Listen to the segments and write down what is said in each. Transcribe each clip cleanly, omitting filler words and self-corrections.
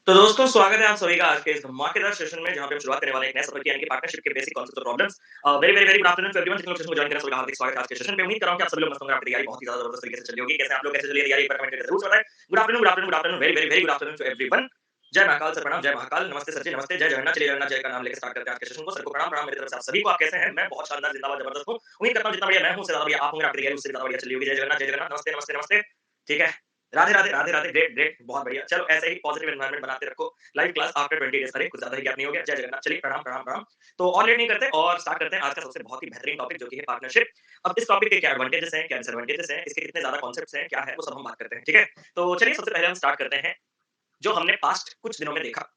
तो दोस्तों स्वागत है आप सभी का आज के इस धमाकेदार सेशन में जहाँ पे हम शुरुआत करने वाले हैं एक नए सफर की यानी कि पार्टनरशिप के बेसिक कॉन्सेप्ट्स और problems. Very very very good afternoon to everyone जितने लोग सेशन को जॉइन कर रहे हैं सभी का हार्दिक स्वागत है आज के सेशन पे। उम्मीद कर रहा हूं कि आप सभी लोग मस्त होंगे, आपकी तैयारी बहुत ही ज्यादा जबरदस्त तरीके से चल रही होगी। कैसे आप लोग कैसे चल रही है तैयारी एक बार कमेंट करके जरूर बताएं। Good afternoon good afternoon good afternoon very very very good afternoon to everyone. जय महाकाल सर प्रणाम, जय महाकाल, नमस्ते सर जी नमस्ते, जय जगन्नाथ। चलिए जगन्नाथ जय का नाम लेकर स्टार्ट करते हैं आज के सेशन को। सर को प्रणाम प्रणाम मेरी तरफ से आप सभी को। आप कैसे हैं? मैं बहुत शानदार जिंदाबाद जबरदस्त हूं। उम्मीद करता हूं जितना बढ़िया मैं हूं उससे ज्यादा बढ़िया आप होंगे, आपकी तैयारी उससे ज्यादा बढ़िया चली होगी। जय जगन्नाथ जय जगन्नाथ, नमस्ते नमस्ते नमस्ते। ठीक है, राधे राधे राधे राधे, ग्रेट ग्रेट, बहुत बढ़िया। चलो ऐसे ही पॉजिटिव एनवायरनमेंट बनाते रखो। लाइव क्लास आफ्टर 20 डेज, अरे कुछ ज्यादा ही गैप नहीं हो गया। जय जगन्नाथ, चलिए प्रणाम प्रणाम प्रणाम। तो और लेट नहीं करते और स्टार्ट करते हैं आज का सबसे बहुत ही बेहतरीन टॉपिक जो कि है पार्टनरशिप। अब इस टॉपिक के क्या एडवांटेजेस हैं, क्या डिसएडवांटेजेस हैं, इसके कितने ज्यादा कॉन्सेप्ट्स हैं, क्या है वो सब हम बात करते हैं। ठीक है, तो चलिए सबसे पहले हम स्टार्ट करते हैं जो हमने पास्ट कुछ दिनों में देखा।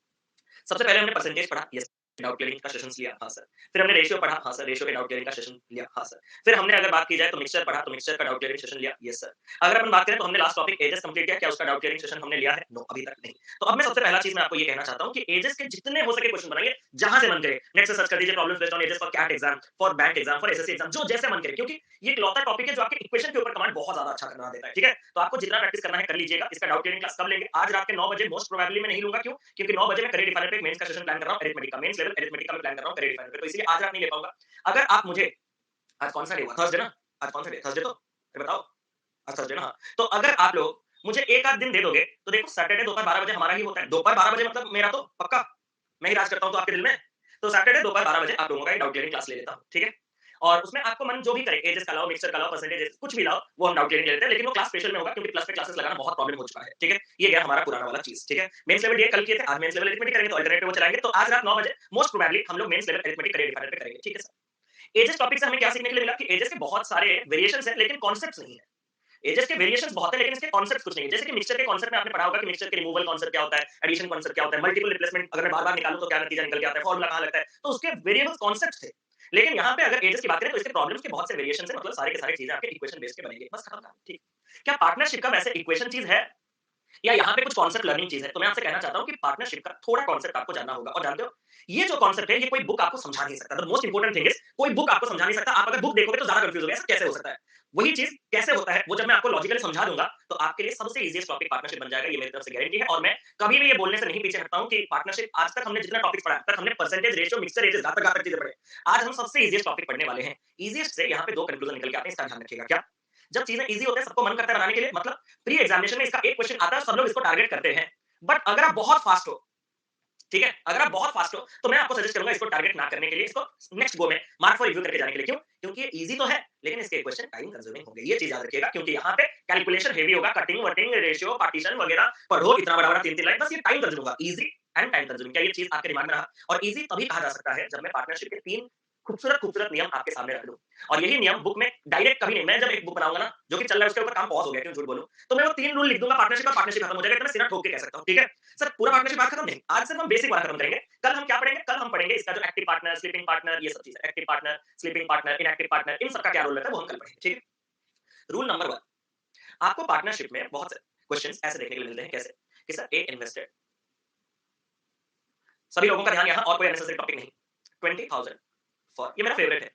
सबसे पहले हमने परसेंटेज पढ़ा, यस, डाउट क्लियरिंग का सेशंस लिया, हाँ सर। फिर हमने रेशियो पढ़ा, हाँ सर, रेशियो के डाउट क्लियरिंग का सेशन लिया, हाँ सर। फिर हमने अगर बात की जाए तो मिक्सचर पढ़ा, तो मिक्सचर का डाउट क्लियरिंग सेशन लिया, यस सर। अगर अपन बात करें तो हमने लास्ट टॉपिक एजेस कंप्लीट किया, क्या उसका डाउट क्लियरिंग सेशन हमने लिया है? नो, अभी तक नहीं। तो अब मैं सबसे पहला चीज मैं आपको ये कहना चाहता हूं कि एजेस के जितने हो सके क्वेश्चन बनाइए, जहां से मन करे। नेट से सर्च कर दीजिए problems based on ages for CAT exam, for bank exam, for SSC exam, जो जैसे मन करे, क्योंकि ये इकलौता टॉपिक है जो आपके इक्वेशन के ऊपर कमांड बहुत ज्यादा अच्छा करना देता है। ठीक है, तो आपको जितना प्रैक्टिस करना है कर लीजिएगा। इसका डाउट क्लियरिंग क्लास कब लेंगे? आज रात के 9 बजे मोस्ट प्रोबेबली मैं नहीं लूंगा। क्यों? क्योंकि 9 बजे मैं करियर डिफाइनर पे मेंस का सेशन प्लान कर रहा हूं, अरिथमेटिक का मेंस लेवल अरिथमेटिक का मैं प्लान कर रहा हूं करियर डिफाइनर पे, तो इसलिए आज रात नहीं ले पाऊंगा। अगर आप मुझे, आज कौन सा डे हुआ? थर्सडे ना? आज कौन सा डे? थर्सडे तो? अरे बताओ। आज थर्सडे ना? हाँ। तो अगर आप लोग मुझे एक आध दिन दे दोगे तो देखो सैटरडे दोपहर 12 बजे हमारा ही होता है। दोपहर 12 बजे मतलब मेरा तो पक्का, मैं ही राज करता हूं तो आपके दिल में। तो सैटरडे दोपहर 12 बजे आप लोगों का डाउट क्लियरिंग क्लास ले लेता हूं, ठीक है? और उसमें आपको मन जो भी करे, एजेस का लाओ, मिक्सर का लाओ, परसेंटेज कुछ भी लाओ, वो हम डाउट क्लियरिंग ले लेते हैं। लेकिन वो क्लास स्पेशल में होगा क्योंकि प्लस पे क्लासेस लगाना बहुत प्रॉब्लम हो चुका है, ठीक है? ये गया हमारा पुराना वाला चीज, ठीक है? मेंस लेवल ये कल किए थे, आज मेंस लेवल अरिथमेटिक करेंगे तो अल्टरनेट पे वो चलाएंगे। तो आज रात 9 बजे मोस्ट प्रोबेबली हम लोग mains level arithmetic career definer पे करेंगे, ठीक है सर? एजेस टॉपिक से हमें क्या सीखने के लिए मिला कि एजेस के बहुत सारे वेरिएशंस हैं लेकिन कॉन्सेप्ट्स नहीं है। एजेस के वेरिएशंस बहुत है लेकिन इसके कॉन्सेप्ट्स कुछ नहीं है। जैसे कि मिक्सचर के कॉन्सेप्ट में आपने पढ़ा होगा कि मिक्सचर के रिमूवल कॉन्सेप्ट क्या होता है, एडिशन कॉन्सेप्ट क्या होता है, मल्टीपल रिप्लेसमेंट अगर मैं बार-बार निकालूं तो क्या नतीजा निकल के आता है, फार्मूला कहां लगता है, तो उसके वेरिएबल्स कॉन्सेप्ट्स थे। लेकिन यहाँ पे अगर एजेस की बात करें तो इसके प्रॉब्लम्स के बहुत से वेरिएशंस है, मतलब सारे के सारे चीजें आपके इक्वेशन बेस के बनेंगे, बस खत्म कहानी, ठीक। क्या पार्टनरशिप का वैसे इक्वेशन चीज है या यहाँ पे कुछ कॉन्सेप्ट लर्निंग चीज है? तो मैं आपसे कहना चाहता हूँ कि पार्टनरशिप का थोड़ा कॉन्सेप्ट आपको जानना होगा। और जानते हो, ये जो कॉन्सेप्ट है ये कोई बुक आपको समझा नहीं सकता। The most important thing is कोई बुक आपको समझा नहीं सकता। आप अगर बुक देखोगे तो ज्यादा कंफ्यूज हो गया, ऐसा कैसे हो सकता है? वही चीज कैसे होता है वो जब मैं आपको लॉजिकली समझा दूंगा तो आपके लिए सबसे इजीएस्ट टॉपिक पार्टनरशिप बन जाएगा, ये मेरी तरफ से गारंटी है। और मैं कभी भी ये बोलने से नहीं पीछे हटता हूँ कि पार्टनरशिप आज तक हमने जितना टॉपिक पढ़ा, अब तक हमने परसेंटेज रेशियो मिक्सर एजेस घातक घातक चीजें पढ़े। आज हम सबसे इजीएस्ट टॉपिक पढ़ने वाले हैं। इजीएस्ट से यहाँ पे दो कंक्लूजन निकल के आते हैं, इसका ध्यान रखिएगा। क्या? जब चीजें इजी होते हैं सबको मन करता है बनाने के लिए, मतलब प्री एग्जामिनेशन में इसका एक क्वेश्चन आता है सब लोग इसको टारगेट करते हैं। बट अगर आप बहुत फास्ट हो, ठीक है, अगर आप बहुत फास्ट हो तो मैं आपको सजेस्ट करूंगा इसको टारगेट ना करने के लिए, इसको नेक्स्ट गो में मार्क फॉर रिव्यू करके जाने के लिए। क्यों? क्योंकि ये इजी तो है लेकिन इसके क्वेश्चन टाइम कंज्यूमिंग होंगे, ये चीज याद रखिएगा। क्योंकि यहाँ पे कैलकुलेशन हेवी होगा, कटिंग वटिंग रेशियो पार्टीशन वगैरह पढ़ो, इतना बड़ा बड़ा तीन तीन लाइन, बस ये टाइम कंज्यूमिंग होगा। इजी एंड टाइम कंज्यूमिंग, क्या ये चीज आपके दिमाग में रहा? और इजी तभी कहा जा सकता है जब मैं पार्टनरशिप के तीन खूबसूरत खूबसूरत नियम आपके सामने रख दूं। और यही नियम बुक में डायरेक्ट कभी नहीं, मैं जब एक बुक बनाऊंगा ना जो कि चल रहा है उसके ऊपर काम पॉज हो गया, क्यों झूठ बोलूं, तो मैं वो तीन रूल लिख दूंगा पार्टनरशिप का, पार्टनरशिप खत्म हो जाएगा, तो मैं सिरा ठोक के कह सकता हूं, ठीक है सर पूरा पार्टनरशिप आज खत्म नहीं, आज सिर्फ हम बेसिक वाला खत्म करेंगे। कल हम क्या पढ़ेंगे? कल हम पढ़ेंगे इसका जो एक्टिव पार्टनर, स्लीपिंग पार्टनर, ये सब चीजें, active partner, sleeping partner, inactive partner, इन सबका क्या रोल रहता है वो हम कल पढ़ेंगे, ठीक है? रूल नंबर 1, आपको पार्टनरशिप में बहुत से क्वेश्चंस ऐसे देखने को मिलते हैं, कैसे कि सर ए इन्वेस्टेड, सभी लोगों का ध्यान यहाँ, और कोई अननेसेसरी टॉपिक नहीं, 20,000 फॉर, ये मेरा फेवरेट है।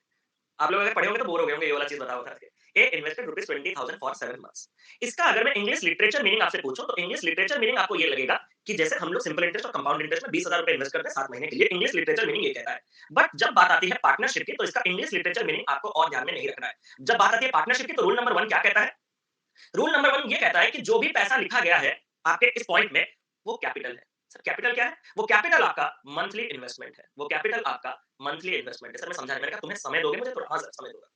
आप लोग अगर पढ़े होंगे तो बोर हो गए होंगे, ये वाला चीज बताओ था। ए इन्वेस्टेड रुपीज 20,000 फॉर 7 मंथ्स। इसका अगर मैं इंग्लिश लिटरेचर मीनिंग आपसे पूछूं तो इंग्लिश लिटरेचर मीनिंग आपको ये लगेगा कि जैसे हम लोग सिंपल इंटरेस्ट और कंपाउंड इंटरेस्ट में 20,000 रुपए इन्वेस्ट करते हैं 7 महीने के लिए, इंग्लिश लिटरेचर मीनिंग ये कहता है। बट जब बात आती है पार्टनरशिप की तो इसका इंग्लिश लिटरेचर मीनिंग आपको और ध्यान में नहीं रखना है। जब बात आती है पार्टनरशिप की तो रूल नंबर 1 क्या कहता है? रूल नंबर 1 ये कहता है कि जो भी पैसा लिखा गया है आपके इस पॉइंट में वो कैपिटल है। सर कैपिटल क्या है? वो कैपिटल आपका मंथली इन्वेस्टमेंट है। वो कैपिटल आपका मंथली इन्वेस्टमेंट है। सर मैं समझा नहीं, मैंने कहा तुम्हें समय दोगे मुझे थोड़ा? हाँ सर समय दूंगा।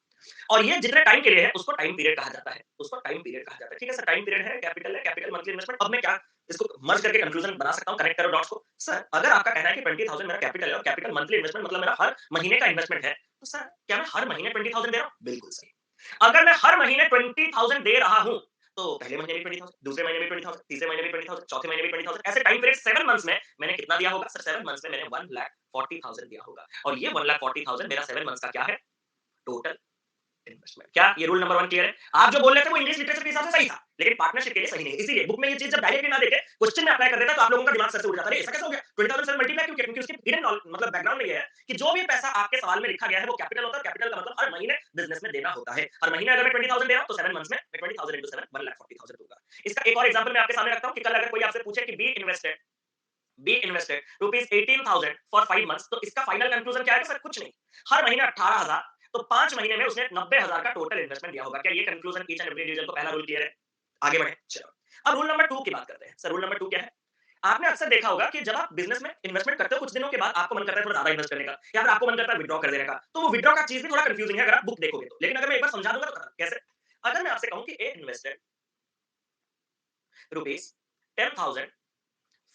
और ये जितने टाइम के लिए है उसको टाइम पीरियड कहा जाता है, उसको टाइम पीरियड कहा जाता है, ठीक है सर? टाइम पीरियड है, कैपिटल मंथली इन्वेस्टमेंट। अब मैं क्या इसको मर्ज करके कंक्लूजन बना सकता हूँ, कनेक्ट करो डॉट्स को। सर अगर आपका कहना है कि 20,000 मेरा कैपिटल है और कैपिटल मंथली इन्वेस्टमेंट मतलब मेरा हर महीने का इन्वेस्टमेंट है, तो सर क्या मैं हर महीने 20,000 दे रहा हूँ? बिल्कुल सही। अगर मैं हर महीने 20,000 दे रहा हूँ तो पहले महीने भी 20,000, दूसरे महीने भी 20,000, तीसरे महीने भी 20,000, चौथे महीने भी 20,000, ऐसे टाइम पीरियड 7 मंथ्स में मैंने कितना दिया होगा? सर 7 मंथ्स में मैंने 1,40,000 दिया होगा। और ये 1,40,000 मेरा 7 मंथ्स का क्या है? Total investment. क्या ये रूल नंबर 1 क्लियर है? आप जो बोल रहे थे वो इंग्लिश लिटरेचर के हिसाब से सही था, लेकिन पार्टनरशिप के लिए सही नहीं है। इसीलिए बुक में ये चीज जब डायरेक्टली ना देके क्वेश्चन में अप्लाई कर देता तो आप लोगों का दिमाग सर से उड़ जाता है। ऐसा कैसे हो गया? 20,000 से मल्टीप्लाई क्यों किया? क्योंकि उसके हिडन मतलब बैकग्राउंड में ये है कि जो भी पैसा आपके सवाल में लिखा गया है वो कैपिटल होता है। कैपिटल का मतलब हर महीने बिजनेस में देना होता है। हर महीने अगर मैं 20,000 दे रहा हूं तो 7 मंथ्स में मैं 20,000 into 7 1,40,000 दूंगा। इसका एक और एग्जांपल मैं आपके सामने रखता हूं कि कल अगर कोई आपसे पूछे कि be invested be invested rupees 18,000 for 5 months, तो इसका फाइनल कंक्लूजन क्या आएगा सर? कुछ नहीं, हर महीने 18,000, तो 5 महीने में उसने 90,000 का टोटल इन्वेस्टमेंट दिया होगा। क्या ये conclusion each and every individual को पहला रूल क्लियर है? आगे बढ़े, चलो अब रूल नंबर 2 की बात करते हैं। सर रूल नंबर 2 क्या है? आपने अक्सर देखा होगा कि जब आप बिजनेस में इन्वेस्टमेंट करते हो, कुछ दिनों के बाद आपको मन करता है थोड़ा ज्यादा इन्वेस्ट करने का, या फिर आपको मन करता है विथड्रॉ कर देने का, तो वो विथड्रॉ का चीज भी थोड़ा कंफ्यूजिंग है अगर आप बुक देखोगे तो। लेकिन अगर मैं एक बार समझा दूंगा तो कैसे? अगर मैं आपसे कहूं कि A invested rupees 10,000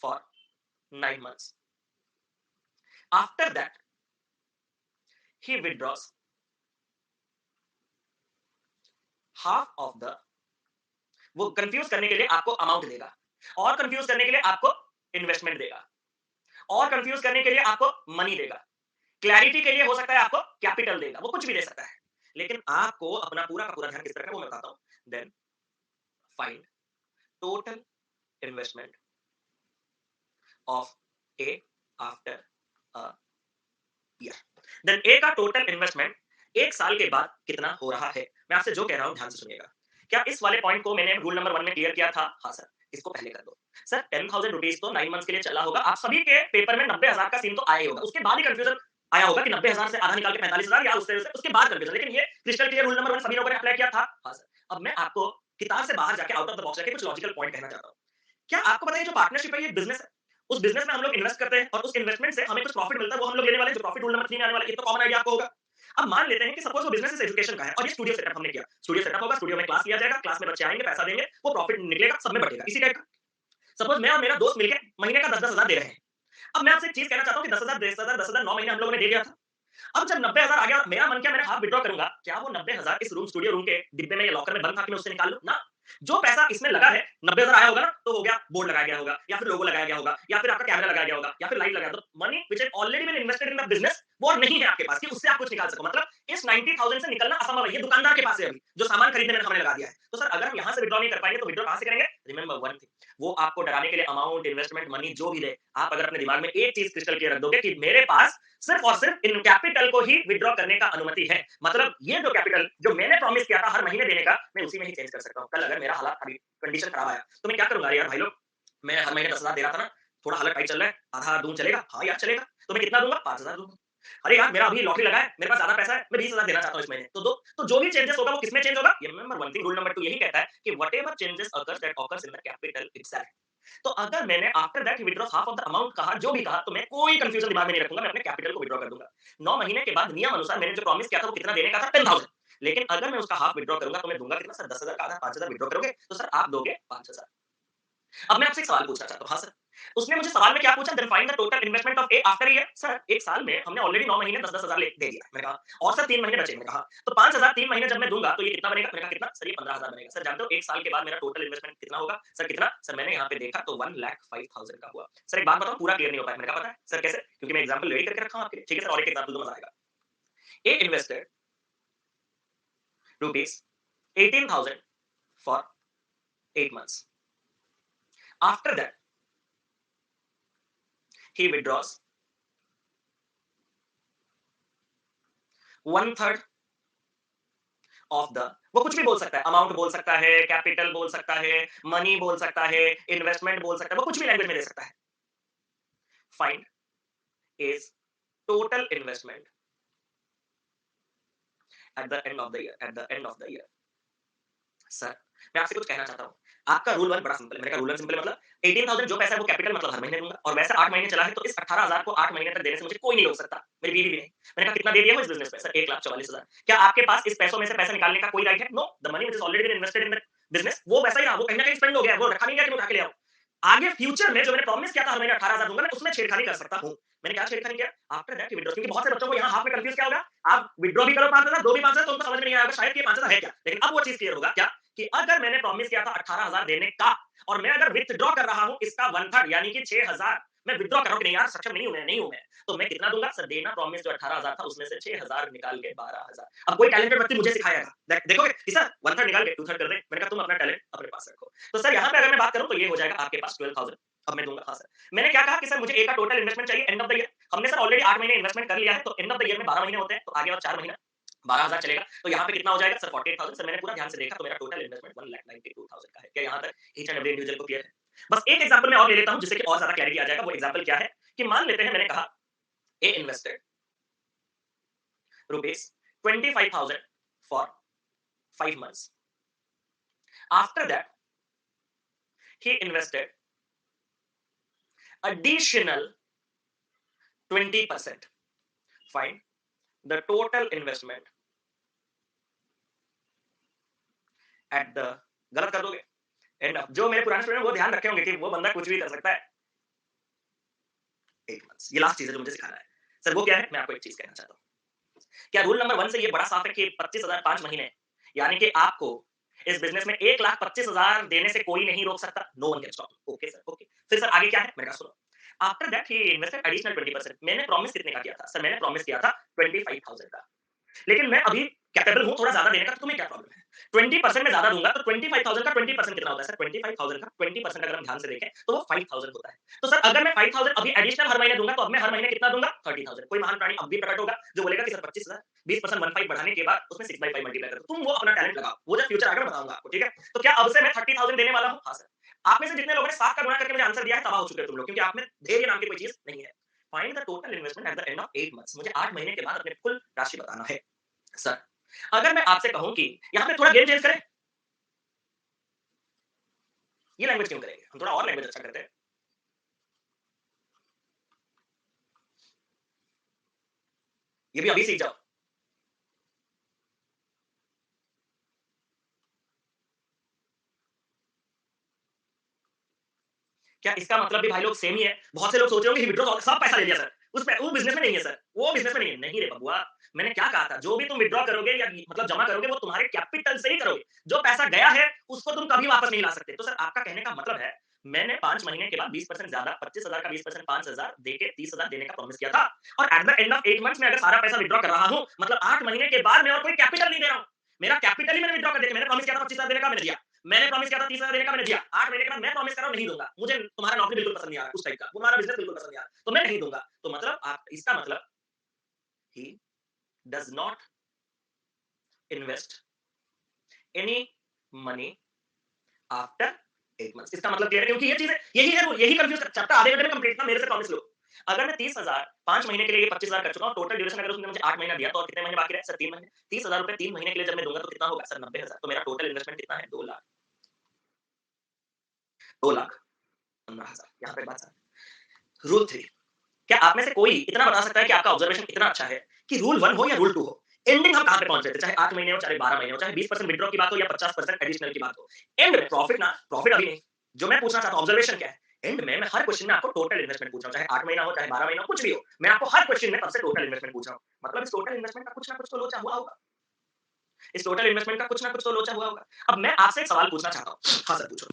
for 9 months, after that he withdraws half of the, वो कंफ्यूज करने के लिए आपको अमाउंट देगा, और कंफ्यूज करने के लिए आपको इन्वेस्टमेंट देगा, और कंफ्यूज करने के लिए आपको मनी देगा, क्लैरिटी के लिए हो सकता है आपको कैपिटल देगा, वो कुछ भी दे सकता है। लेकिन आपको अपना पूरा का पूरा ध्यान किस तरह का, वो मैं बताता हूं। Then find total investment of A after a year. Then A का टोटल इन्वेस्टमेंट एक साल के बाद कितना हो रहा है। मैं आपसे जो कह रहा हूं ध्यान से सुनिएगा। क्या इस वाले पॉइंट को मैंने रूल नंबर 1 में क्लियर किया था? हाँ सर, इसको पहले कर दो। सर 10,000 रुपीज तो 9 मंथ्स के लिए चला होगा, आप सभी के पेपर में 90,000 का सीन तो आया ही होगा, उसके बाद ही कंफ्यूजन आया होगा कि 90,000 से आधा निकाल के 45,000 या उसके बाद कंफ्यूजन। लेकिन ये क्रिस्टल क्लियर रूल नंबर 1 सभी लोगों ने अप्लाई किया था। हाँ सर, अब मैं आपको किताब से बाहर जाके आउट ऑफ द बॉक्स जाके कुछ लॉजिकल पॉइंट कहना चाहता हूं। क्या आपको पता है जो पार्टनरशिप है ये बिजनेस है, उस बिजनेस में हम लोग इन्वेस्ट करते हैं और उस इन्वेस्टमेंट से हमें कुछ प्रॉफिट मिलता है, वो हम लोग लेने वाले हैं, जो प्रॉफिट रूल नंबर 3 में आने वाला है। ये तो कॉमन आइडिया आपको होगा। अब मान लेते हैं कि सपोज वो बिजनेस इस एजुकेशन का है और ये स्टूडियो सेटअप हमने किया। स्टूडियो सेटअप होगा, स्टूडियो में क्लास लिया जाएगा, क्लास में बच्चे आएंगे, पैसा देंगे, वो प्रॉफिट निकलेगा, सब में बटेगा, इसी टाइप का। सपोज मैं और मेरा दोस्त मिलकर महीने का 10-10 हजार दे रहे हैं। अब मैं आपसे एक चीज कहना चाहता हूं कि 10,000 10,000 10,000 9 महीने हम लोगों ने दे दिया था। अब जब 90,000 आ गया, मेरा मन क्या, मैंने हाफ विथड्रॉ करूंगा, क्या वो 90,000 इस रूम स्टूडियो रूम के डिब्बे में या लॉकर में बंद था कि मैं उससे निकाल लूं ना? जो पैसा इसमें लगा है, 90,000 आया होगा ना, तो हो गया, बोर्ड लगाया गया होगा, या फिर लोगो लगाया गया होगा, या फिर आपका कैमरा लगाया गया होगा, या फिर लाइट लगाया, तो money which has already been invested in the business, वो और नहीं है आपके पास कि उससे आप कुछ निकाल सको। मतलब इस 90,000 से निकलना असंभव है, ये दुकानदार के पास है अभी, जो सामान खरीदने में हमने लगा दिया है। तो सर अगर हम यहां से विथड्रॉ नहीं कर पाएंगे तो विथड्रॉ कहां से करेंगे? रिमेंबर वन थिंग, वो आपको डराने के लिए अमाउंट, इन्वेस्टमेंट, मनी जो भी दे, आप अगर अपने दिमाग में एक चीज क्रिस्टल क्लियर रख दोगे कि मेरे पास सिर्फ और सिर्फ इन कैपिटल को ही विथड्रॉ करने का अनुमति है, मतलब ये जो कैपिटल जो मैंने प्रॉमिस किया था हर महीने देने का, मैं उसी में ही चेंज कर सकता हूं। कल अगर मेरा हालात अभी कंडीशन खराब आया तो मैं क्या करूंगा? यार भाई लोग, मैं हर महीने 10,000 दे रहा था ना, थोड़ा हालत टाइट चल रहा है, आधा दूं चलेगा? हाँ यार चलेगा। तो मैं कितना दूंगा? 5,000 दूंगा। अरे यार मेरा अभी लॉटरी लगा है, मेरे पास ज्यादा पैसा है, मैं 20,000 देना चाहता हूँ इस महीने, तो दो। तो जो भी चेंजेस होगा वो किसमें चेंज होगा? ये remember one thing, rule number 2 यही कहता है कि whatever changes occurs that occurs in the capital itself. तो अगर मैंने after that withdraw half of the amount कहा, जो भी कहा, तो मैं कोई कंफ्यूजन दिमाग में नहीं रखूंगा, मैं अपने कैपिटल को विथड्रॉ कर दूंगा। 9 महीने के बाद नियम अनुसार मैंने जो प्रॉमिस किया था वो कितना देने का था? 10,000। लेकिन अगर मैं उसका हाफ विथड्रॉ करूंगा तो मैं दूंगा कितना सर? 10,000 का आधा 5,000 विथड्रॉ करोगे तो सर आप दोगे 5,000। अब मैं आपसे एक सवाल पूछना चाहता हूँ। हाँ सर, उसने मुझे सवाल में क्या पूछा? Then find the total investment of A after year. Sir एक साल में हमने ऑलरेडी 9 महीने 10-10 हजार दे दिया। मैंने कहा और सर 3 महीने बचे। मैंने कहा तो 5,000 3 महीने जब मैं दूंगा तो ये कितना बनेगा? मैंने कहा कितना? सर ये 15,000 बनेगा। सर जानते हो 1 साल के बाद मेरा टोटल इन्वेस्टमेंट कितना होगा? सर कितना? सर मैंने यहाँ पे देखा तो 1,05,000 का हुआ। सर एक बात बताऊं, पूरा क्लियर नहीं हो पाया। मैंने कहा पता है सर कैसे? क्योंकि मैं एग्जांपल रेडी करके रखा हूं आपके लिए। ठीक है सर, और एक एग्जांपल दो, मजा आएगा। A invested rupees 18,000 for 8 months. After that, he withdraws one third of the, वो कुछ भी बोल सकता है, अमाउंट बोल सकता है, कैपिटल बोल सकता है, मनी बोल सकता है, इन्वेस्टमेंट बोल सकता है, वो कुछ भी लैंग्वेज में दे सकता है। Find is total investment at the end of the year, eight the end of the year. Sir मैं आपसे कुछ कहना चाहता हूँ। आपका रूल वन बड़ा सिंपल है। मैंने कहा रूल वन सिंपल है, मतलब 18,000 जो पैसा है वो कैपिटल, मतलब हर महीने दूंगा, और वैसे 8 महीने चला है तो इस 18,000 को 8 महीने तक देने से मुझे कोई नहीं रोक सकता, मेरी बीवी भी नहीं। मैंने कहा कितना दे दिया हो इस बिजनेस में? सर 1,44,000। क्या आपके पास इस पैसों में से पैसा निकालने का कोई राइट है? No, the money which is already been invested in the business वो वैसा ही रहा, वो कहीं ना कहीं स्पेंड हो गया, वो रखा नहीं गया कि मैं उठा के ले आऊं। आगे फ्यूचर में जो मैंने प्रॉमिस किया था हर महीने 18,000 दूंगा, मैं उसमें छेड़खानी कर सकता हूं। मैंने क्या छेड़खानी किया? आफ्टर दैट विड्रॉ, क्योंकि बहुत से बच्चों को यहाँ हाफ में कंफ्यूज क्या होगा, आप विड्रॉ भी करो 5,000, दो भी 5,000, तो उनको समझ में नहीं आएगा शायद कि 5,000 है क्या। लेकिन अब वो चीज क्लियर होगा क्या, कि अगर मैंने प्रॉमिस किया था 18,000 देने का, और मैं अगर विथड्रॉ कर रहा हूं इसका वन थर्ड यानी कि 6,000, मैं विथड्रॉ कर रहा हूं कि नहीं यार सक्षम नहीं हूं मैं, नहीं हूं मैं, तो मैं कितना दूंगा? सर देना प्रॉमिस जो 18,000 था उसमें से 6,000 निकाल के 12,000। अब कोई टैलेंटेड व्यक्ति मुझे सिखाएगा, देखोगे कि सर वन थर्ड निकाल के टू थर्ड कर दे। मैंने कहा तुम अपना टैलेंट अपने पास रखो। तो सर यहाँ पे अगर मैं बात करूं तो ये हो जाएगा आपके पास 12,000। अब मैं दूंगा। हाँ सर, मैंने क्या कहा कि सर मुझे ए का टोटल इन्वेस्टमेंट चाहिए एंड ऑफ द ईयर। हमने सर ऑलरेडी 8 महीने इन्वेस्टमेंट कर लिया है, तो एंड ऑफ द ईयर में 12 महीने होते हैं, तो आगे और 4 महीना 12,000 चलेगा, तो यहाँ पे कितना हो जाएगा? सर 48,000। सर मैंने पूरा ध्यान से देखा तो मेरा टोटल इन्वेस्टमेंट 1,92,000 का है। क्या यहाँ तक ईच एंड एवरी इंडिविजुअल को क्लियर है? बस एक एग्जांपल मैं और ले लेता हूं जिससे कि और ज्यादा क्लैरिटी आ जाएगा। वो एग्जांपल क्या है कि मान लेते हैं मैंने कहा A invested rupees 25,000 for 5 months। After that he invested additional 20%। Find the total investment at the, गलत कर दोगे एंड ऑफ, जो मेरे पुराने स्टूडेंट वो ध्यान रखे होंगे कि वो बंदा कुछ भी कर सकता है 8 months। ये लास्ट चीज है जो मुझे सिखाना है सर। वो क्या है, मैं आपको एक चीज कहना चाहता हूँ। क्या रूल नंबर 1 से ये बड़ा साफ है कि 25,000 5 महीने, यानी कि आपको इस बिजनेस में 1,25,000 देने से कोई नहीं रोक सकता। No one can stop. Okay sir, okay. फिर सर आगे क्या है, मेरे सुनो। After that he invested additional 20%। मैंने प्रॉमिस कितने का किया था सर? मैंने प्रॉमिस किया था 25,000 का, लेकिन मैं अभी कैपेबल हूँ थोड़ा ज्यादा देने का, तो तुम्हें क्या प्रॉब्लम है? 20% में ज्यादा दूंगा तो 25,000 का 20% कितना होता है सर? 25,000 का 20% अगर हम ध्यान से देखें तो वो 5,000 होता है। तो सर अगर मैं 5,000 अभी एडिशनल हर महीने दूंगा तो अब मैं हर महीने कितना दूंगा? 30,000। कोई महान प्राणी अब भी प्रकट होगा जो बोलेगा कि सर 25,000 20% 15 बढ़ाने के बाद उसमें 6/5 मल्टीप्लाई कर दो। तुम वो अपना टैलेंट लगाओ, वो जब फ्यूचर आएगा मैं बताऊंगा आपको, ठीक है? तो क्या अब से मैं 30,000 देने वाला हूँ? हाँ सर। आप में से जितने लोगों ने 7 का गुणा करके मुझे आंसर दिया है तबाह हो चुके हो तुम लोग, क्योंकि आप में धैर्य नाम की कोई चीज नहीं है। Find the total investment at the end of 8 months. मुझे 8 महीने के बाद अपने कुल राशि बताना है सर। अगर मैं आपसे कहूं कि यहां पे थोड़ा गेम चेंज करें, ये लैंग्वेज क्यों करेंगे, हम थोड़ा और लैंग्वेज अच्छा करते हैं। ये भी अभी सीख जाओ। क्या इसका मतलब भी भाई लोग सेम ही है? बहुत से लोग सोच रहे होंगे विड्रॉ सब पैसा ले लिया सर, उस वो बिजनेस में नहीं है सर, वो बिजनेस में नहीं है। नहीं रे बबुआ, मैंने क्या कहा था, जो भी तुम विड्रॉ करोगे या मतलब जमा करोगे वो तुम्हारे कैपिटल से ही करोगे। जो पैसा गया है उसको तुम कभी वापस नहीं ला सकते। तो सर आपका कहने का मतलब है मैंने 5 महीने के बाद 20% ज्यादा 25,000 का 20% 5,000 देके 30,000 देने का प्रॉमिस किया था, और eight the end of 8 months में अगर सारा पैसा विड्रॉ कर रहा हूं, मतलब 8 महीने के बाद मैं और कोई कैपिटल नहीं दे रहा हूं, मेरा कैपिटल ही मैंने विड्रॉ कर दिया। मैंने प्रॉमिस किया था 25,000 देने का, मैंने दिया। मैंने प्रॉमिस किया था 30,000 देने का, मैंने दिया। 8 महीने के बाद मैं प्रॉमिस कर रहा हूं नहीं दूंगा, मुझे तुम्हारा नौकरी बिल्कुल पसंद नहीं आ रहा उस टाइप का, तुम्हारा बिजनेस बिल्कुल पसंद नहीं आ रहा, तो मैं नहीं दूंगा। तो मतलब आप, इसका मतलब he does not invest any money after 8 months. इसका मतलब क्लियर है, क्योंकि ये चीज यही है, यही कंफ्यूज कर। चैप्टर आधे घंटे में कंप्लीट था, मेरे से प्रॉमिस लो। अगर मैं 30,000 5 महीने के लिए ये 25,000 कर चुका हूं, टोटल ड्यूरेशन अगर उसने मुझे 8 महीना दिया तो और कितने महीने बाकी रहे सर? 3 महीने। 30,000 रुपए 3 महीने के लिए जब मैं दूंगा तो कितना होगा सर? 90,000। तो मेरा टोटल इन्वेस्टमेंट कितना है? 2 लाख। 2 लाख 15,000। यहां पे बात रूल 3। क्या आप में से कोई इतना बता सकता है कि आपका ऑब्जर्वेशन इतना अच्छा है कि रूल 1 हो या रूल 2 हो, एंडिंग हम कहां पे पहुंच रहे थे? चाहे 8 महीने हो, चाहे 12 महीने हो, चाहे 20% विथड्रॉ की बात हो या 50% एडिशनल की बात हो, एंड में प्रॉफिट ना, प्रॉफिट अभी नहीं। जो मैं पूछना चाहता हूं ऑब्जर्वेशन क्या है? एंड में मैं हर क्वेश्चन में आपको टोटल इन्वेस्टमेंट पूछ रहा हूं, चाहे 8 महीना हो, चाहे 12 महीना हो, कुछ भी हो, मैं आपको हर क्वेश्चन में तब से टोटल इन्वेस्टमेंट पूछ रहा हूं। मतलब इस टोटल इन्वेस्टमेंट का कुछ ना कुछ तो लोचा हुआ होगा। इस टोटल इन्वेस्टमेंट का कुछ ना कुछ तो लोचा हुआ होगा। अब मैं आपसे एक सवाल पूछना चाहता हूं। हां सर पूछो।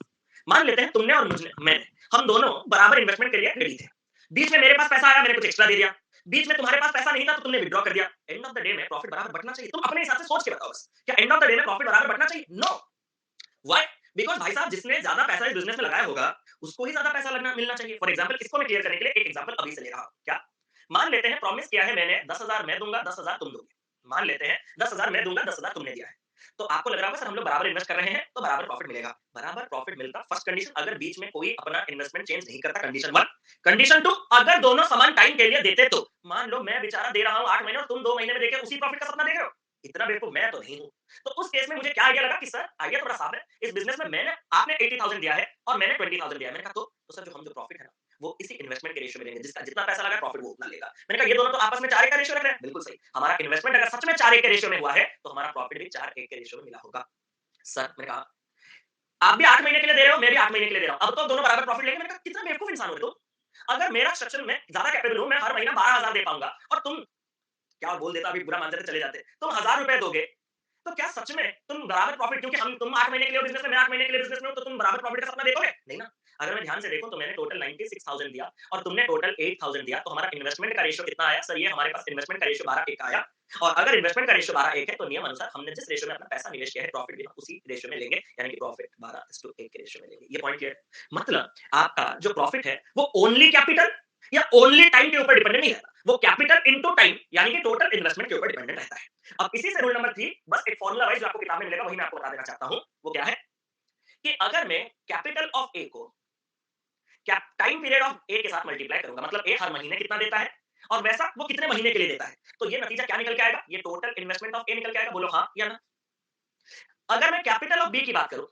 मान लेते हैं तुमने और मुझने, मैंने, हम दोनों बराबर इन्वेस्टमेंट के लिए रेडी थे। बीच में मेरे पास पैसा आया, मैंने कुछ एक्स्ट्रा दे दिया। बीच में तुम्हारे पास पैसा नहीं था तो तुमने विथड्रॉ कर दिया। एंड ऑफ द डे में प्रॉफिट बराबर बंटना चाहिए। तुम अपने हिसाब से सोच के बताओ बस। क्या एंड ऑफ द डे में प्रॉफिट बराबर बंटना चाहिए? नो। व्हाई? बिकॉज़ भाई साहब जिसने ज्यादा पैसा इस बिजनेस में लगाया होगा, उसको ही ज्यादा पैसा लगना मिलना चाहिए। फॉर एग्जांपल इसको मैं क्लियर करने के लिए एक एग्जांपल अभी से ले रहा हूं। क्या? मान लेते हैं प्रॉमिस किया है मैंने 10,000 मैं दूंगा, 10,000 तुम दोगे। मान लेते हैं 10,000 मैं दूंगा, 10,000 तुमने दिया है। तो आपको लग रहा होगा सर हम लोग बराबर इन्वेस्ट कर रहे हैं तो बराबर प्रॉफिट मिलेगा। बराबर प्रॉफिट मिलता फर्स्ट कंडीशन अगर बीच में कोई अपना इन्वेस्टमेंट चेंज नहीं करता, कंडीशन 1। कंडीशन 2, अगर दोनों समान टाइम के लिए देते तो। मान लो मैं बेचारा दे रहा हूं 8 महीने और तुम 2 महीने में देके उसी प्रॉफिट का सपना देख रहे हो। इतना बेवकूफ मैं तो नहीं हूं। तो उस केस में मुझे क्या आइडिया लगा कि सर आइडिया तो बड़ा साफ है। इस बिजनेस में मैंने, आपने 80,000 दिया है और मैंने 20,000 दिया है। मैंने कहा तो सर जो हम जो प्रॉफिट है ना वो इसी इन्वेस्टमेंट के रेशियो में लेंगे, जिसका जितना पैसा लगा प्रॉफिट वो उतना लेगा। मैंने कहा ये दोनों तो आपस में 4:1 का रेशियो रख रहे हैं। बिल्कुल सही। हमारा इन्वेस्टमेंट अगर सच में 4:1 के रेशियो में हुआ है तो हमारा प्रॉफिट भी 4:1 के रेशियो में मिला होगा। सर मैंने कहा आप भी 8 महीने के लिए दे रहे हो, मैं भी 8 महीने के लिए दे रहा हूं, अब तो दोनों बराबर प्रॉफिट लेंगे। मैंने कहा कितना बेवकूफ इंसान हो तुम। अगर मेरा स्ट्रक्चर में ज्यादा कैपेबल हूं, मैं हर महीना 12,000 दे पाऊंगा और तुम, क्या बोल देता अभी बुरा मान जाते चले जाते, तुम 1,000 रुपए दोगे, तो क्या सच में तुम बराबर प्रॉफिट, क्योंकि हम तुम 8 महीने के लिए बिजनेस में, मैं 8 महीने के लिए बिजनेस में हूं, तो तुम बराबर प्रॉफिट का सपना देखोगे? नहीं ना। अगर मैं ध्यान से देखूं तो मैंने टोटल 96,000 दिया और तुमने टोटल 8,000 दिया, तो हमारा इन्वेस्टमेंट का रेशियो कितना आया सर? ये हमारे पास इन्वेस्टमेंट का रेशियो 12:1 आया। और अगर इन्वेस्टमेंट का रेशियो 12:1 है तो नियम अनुसार हमने जिस रेशियो में अपना पैसा निवेश किया है प्रॉफिट भी हम उसी रेशियो में लेंगे, यानी कि प्रॉफिट 12:1 के रेशियो में लेंगे। ये पॉइंट क्लियर है? मतलब आपका जो प्रॉफिट है वो ओनली कैपिटल या ओनली टाइम के ऊपर डिपेंडेंट नहीं रहता, वो कैपिटल इनटू टाइम यानी कि टोटल इन्वेस्टमेंट के ऊपर डिपेंडेंट रहता है। अब इसी से रूल नंबर 3, बस एक फार्मूला वाइज जो आपको किताब में मिलेगा वही मैं आपको बता देना चाहता हूं। वो क्या है कि अगर मैं कैपिटल ऑफ ए को क्या टाइम पीरियड ऑफ ए के साथ मल्टीप्लाई करूँगा, मतलब ए हर महीने कितना देता है और वैसा वो कितने महीने के लिए देता है। तो ये नतीजा क्या निकल के आएगा? ये टोटल इन्वेस्टमेंट ऑफ ए निकल के आएगा, बोलो हाँ या ना? अगर मैं कैपिटल ऑफ बी की बात करूँ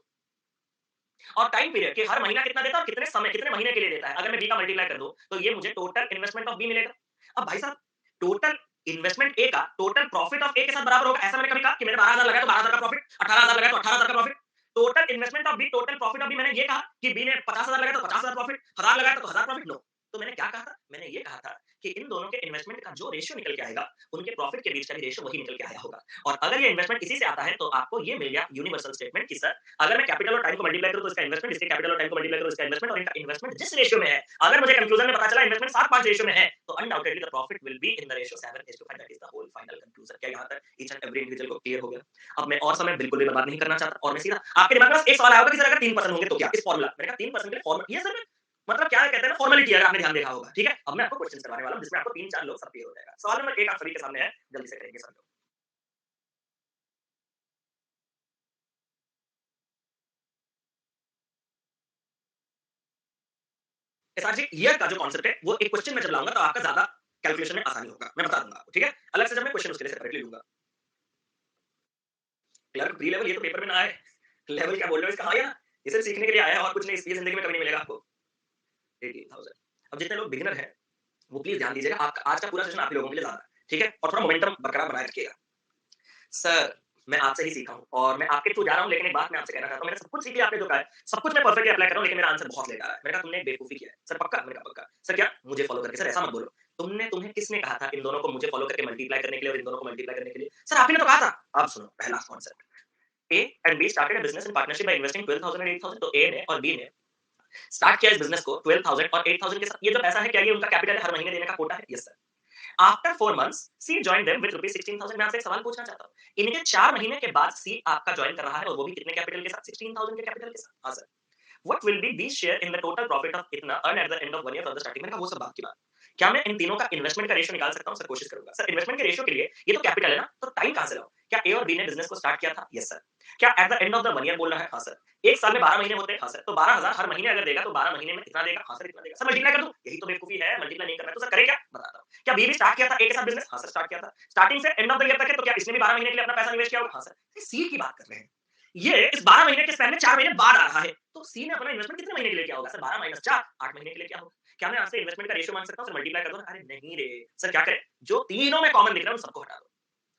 और टाइम पीरियड कि हर महीना कितना देता है और कितने समय, कितने महीने के लिए देता है, अगर मैं बी का मल्टीप्लाई कर दूँ, तो ये मुझे टोटल इन्वेस्टमेंट ऑफ बी मिलेगा। अब भाई साहब, टोटल इन्वेस्टमेंट ए का टोटल प्रॉफिट ऑफ ए के साथ बराबर होगा। ऐसा मैंने कभी कहा कि मैंने 12,000 लगाया तो 12,000 का प्रॉफिट, 18,000 लगाया तो 18,000 का profit. Total investment of B, total profit of B, मैंने ये कहा कि बी ने 50,000 लगाया तो 50,000 प्रॉफिट, 1000 लगाया तो 1000 प्रॉफिट। नो। तो मैंने क्या कहा था? मैंने ये कहा था कि इन दोनों के इन्वेस्टमेंट का जो रेशियो निकल के आएगा, उनके प्रॉफिट के बीच का भी रेशियो वही निकल के आया होगा। और अगर ये इन्वेस्टमेंट इसी से आता है, तो आपको ये मिल गया यूनिवर्सल स्टेटमेंट कि सर, अगर मैं कैपिटल और टाइम को मल्टीप्लाई करूं तो इसका इन्वेस्टमेंट, इसके कैपिटल और टाइम को मल्टीप्लाई करूं इसका इन्वेस्टमेंट, और इनका इन्वेस्टमेंट जिस रेशियो में है, अगर मुझे कंक्लूजन में पता चला इन्वेस्टमेंट 7:5 रेशियो में है, तो undoubtedly the profit will be in the ratio 7:5। That is the whole final conclusion. क्या यहां तक ईच एंड एवरी इंडिविजुअल को क्लियर हो गया? अब मैं और समय बिल्कुल भी बर्बाद नहीं करना चाहता, और मैं सीधा आपके दिमाग में बस एक सवाल आया होगा कि सर अगर 3% होंगे तो क्या? इस फार्मूला मैंने कहा 3% के लिए फार्मूला ये सर, मतलब क्या कहते हैं ना, फॉर्मेलिटी है, आपने ध्यान देखा होगा। ठीक है, अब मैं आपको क्वेश्चन करवाने वाला हूं जिसमें आपको 3-4 लोग सब क्लियर हो जाएगा। सवाल नंबर 1 आप सभी के सामने है, जल्दी से करेंगे सब लोग। एसआरजी ईयर का जो कांसेप्ट है, वो एक क्वेश्चन में जब लाऊंगा तो आपका ज्यादा कैलकुलेशन में आसानी होगा, मैं बता दूंगा आपको। ठीक है, अलग से जब मैं क्वेश्चन उसके लिए सेपरेटली लूंगा। क्लर्क प्री लेवल, ये तो पेपर में ना आए। लेवल क्या बोल रहे हो इसका? हाँ या ना? ये सिर्फ सीखने के लिए आया है और कुछ नहीं, ये जिंदगी में कभी नहीं मिलेगा आपको। 18,000। अब जितने लोग बिगिनर हैं, वो प्लीज ध्यान दीजिएगा, आपका आज का पूरा सेशन आप ही लोगों के लिए ज्यादा है। ठीक है, और थोड़ा मोमेंटम बरकरार बनाए रखिएगा। सर, मैं आपसे ही सीखा हूँ और मैं आपके थ्रू जा रहा हूँ, लेकिन एक बात मैं आपसे कहना चाहता हूँ, मैंने सब कुछ सीख लिया आपने जो कहा है, सब कुछ मैं परफेक्टली अप्लाई कर रहा हूँ, लेकिन मेरा आंसर बहुत लेट आ रहा है। मैंने कहा तुमने एक बेवकूफी किया है। सर पक्का? मैंने कहा पक्का। सर क्या? मुझे फॉलो करके। सर ऐसा मत बोलो। तुम्हें किसने कहा था इन दोनों को मुझे फॉलो करके मल्टीप्लाई करने के लिए और इन दोनों को मल्टीप्लाई करने के लिए? सर आप ही ने तो कहा था। अब सुनो पहला concept. A and be started a business in partnership by investing 12,000 and 8,000। तो ए ने और बी ने स्टार्ट किया इस बिजनेस को 12,000 और 8,000 के साथ। ये जो पैसा है, क्या ये उनका कैपिटल है, हर महीने देने का कोटा है? Yes sir. After 4 months C joined them with rupees 16,000। मैं आपसे एक सवाल पूछना चाहता हूँ, इनके 4 महीने के बाद सी आपका जॉइन कर रहा है, और वो भी कितने कैपिटल के साथ? 16,000 के कैपिटल के साथ। हाँ sir. What will be the share in the total profit of इतना earn at the end of 1 year from the starting. मैंने कहा वो सब बात की बात। क्या मैं इन तीनों का इन्वेस्टमेंट का रेशियो निकाल सकता हूँ? सर कोशिश करूंगा। सर इन्वेस्टमेंट के रेशियो के लिए ये तो कैपिटल है ना, तो टाइम कहां से लाऊं? क्या ए और बी ने बिजनेस को स्टार्ट किया था? Yes sir. क्या at the end of the 1 year बोल रहा है? हाँ सर। एक साल में 12 महीने होते हैं? हाँ सर। तो 12,000 हर महीने अगर देगा तो 12 महीने में कितना देगा? हाँ सर इतना देगा। सर मल्टीप्लाई कर दूं? यही तो बेवकूफी है, मल्टीप्लाई नहीं करना है। तो सर करें क्या? बताता हूं। क्या बी भी स्टार्ट किया था ए के साथ बिजनेस? हाँ सर स्टार्ट किया था। स्टार्टिंग से एंड ऑफ द ईयर तक है, तो क्या इसने भी 12 महीने के लिए अपना पैसा निवेश किया होगा? हाँ सर। सी की बात कर रहे हैं। ये इस 12 महीने के स्पैन में 4 महीने बाद आ रहा है, तो सी ने अपना इन्वेस्टमेंट कितने महीने के लिए किया होगा? सर 12 माइनस 4, 8 महीने के लिए क्या होगा? क्या मैं आपसे इन्वेस्टमेंट का रेशियो मांग सकता हूँ? सर मल्टीप्लाई कर दो ना। अरे नहीं रे। सर क्या करें? जो तीनों में कॉमन दिख रहा है उन सबको हटा दो।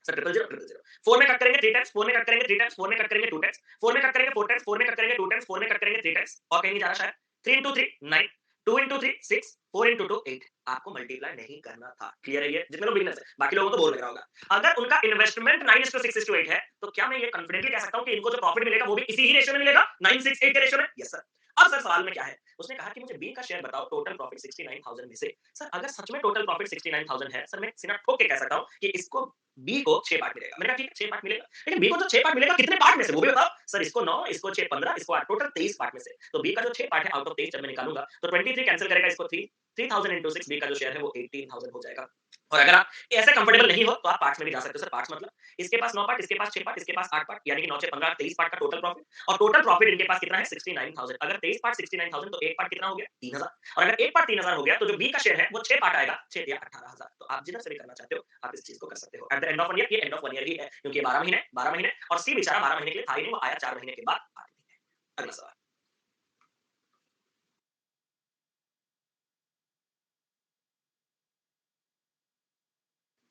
Sir triple zero triple zero. 4 में कट करेंगे 3 टाइम्स, 4 में कट करेंगे 3 टाइम्स, 4 में कट करेंगे 2 टाइम्स, 4 में कट करेंगे 4 टाइम्स, 4 में कट करेंगे 2 टाइम्स, 4 में कट करेंगे 3 टाइम्स, और कहीं नहीं जा रहा शायद। 3 into 3 9, 2 into 3 6, 4 into 2 8। आपको मल्टीप्लाई नहीं करना था। क्लियर है ये? जितने लोग बिगिनर्स हैं, बाकी लोगों को तो बोर लग रहा होगा। अगर उनका इन्वेस्टमेंट 9:6:8 है, तो क्या मैं ये कॉन्फिडेंटली कह सकता हूं कि इनको जो प्रॉफिट मिलेगा वो भी इसी ही रेशियो में मिलेगा, 9:6:8 के रेशियो में? Yes sir. अब सर सवाल में क्या है? उसने कहा कि मुझे बी का शेयर बताओ टोटल प्रॉफिट 69,000 में से। सर अगर सच में टोटल प्रॉफिट 69,000 है, सर मैं सीधा ठोक के कह सकता हूं कि इसको बी को 6 पार्ट मिलेगा। मैंने कहा ठीक है 6 पार्ट मिलेगा, लेकिन बी को जो 6 पार्ट मिलेगा कितने पार्ट में से वो भी बताओ। सर इसको 9, इसको 6 15, इसको 8, टोटल 23 पार्ट में से। तो बी का जो 6 पार्ट है आउट ऑफ 23 जब मैं निकालूंगा तो 23 कैंसिल करेगा, इसको 3, 3000 into 6 बी का जो शेयर है वो 18,000 हो जाएगा। और अगर आप ऐसे कंफर्टेबल नहीं हो तो आप पार्ट्स में भी जा सकते हो। सर पार्ट्स मतलब इसके पास 9 पार्ट, इसके पास 6 पार्ट, इसके पास 8 पार्ट, यानी कि 9 6 15 23 पार्ट का टोटल प्रॉफिट, और टोटल प्रॉफिट इनके पास कितना है? 69,000। अगर 23 पार्ट 69,000 तो एक पार्ट कितना हो गया? 3,000। और अगर एक पार्ट 3,000 हो गया तो जो बी का शेयर है वो 6 पार्ट आएगा, 6 या 18,000। तो आप जिधर से भी करना चाहते हो आप इस चीज को कर सकते हो। Eight the end of 1 year, ये एंड ऑफ 1 ईयर ही है क्योंकि 12 महीने 12 महीने, और सी बेचारा 12 महीने के लिए था ही नहीं, वो आया 4 महीने के बाद 8 महीने। अगला सवाल।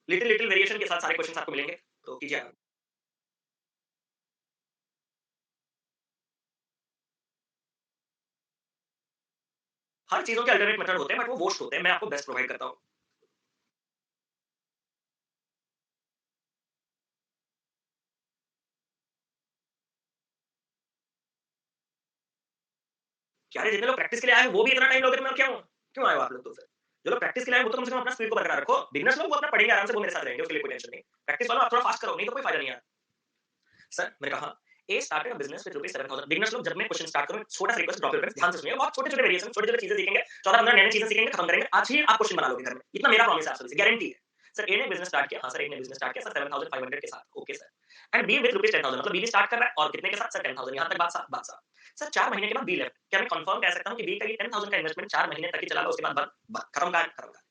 लिटिल लिटिल वेरिएशन के साथ सारे क्वेश्चंस आपको मिलेंगे, तो कीजिए आराम। हर चीजों के अल्टरनेट मेथड होते हैं बट वो वोस्ट होते हैं, मैं आपको बेस्ट प्रोवाइड करता हूं। क्या रे, जितने लोग प्रैक्टिस के लिए आए हैं वो भी इतना टाइम लोगे तो मैं क्या हूँ? क्यों आए हो आप लोग? तो फिर जो लोग प्रैक्टिस के लिए आए हैं वो तो कम से कम अपना स्पीड को बरकरार रखो। बिगिनर्स लोग वो अपना पढ़ेंगे आराम से, वो मेरे साथ रहेंगे, उसके लिए कोई टेंशन नहीं। प्रैक्टिस वालों आप थोड़ा फास्ट करो, नहीं तो कोई फायदा नहीं है। सर मैंने कहा A started a business with rupees 7,000। Beginners लोग जब मैं क्वेश्चन स्टार्ट करूं, छोटा सा रिक्वेस्ट, ड्रॉप योर पेन्स, ध्यान से सुनिए। बहुत छोटे छोटे वेरिएशन, छोटे छोटे चीजें सीखेंगे, 14 15 नई चीजें सीखेंगे, खत्म करेंगे आज ही। आप क्वेश्चन बना लोगे घर में, इतना मेरा प्रॉमिस है आप सभी से, गारंटी है। सर ए ने बिजनेस स्टार्ट किया। हाँ सर, ए ने बिजनेस स्टार्ट किया सर 7,500 के साथ। Okay sir. And be with rupees 10,000, मतलब बी भी स्टार्ट कर रहा है और कितने के साथ? सर 10,000। यहां तक बात साफ, बात साफ। सर 4 महीने के बाद बी लेफ्ट, क्या मैं कंफर्म कह सकता हूँ कि बी का ये 10,000 का इन्वेस्टमेंट 4 महीने तक ही चला, उसके बाद बंद, खत्म कहानी, खत्म कहानी।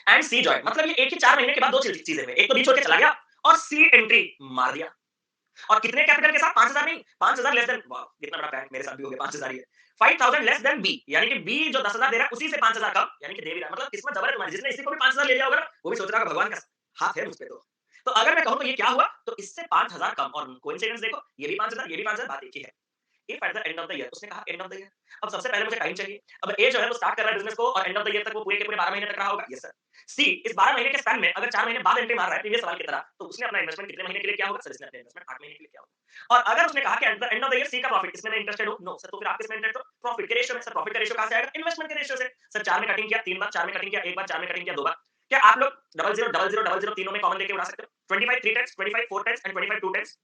एंड सी जॉइन, मतलब ये एक ही 4 महीने के बाद दो चीजें हुई, एक तो बी छोड़ के चला गया और सी एंट्री मार दिया। और कितने कैपिटल के साथ? 5,000 नहीं, 5,000 लेस देन, वाह कितना बड़ा पैंट मेरे साथ भी हो गया, 5,000 ही है। 5,000 लेस देन बी, यानी कि बी जो 10,000 दे रहा है उसी से 5,000 कम, यानी कि दे भी रहा है। मतलब किस्मत जबर है तुम्हारी, जिसने इसी को भी 5,000 ले लिया होगा ना, वो भी सोच रहा होगा भगवान का हाथ है मुझ पे तो अगर मैं कहूं तो ये क्या हुआ, तो इससे 5,000 कम, और कोइंसिडेंस देखो, ये भी 5,000, ये भी 5,000, बात एक ही है। If at the end of the year, उसने कहा एंड ऑफ द ईयर, अब सबसे पहले मुझे टाइम चाहिए। अब ए जो है वो स्टार्ट कर रहा है बिजनेस को और एंड ऑफ द ईयर तक वो पूरे के पूरे 12 महीने तक रहा होगा। Yes sir. सी इस 12 महीने के स्पैन में अगर 4 महीने बाद एंट्री मार रहा है प्रीवियस सवाल की तरह, तो उसने अपना इन्वेस्टमेंट कितने महीने के लिए किया होगा? सर इसने अपना इन्वेस्टमेंट 8 महीने के लिए किया होगा। और अगर उसने कहा कि at the end of the year C का प्रॉफिट, इसमें मैं इंटरेस्टेड हूं, नो सर, तो फिर आप किसमें इंटरेस्टेड हो? प्रॉफिट के रेशियो में। सर प्रॉफिट का रेशियो कहां से आएगा? इन्वेस्टमेंट के रेशियो से। सर 4 में कटिंग किया 3 बार, 4 में कटिंग किया 1 बार, 4 में कटिंग किया 2 बार, क्या आप लोग double zero double zero double zero तीनों में कॉमन लेके उड़ा सकते हो? 25 3 times, 25 4 times and 25 2 times.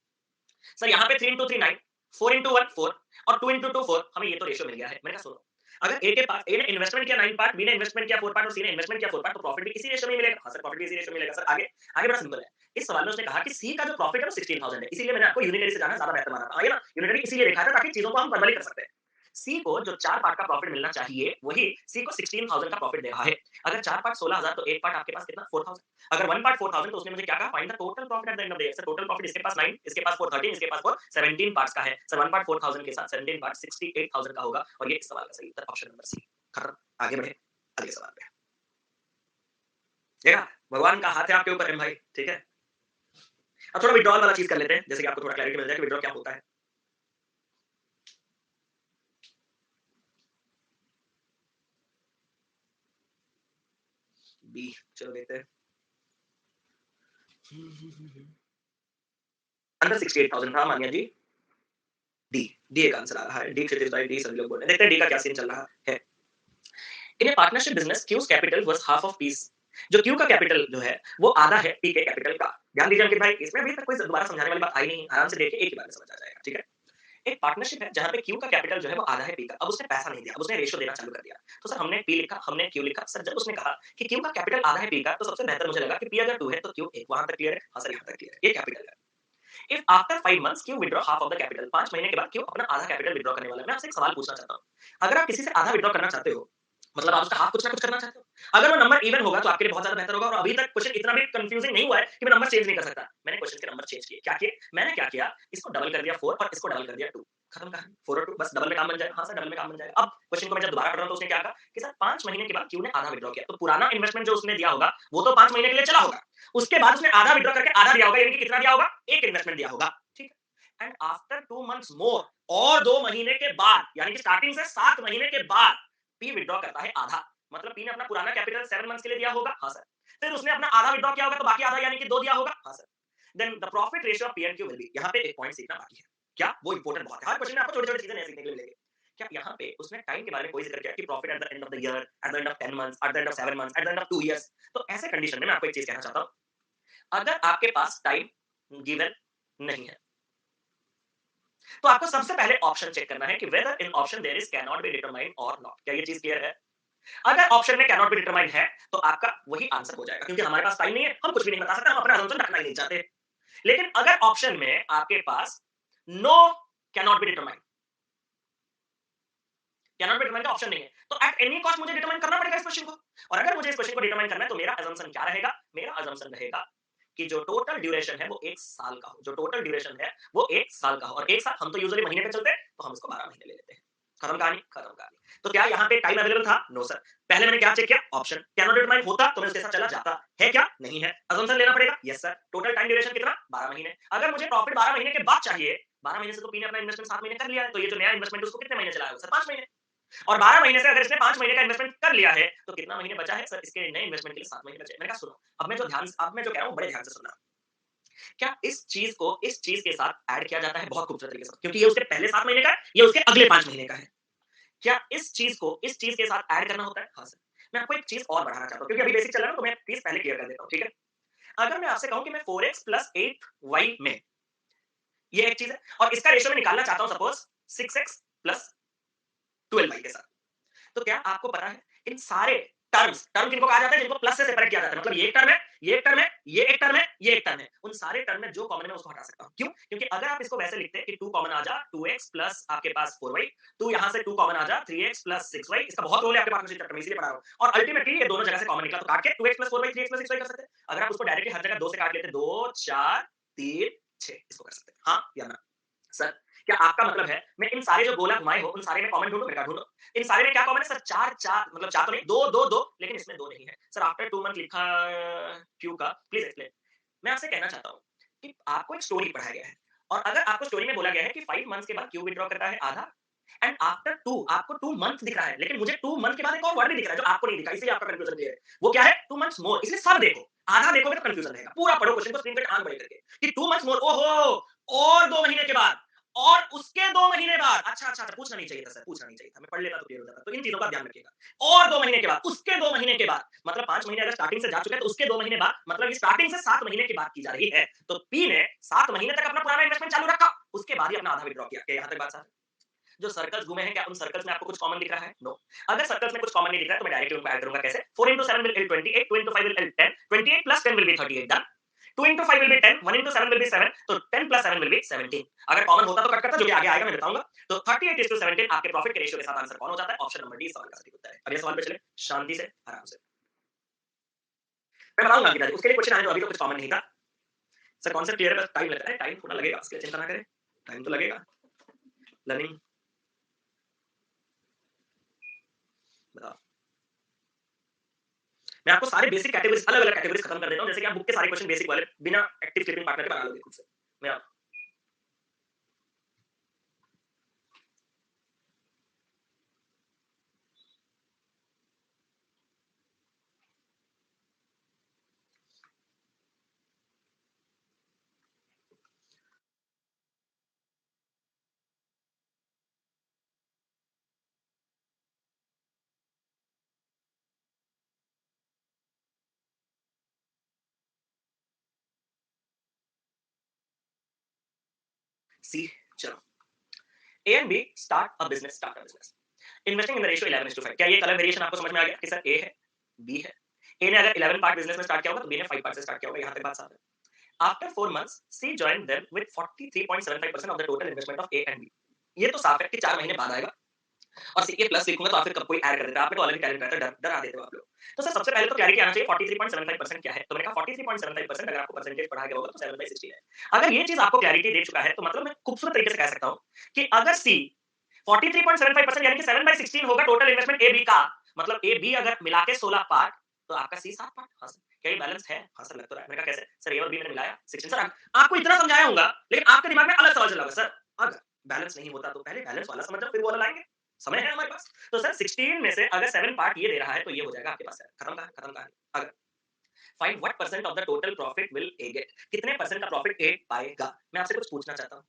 Sir यहाँ पे 3 into 3 9, 4 into 1 4 और 2 into 2 4, हमें ये तो रेशियो मिल गया है। मैंने कहा सुनो, अगर ए के पास, ए ने इन्वेस्टमेंट किया 9 पार्ट, बी ने इन्वेस्टमेंट किया 4 पार्ट और सी ने इन्वेस्टमेंट किया 4 पार्ट, तो प्रॉफिट भी इसी रेशियो में मिलेगा। हाँ सर, प्रॉफिट भी इसी रेशियो में मिलेगा। सर आगे, आगे बड़ा सिंपल है। इस सवाल में उसने कहा कि सी का जो प्रॉफिट है वो 16,000 है, इसीलिए मैंने आपको यूनिटरी से जाना ज्यादा बेहतर माना था। आइए ना, यूनिटरी इसीलिए देखा था ताकि चीजों को हम वर्बली कर सकते हैं। सी को जो 4 पार्ट का प्रॉफिट मिलना चाहिए, वही सी को 16,000 का प्रॉफिट दे रहा है। अगर 4 पार्ट 16,000 तो 1 पार्ट आपके पास कितना? 4,000। अगर 1 पार्ट 4,000 तो उसने मुझे क्या कहा? Find the total profit eight the end of the year. Sir total profit इसके पास 9, इसके पास 4 13, इसके पास 4 17 पार्ट्स का है। सर 1 पार्ट 4,000 के साथ 17 पार्ट 68,000 का होगा, और ये इस सवाल का सही उत्तर ऑप्शन नंबर सी। खत्म, आगे बढ़े अगले सवाल पे। देखा, भगवान का हाथ है आपके ऊपर है भाई, ठीक है। अब थोड़ा विड्रॉल वाला चीज कर लेते हैं, जैसे कि आपको थोड़ा क्लैरिटी मिल जाए कि विड्रॉ क्या होता है। बी, चलो देखते हैं। अंदर 68,000 था मानिया जी। डी, डी एक आंसर आ रहा है। डी क्षितिज भाई, डी सभी लोग बोल रहे हैं। देखते हैं डी का क्या सीन चल रहा है। In a partnership business Q's capital was half of P's. जो क्यू का कैपिटल जो है वो आधा है पी के कैपिटल का। ध्यान दीजिए अंकित भाई, इसमें अभी तक कोई दोबारा समझाने वाली बात आई नहीं, आराम से देखिए, एक ही बार में समझ आ जाएगा, ठीक है। एक पार्टनरशिप है जहां पे क्यू का कैपिटल जो है वो आधा है पी का। अब उसने पैसा नहीं दिया, अब उसने रेशियो देना चालू कर दिया। तो सर हमने पी लिखा, हमने क्यू लिखा। सर जब उसने कहा कि क्यू का कैपिटल आधा है पी का, तो सबसे बेहतर मुझे लगा कि पी अगर 2 है तो क्यू 1। वहां तक क्लियर है? हाँ सर यहां तक क्लियर है, ये कैपिटल है। If after 5 months Q withdraw half of the capital, 5 महीने के बाद क्यू अपना आधा कैपिटल विथड्रॉ करने वाला है। मैं आपसे एक सवाल पूछना चाहता हूं, अगर आप किसी से आधा विथड्रॉ करना चाहते हो, मतलब आप उसका हाफ कुछ ना कुछ करना चाहते हो, अगर वो नंबर इवन होगा तो आपके लिए बहुत ज्यादा बेहतर होगा। और अभी तक क्वेश्चन इतना भी कंफ्यूजिंग नहीं हुआ है कि मैं नंबर चेंज नहीं कर सकता। मैंने क्वेश्चन के नंबर चेंज किए। क्या किए? मैंने क्या किया, इसको डबल कर दिया 4 और इसको डबल कर दिया 2। खत्म कहानी। 4 और 2 बस डबल में काम बन जाएगा। हाँ सर डबल में काम बन जाएगा। अब क्वेश्चन को मैं जब दोबारा पढ़ रहा हूं तो उसने क्या कहा कि सर 5 महीने के बाद क्यू ने आधा विथड्रॉ किया, तो पुराना इन्वेस्टमेंट जो उसने दिया होगा वो तो 5 महीने के लिए चला होगा, उसके बाद उसने आधा विथड्रॉ करके आधा दिया होगा, यानी कि कितना दिया होगा? एक इन्वेस्टमेंट दिया होगा, ठीक है। एंड आफ्टर 2 मंथ्स मोर, और 2 महीने के बाद, यानी कि स्टार्टिंग से 7 महीने के बाद पी विथड्रॉ करता है आधा। मतलब पी ने अपना पुराना कैपिटल 7 मंथ्स के लिए दिया होगा। हाँ सर। फिर उसने अपना आधा विथड्रॉ किया होगा, तो बाकी आधा यानी कि 2 दिया होगा। हाँ sir. Then the profit ratio of P and Q will be, यहां पे एक पॉइंट सीखना बाकी है। क्या? वो इंपॉर्टेंट बहुत है, हर क्वेश्चन में आपको छोटी-छोटी चीजें नई सीखने के लिए मिलेंगी। क्या यहाँ पे उसने टाइम के बारे में कोई जिक्र किया कि profit eight the end of the year, eight the end of 10 months, eight the end of 7 months, eight the end of 2 years? तो ऐसे कंडीशन में मैं आपको एक चीज कहना चाहता हूं, अगर आपके पास टाइम गिवन नहीं है, तो आपको सबसे पहले ऑप्शन चेक करना है कि whether in option there is can not be determined और नॉट। क्या ये चीज क्लियर है? अगर ऑप्शन में कैन नॉट बी डिटरमाइंड है, तो आपका वही आंसर हो जाएगा, क्योंकि हमारे पास टाइम नहीं है, हम कुछ भी नहीं बता सकते, हम अपना असम्पशन रखना ही नहीं चाहते। लेकिन अगर ऑप्शन में आपके पास no can not be determined, can not be determined का ऑप्शन नहीं है, तो एट एनी कॉस्ट मुझे डिटरमाइन करना पड़ेगा इस क्वेश्चन को। और अगर मुझे इस क्वेश्चन को डिटरमाइन करना है, तो मेरा असम्पशन क्या रहेगा? मेरा असम्पशन रहेगा कि जो टोटल ड्यूरेशन है वो 1 साल का हो। जो टोटल ड्यूरेशन है वो 1 साल का हो, और 1 साल हम तो यूजुअली महीने पे चलते हैं, तो हम इसको 12 महीने ले लेते हैं। खत्म कहानी, खत्म कहानी। तो क्या यहाँ पे टाइम अवेलेबल था? No sir. पहले मैंने क्या चेक किया? ऑप्शन। कैन नॉट डिटरमाइन होता तो मैं उसके साथ चला जाता, है क्या? नहीं है। असम्पशन लेना पड़ेगा। Yes sir. Total time duration कितना? 12 महीने। अगर मुझे प्रॉफिट 12 महीने के बाद चाहिए, 12 महीने से तो पी ने अपना इन्वेस्टमेंट 7 महीने कर लिया है, तो ये जो नया इन्वेस्टमेंट है उसको कितने महीने चलाएगा? सर 5 महीने। और 12 महीने से अगर इसने 5 महीने का इन्वेस्टमेंट कर लिया है, तो कितना महीने बचा है? सर इसके नए इन्वेस्टमेंट के लिए 7 महीने बचे। मैंने कहा सुनो, अब मैं जो कह रहा हूँ बड़े ध्यान से सुनना। क्या इस चीज को इस चीज के साथ ऐड किया जाता है बहुत खूबसूरत तरीके से, क्योंकि ये उसके पहले 7 महीने का है, ये उसके अगले 5 महीने का है। क्या इस चीज को इस चीज के साथ ऐड करना होता है? हाँ सर। मैं आपको एक चीज और बढ़ाना चाहता हूँ, क्योंकि अभी बेसिक चल रहा है ना, तो मैं प्लीज पहले क्लियर कर देता हूँ, ठीक है। अगर मैं आपसे कहूं कि मैं 4x प्लस 8y में, ये एक चीज है, और इसका रेशियो मैं निकालना चाहता हूं सपोज 6x प्लस 12y के साथ, तो क्या आपको पता है इन सारे टर्म किनको कहा जाता है? जिनको प्लस से सेपरेट किया जाता है। मतलब ये एक टर्म है, ये एक टर्म है, ये एक टर्म है, ये एक टर्म है। उन सारे टर्म में जो कॉमन है मैं उसको हटा सकता हूं। क्यों? क्योंकि अगर आप इसको वैसे लिखते हैं कि 2 कॉमन आ जा, 2x प्लस आपके पास 4y, तो यहां से 2 कॉमन आ जा, 3x प्लस 6y। इसका बहुत रोल है आपके पार्टनरशिप चैप्टर में, इसलिए पढ़ा रहा हूं। और अल्टीमेटली ये दोनों जगह से कॉमन निकला तो काट के 2x plus 4y, 3x plus 6y कर सकते हैं। अगर आप उसको डायरेक्टली हर जगह 2 से काट लेते, 2 4 3 6 इसको कर सकते हैं। हां या ना? सर, क्या आपका मतलब है मैं इन सारे जो गोला घुमाए हो उन सारे में कॉमन ढूंढूं? मेरे का ढूंढो। इन सारे में क्या कॉमन है सर? 4 4 मतलब 4 तो नहीं, 2 2 2, लेकिन इसमें 2 नहीं है। सर आफ्टर 2 मंथ लिखा क्यों का? Please explain. मैं आपसे कहना चाहता हूं कि आपको एक स्टोरी पढ़ाया गया है और अगर आपको स्टोरी में बोला गया है कि 5 मंथ्स के बाद क्यू विथड्रॉ करता है आधा एंड आफ्टर 2 आपको 2 मंथ दिख रहा है, लेकिन मुझे 2 मंथ के बाद एक और वर्ड भी दिख रहा है जो आपको नहीं दिखा, इसलिए आपका कंफ्यूजन क्लियर है। वो क्या है? 2 मंथ्स मोर। इसलिए सब देखो, आधा देखोगे तो कंफ्यूजन रहेगा। पूरा पढ़ो क्वेश्चन को स्क्रीन पे आंख बड़ी करके कि 2 मंथ्स मोर, ओहो, और 2 महीने के बाद और उसके 2 महीने बाद। अच्छा अच्छा अच्छा, पूछना नहीं चाहिए था सर, पूछना नहीं चाहिए था, मैं पढ़ लेता तो क्लियर हो जाता। तो इन चीजों का ध्यान रखिएगा। और 2 महीने के बाद, उसके 2 महीने के बाद, मतलब 5 महीने अगर स्टार्टिंग से जा चुके हैं तो उसके 2 महीने बाद, मतलब ये स्टार्टिंग से 7 महीने की बात की जा रही है। तो पी ने 7 महीने तक अपना पुराना इन्वेस्टमेंट चालू रखा, उसके बाद ही अपना आधा विथड्रॉ किया। क्या यहां तक बात साफ है? जो सर्कल्स घूमे हैं, क्या उन सर्कल्स में आपको कुछ कॉमन दिख रहा है? नो। अगर सर्कल्स में कुछ कॉमन नहीं दिख रहा है तो मैं डायरेक्टली उनको ऐड करूंगा। कैसे? 4 into 7 will yield 28, 2 into 5 will yield 10, 28 plus 10 will be 38, done. 2 into 5 will be 10, 1 into 7 will be 7, तो 10 plus 7 will be 17। अगर कॉमन होता तो कट करता, जो कि आगे आएगा मैं बताऊंगा। तो 38 is to 17 आपके प्रॉफिट के रेशियो के साथ आंसर कौन हो जाता है? ऑप्शन नंबर डी सवाल का सटीक उत्तर है। अब ये सवाल पे चले शांति से, आराम से। मैं बताऊंगा अंकिता जी, उसके लिए क्वेश्चन आने दो, अभी तो कुछ कॉमन नहीं था। सर कॉन्सेप्ट क्लियर है, बस टाइम लगता है, टाइम थोड़ा लगेगा, उसके लिए चिंता ना करें, टाइम तो लगेगा। लर्निंग बताओ। मैं आपको सारे बेसिक कैटेगरीज, अलग-अलग कैटेगरीज खत्म कर देता हूं, जैसे कि आप बुक के सारे क्वेश्चन बेसिक वाले बिना एक्टिव स्लीपिंग पार्टनर के बना लोगे खुद से। मैं सी, चलो। A and B start a business. Investing in the ratio 11:5। क्या ये कलर वेरिएशन आपको समझ में आ गया कि सर ए है, बी है। ए ने अगर 11 पार्ट बिजनेस में स्टार्ट किया होगा तो बी ने 5 पार्ट से स्टार्ट किया होगा, यहां तक बात साफ है। After 4 months C joined them with 43.75% of the total investment of A and B. ये तो साफ है कि 4 महीने बाद आएगा और सी के प्लस लिखूंगा तो आप फिर कब कोई ऐड कर देता है, आपने तो ऑलरेडी टैलेंट रहता है, डरा देते हो आप लोग। तो सर सबसे पहले तो क्लैरिटी आना चाहिए 43.75% क्या है? तो मैंने कहा 43.75% अगर आपको परसेंटेज पढ़ा गया होगा तो 7/16 है। अगर ये चीज आपको क्लैरिटी दे चुका है तो मतलब मैं खूबसूरत तरीके से कह सकता हूं कि अगर सी 43.75% यानी कि 7/16 होगा टोटल इन्वेस्टमेंट ए बी का, मतलब ए बी अगर मिला के 16 पार्ट तो आपका सी 7 पार्ट। हाँ सर, क्या ये बैलेंस है? हाँ सर, लग तो रहा है। मैंने कहा कैसे? सर ए और बी मैंने मिलाया 16। सर आपको इतना समझाया होगा लेकिन आपके दिमाग में अलग सवाल चल रहा होगा, सर अगर बैलेंस नहीं होता तो पहले बैलेंस वाला समझ लो फिर वो वाला लाएंगे, समय है हमारे पास। तो सर 16 में से अगर 7 पार्ट ये दे रहा है तो ये हो जाएगा आपके पास। खत्म कहानी, खत्म कहानी। अगर find what percent of the total profit will A get, कितने परसेंट का प्रॉफिट ए पाएगा। मैं आपसे कुछ पूछना चाहता हूं,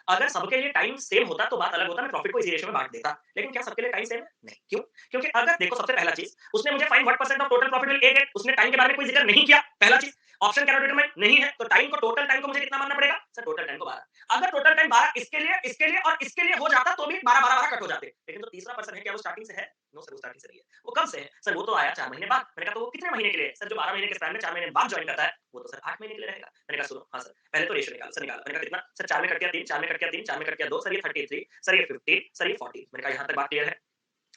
अगर सबके लिए टाइम सेम होता तो बात अलग होता, मैं प्रॉफिट को इसी रेशियो में बांट देता। लेकिन क्या सबके लिए टाइम सेम है? नहीं। क्यों? क्योंकि अगर देखो सबसे पहला चीज, उसने मुझे find what percent of total profit will A get, उसने टाइम के बारे में कोई जिक्र नहीं किया। पहला चीज, ऑप्शन कैन नॉट डिटरमाइन नहीं है तो टाइम को, टोटल टाइम को मुझे कितना मानना पड़ेगा? सर टोटल टाइम को 12। अगर टोटल टाइम 12 इसके लिए और इसके लिए हो जाता तो भी 12 12 12 कट हो जाते। लेकिन तो तीसरा पर्सन है, क्या वो स्टार्टिंग से है? नो सर, वो स्टार्टिंग से नहीं है। वो कब से है? सर वो तो आया 4 महीने बाद। मैंने कहा तो वो कितने महीने के लिए? सर जो 12 महीने के स्पैन में 4 महीने बाद ज्वाइन करता है वो तो सर 8 महीने के लिए रहेगा। मैंने कहा सुनो, हाँ सर पहले तो रेशियो निकालो। सर निकालो। मैंने कहा कितना? सर 4 में कट गया 3, 4 में कट गया 3, 4 में कट गया 2, सर ये 33, सर ये 15, सर ये 40। मैंने कहा यहां तक बात क्लियर है?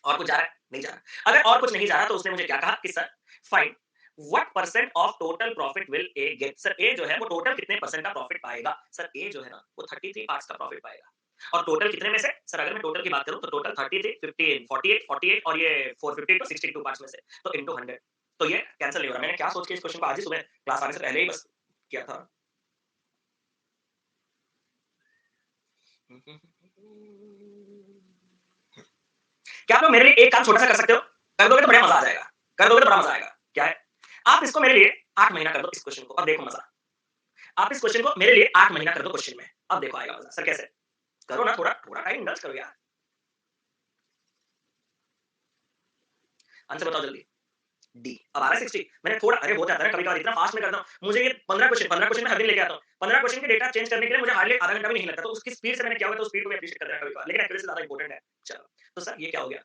और कुछ जा रहा है? नहीं जा रहा। अगर और कुछ नहीं जा रहा तो उसने मुझे क्या कहा कि sir find what percent of total profit will A get. Sir A जो है वो टोटल कितने परसेंट का प्रॉफिट पाएगा? सर ए जो है ना वो 33 पार्ट्स का प्रॉफिट पाएगा। और टोटल कितने में से? सर अगर मैं टोटल की बात करूं तो टोटल 33, 15, 48, 48 और ये 450 तो 62 पार्ट्स में से, तो इनटू 100। तो ये कैंसिल नहीं हो रहा। मैंने क्या सोच के इस क्वेश्चन को आज ही सुबह क्लास आने से पहले ही बस किया था। क्या आप लोग मेरे लिए एक काम छोटा सा कर सकते हो? कर दोगे तो बड़ा मजा आ जाएगा। कर दोगे तो बड़ा मजा आएगा। क्या है? आप इसको मेरे लिए 8 महीना कर दो इस क्वेश्चन को, अब देखो मजा। आप इस क्वेश्चन को मेरे लिए 8 महीना कर दो क्वेश्चन में, अब देखो आएगा मजा। सर कैसे? करो ना, थोड़ा थोड़ा टाइम इन्वेस्ट करो यार। आंसर बताओ जल्दी। डी। अब आ रहा है 60। मैंने थोड़ा, अरे हो जाता है कभी कभार, इतना फास्ट में करता हूं। मुझे ये 15 क्वेश्चन में हर दिन लेके आता हूं। 15 क्वेश्चन के डेटा चेंज करने के लिए मुझे हार्डली आधा घंटा भी नहीं लगता, तो उसकी स्पीड से मैंने किया होगा तो स्पीड को भी एप्रिशिएट करता है कभी कभार, लेकिन एक्यूरेसी ज्यादा इंपॉर्टेंट है। चलो तो सर ये क्या हो गया?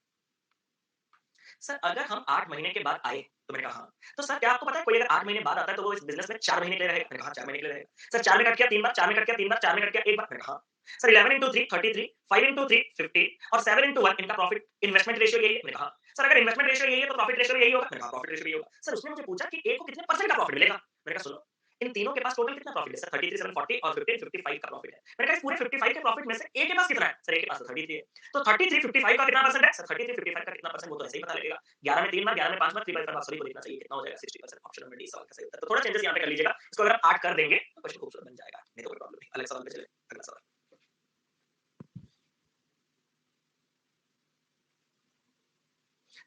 सर अगर हम 8 महीने के बाद आए, तो मैंने कहा हाँ। तो सर क्या आपको पता है कोई अगर 8 महीने बाद आता है तो वो इस बिज़नेस में 4 महीने के लिए रहेगा? मैंने कहा 4 महीने के लिए रहेगा। सर 4 में कट किया 3 बार, 4 में कट किया 3 बार, 4 में कट किया 1 बार? मैंने कहा हाँ। सर 11 into 3 33, 5 into 3 50 और 7 into 1 इनका प्रॉफिट इन्वेस्टमेंट रेशियो यही है? मैंने कहा हाँ। सर अगर इन्वेस्टमेंट रेशियो यही है तो प्रॉफिट रेशियो यही होगा? मैंने कहा प्रॉफिट रेशियो भी यही होगा। सर उसने मुझे पूछा कि ए को कितने परसेंट का प्रॉफिट मिलेगा? मैंने कहा सुनो, इन तीनों के पास टोटल कितना प्रॉफिट है? सर 33 740 और 15 55 का प्रॉफिट है। मैंने कहा इस पूरे 55 के प्रॉफिट में से ए के पास कितना है? सर ए के पास तो 33 है। तो 33 55 का कितना परसेंट है? सर 33 55 का कितना परसेंट वो तो ऐसे ही पता लगेगा। 11 में 3 बार, 11 में 5 बार, 3/5 आप सभी को देखना चाहिए कितना हो जाएगा 60% ऑप्शन नंबर डी सवाल का सही उत्तर। तो थोड़ा चेंजेस यहाँ पे कर लीजिएगा। इसको अगर आप 8 कर देंगे तो क्वेश्चन खूबसूरत बन जाएगा। नहीं तो कोई प्रॉब्लम नहीं। अगले सवाल पे चले। अगला सवाल।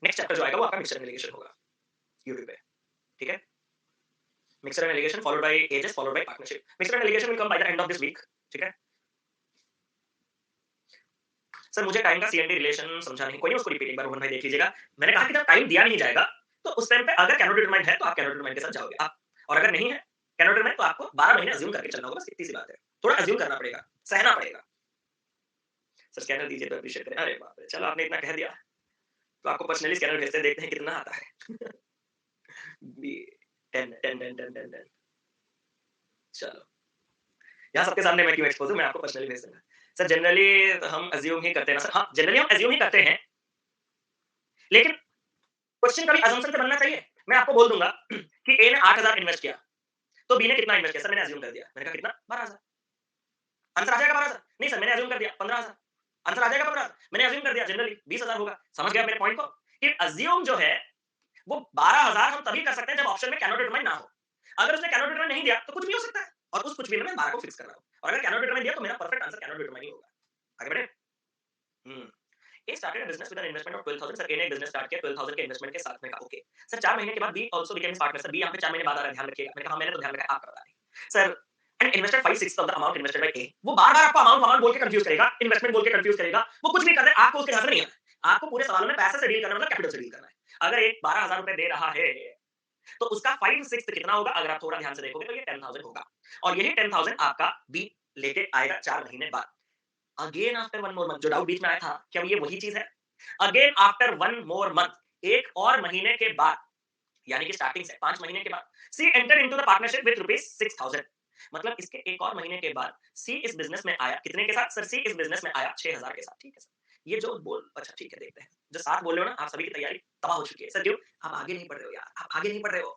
नेक्स्ट चैप्टर जो आएगा वो आपका मिक्सचर एंड एलिगेशन होगा यूट्यूब पे। ठीक है? Mixture and alligation followed by ages followed by partnership. Mixture and alligation will come by the end of this week. ठीक है? सर मुझे टाइम का सीएनडी रिलेशन समझा नहीं। कोई नहीं उसको रिपीट एक बार रोहन भाई देख लीजिएगा। मैंने कहा कि जब टाइम दिया नहीं जाएगा तो उस टाइम पे अगर कैन नॉट डिटरमाइन है तो आप कैन नॉट डिटरमाइन के साथ जाओगे आप, और अगर नहीं है कैन नॉट डिटरमाइन तो आपको 12 महीने अज्यूम करके चलना होगा। बस इतनी सी बात है। थोड़ा अज्यूम करना पड़ेगा, सहना पड़ेगा। सर स्कैनर दीजिए तो एप्रिशिएट करें। अरे बाप रे! चलो आपने इतना कह दिया तो आपको पर्सनली स्कैनर भेजते हैं, देखते हैं कितना आता है। बी 10 10 10 10 10 10 चलो। यहाँ सबके सामने मैं क्यों एक्सपोज़ हूँ, मैं आपको पर्सनली भेज दूँगा। सर जनरली हम अज्यूम ही करते हैं ना सर। हाँ, जनरली हम अज्यूम ही करते हैं, लेकिन क्वेश्चन कभी असम्पशन से बनना चाहिए। मैं आपको बोल दूँगा कि ए ने 8000 इन्वेस्ट किया, तो बी ने कितना इन्वेस्ट किया? सर मैंने अज़्यूम कर दिया। मैंने कहा कितना? 12,000। आंसर आ जाएगा 12,000? नहीं सर मैंने अज़्यूम कर दिया 15,000। आंसर आ जाएगा 15,000? मैंने अज़्यूम कर दिया जनरली 20,000 होगा। समझ गए आप मेरे पॉइंट को? कि अज़्यूम जो है वो 12,000 हम तभी कर सकते हैं जब ऑप्शन में कैन नॉट डिटरमाइन ना हो। अगर उसने कैन नॉट डिटरमाइन नहीं दिया तो कुछ भी हो सकता है, और उस कुछ भी में मैं 12 को फिक्स कर रहा हूँ। और अगर कैन नॉट डिटरमाइन दिया तो मेरा perfect answer can not determine ही होगा। आगे बढ़े? हुँ। He started a business with an investment of 12,000। Sir A ने एक बिज़नेस स्टार्ट किया 12,000 के इन्वेस्टमेंट के साथ। मैंने कहा ओके। सर 4 महीने के बाद B also became his partner. Sir B यहाँ पे 4 महीने बाद आ रहा है, ध्यान रखिएगा। मैंने कहा हाँ, मैंने तो ध्यान रखा है, आपका पता नहीं। Sir and invested 5/6 of the amount invested by A. वो बार-बार आपको अमाउंट अमाउंट बोल के कंफ्यूज करेगा, इन्वेस्टमेंट बोल के कंफ्यूज करेगा। वो कुछ भी कर दे, आपको उसके ध्यान से नहीं आना है। आपको पूरे सवालों में पैसे से डील करना मतलब कैपिटल से डील करना है। अगर एक 12,000 रुपए दे रहा है तो उसका 5/6 कितना होगा? अगर आप थोड़ा ध्यान से देखोगे तो ये 10,000 होगा, और यही 10,000 आपका बी लेके आएगा 4 महीने बाद। Again after one more month, जो डाउट बीच में आया था, क्या ये वही चीज है? Again after one more month, एक और महीने के बाद, यानी कि स्टार्टिंग से 5 महीने के बाद, C enter into the partnership with rupees 6,000। मतलब इसके एक और महीने के बाद सी इस बिजनेस में आया कितने के साथ? सर सी इस बिजनेस में आया 6,000 के साथ। ठीक है सर। ये जो बोल, अच्छा ठीक है देखते हैं। जो साथ बोल रहे हो ना, आप सभी की तैयारी तबाह हो चुकी है। सर क्यों? आप आगे नहीं पढ़ रहे हो यार, आप आगे नहीं पढ़ रहे हो।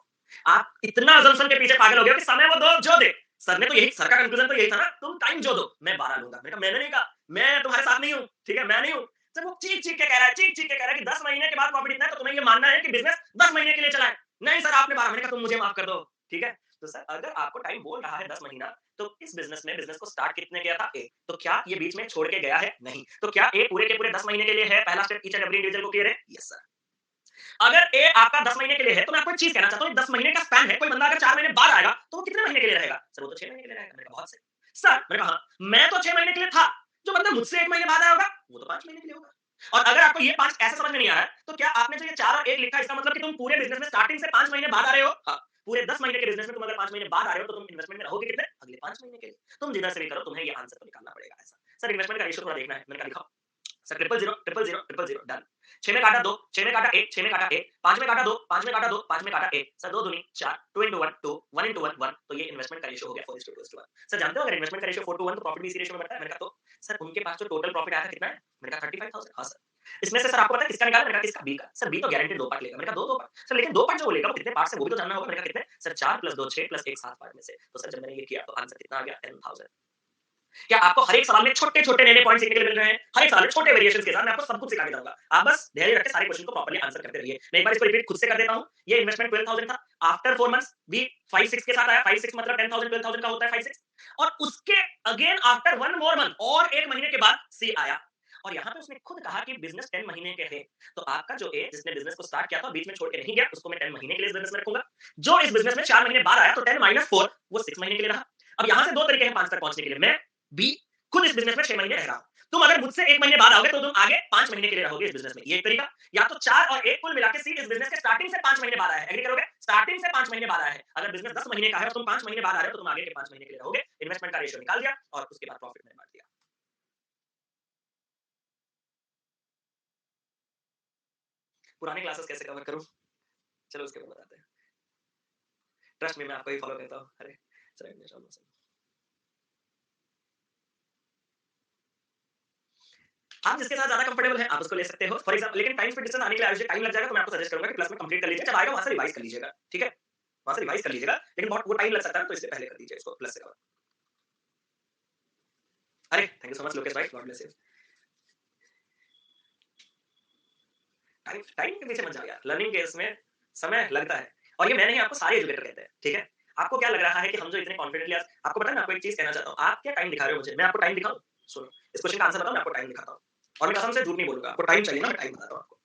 आप इतना असम्पशन के पीछे पागल हो गए हो कि समय वो दो जो दे। सर ने तो यही, सर का कंक्लूजन तो यही था ना, तुम टाइम जो दो मैं 12 लूंगा। मैंने कहा मैंने नहीं कहा, मैं तुम्हारे साथ नहीं हूँ। ठीक है, मैं नहीं हूँ। सर वो चीख चीख के कह रहा है, चीख चीख के कह रहा है कि 10 महीने के बाद प्रॉफिट इतना है, तो तुम्हें ये मानना है कि बिजनेस 10 महीने के लिए चला है। नहीं सर आपने 12 महीने का, तुम मुझे माफ कर दो। ठीक है, तो सर अगर आपको टाइम बोल रहा है 10 महीना, तो इस बिजनेस में बिजनेस को स्टार्ट कितने किया था? ए। तो क्या ये बीच में छोड़ के गया है? नहीं। तो क्या ए पूरे के पूरे 10 महीने के लिए है? पहला step each and every individual को क्लियर है? Yes sir. अगर ए आपका 10 महीने के लिए है, तो मैं आपको एक चीज कहना चाहता हूँ, 10 महीने का स्पैन है। कोई बंदा अगर 4 महीने बाद आएगा तो वो कितने महीने के लिए रहेगा? सर वो तो 6 महीने के लिए रहेगा। मैंने कहा बहुत सही। सर मैंने कहा हाँ, मैं तो 6 महीने के लिए था। जो बंदा मुझसे 1 महीने बाद आया होगा वो तो 5 महीने के लिए होगा। और अगर आपको ये 5 ऐसे समझ में नहीं आ रहा है, तो क्या आपने जो ये 4 और 1 लिखा है, इसका मतलब कि तुम पूरे बिजनेस में स्टार्टिंग से 5 महीने बाद आ रहे हो? हाँ। पूरे 10 महीने के बिजनेस में तुम अगर 5 महीने बाद आ रहे हो, तो तुम इन्वेस्टमेंट में रहोगे कितने? अगले 5 महीने के लिए। तुम जिधर से भी करो, तुम्हें ये आंसर तो निकालना पड़ेगा ऐसा। सर इन्वेस्टमेंट का रेशियो थोड़ा देखना है। मैंने कहा दिखाओ। Sir triple zero triple zero triple zero done. 6 में काटा 2, 6 में काटा 1, 6 में काटा 1, 5 में काटा 2, 5 में काटा 2, 5 में काटा 1। सर 2 दूनी 4, 2 into 1 2, 1 into 1 1। तो ये इन्वेस्टमेंट का रेशियो हो गया 4:2:1। सर जानते हो अगर इन्वेस्टमेंट का रेशियो 4:1 तो प्रॉफिट भी इसी रेशियो में बढ़ता है? मैंने कहा तो सर उनके पास जो टोटल प्रॉफिट आया था कितना है? मैंने कहा 35,000। हाँ सर। इसमें से सर आपको पता है किसका निकाला? मैंने कहा किसका? बी का। सर बी तो गारंटी 2 पार्ट लेगा। मैंने कहा 2 पार्ट। सर लेकिन 2 पार्ट जो वो लेगा वो कितने पार्ट से वो भी तो जानना होगा। मैंने कहा कितने? सर 4 + 2 6 + 1 7 पार्ट में से। तो सर जब मैंने ये किया तो आंसर कितना आ गया? 10,000। क्या आपको हर एक सवाल में छोटे-छोटे नए-नए पॉइंट सीखने के लिए मिल रहे हैं? हर एक सवाल में छोटे वेरिएशंस के साथ मैं आपको सब कुछ सिखा के जाऊँगा। आप बस धैर्य रख के सारे क्वेश्चन को प्रॉपर्ली आंसर करते रहिए। मैं एक बार इसको रिपीट खुद से कर देता हूँ। ये इन्वेस्टमेंट 12,000 था। आफ्टर 4 मंथ्स बी 5-6 के साथ आया। 5-6 मतलब 10,000 12,000 का होता है 5-6, और उसके अगेन आफ्टर 1 मोर मंथ और 1 महीने के बाद सी आया। और यहाँ पे उसने खुद कहा कि बिज़नेस 10 महीने के है। तो आपका जो ए जिसने बिज़नेस को स्टार्ट किया था बीच में छोड़ के नहीं गया, उसको मैं 10 महीने के लिए इस बिज़नेस में रखूँगा। जो इस बिज़नेस में 4 महीने बाद आया तो 10 - 4 वो 6 महीने के लिए रहा। अब यहाँ से 2 तरीके हैं 5 तक पहुँचने के लिए। मैं बी खुद इस बिज़नेस में 6 महीने रह रहा हूँ। तुम अगर मुझसे 1 महीने बाद आओगे तो तुम आगे 5 महीने के लिए रहोगे इस बिज़नेस में। ये एक तरीका। या तो 4 और 1 कुल मिला के सी इस बिज़नेस के स्टार्टिंग से 5 महीने बाद आया है। एग्री करोगे? स्टार्टिंग से 5 महीने बाद आया है। अगर बिज़नेस 10 महीने का है और तुम 5 महीने बाद आ रहे हो तो तुम आगे के 5 महीने के लिए रहोगे। इन्वेस्टमेंट का रेशियो निकाल दिया और उसके बाद प्रॉफिट मैंने बाँट दिया। पुराने क्लासेस कैसे कवर करूँ? चलो उसके बाद बताते हैं। ट्रस्ट मी मैं आपको ही फॉलो करता हूँ। अरे! चलो आप जिसके साथ ज़्यादा कंफर्टेबल हैं, आप उसको ले सकते हो। फॉर एग्ज़ाम्पल लेकिन टाइम स्पीड डिस्टेंस आने के लिए आयुष टाइम लग जाएगा तो मैं आपको सजेस्ट करूँगा कि प्लस में कंप्लीट कर लीजिए। जब आएगा वहाँ से रिवाइज़ कर लीजिएगा, ठीक है? वहाँ से रिवाइज़ कर लीजिएगा, लेकिन बहुत वो टाइम लग सकता है ना तो इसलिए पहले कर दीजिए इसको प्लस से कवर। अरे! Thank you so much Lokesh भाई, God bless you. Time time के पीछे मत जाओ यार, लर्निंग के इसमें समय लगता है और ये मैं नहीं आपको सारे एजुकेटर कहते हैं, ठीक है? आपको क्या लग रहा है कि हम जो इतने कॉन्फिडेंटली आज आपको पता है मैं आपको एक चीज़ कहना चाहता हूँ, आप क्या टाइम दिखा रहे हो मुझे? मैं आपको टाइम दिखाऊँ? सुनो, इस क्वेश्चन का आंसर बताओ मैं आपको टाइम दिखाता हूँ और मैं कसम से झूठ नहीं बोलूँगा, आपको टाइम चाहिए ना मैं टाइम बताता हूँ आपको।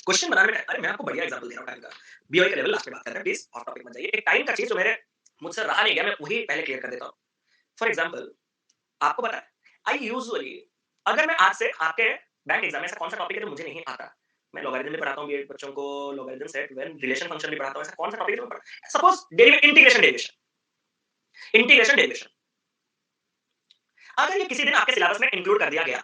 क्वेश्चन बनाने में अरे मैं आपको बढ़िया एग्जांपल दे रहा हूँ टाइम का। बीओई का लेवल लास्ट में बात कर रहे हैं प्लीज़ ऑफ टॉपिक मत जाइए। एक टाइम का चीज़ जो मेरे मुझसे रहा नहीं गया मैं वही पहले क्लियर कर देता हूँ। फॉर एग्जांपल आपको पता है आई यूजुअली अगर मैं आज से आपके बैंक एग्जाम में ऐसा कौन सा टॉपिक है जो मुझे नहीं आता, मैं लॉगरिथम भी पढ़ाता हूँ बीएड बच्चों को, logarithm set when relation function भी पढ़ाता हूँ, ऐसा कौन सा टॉपिक है जो मैं पढ़ा सपोज इंटीग्रेशन डेरिवेशन अगर ये किसी दिन आपके सिलेबस में इंक्लूड कर दिया गया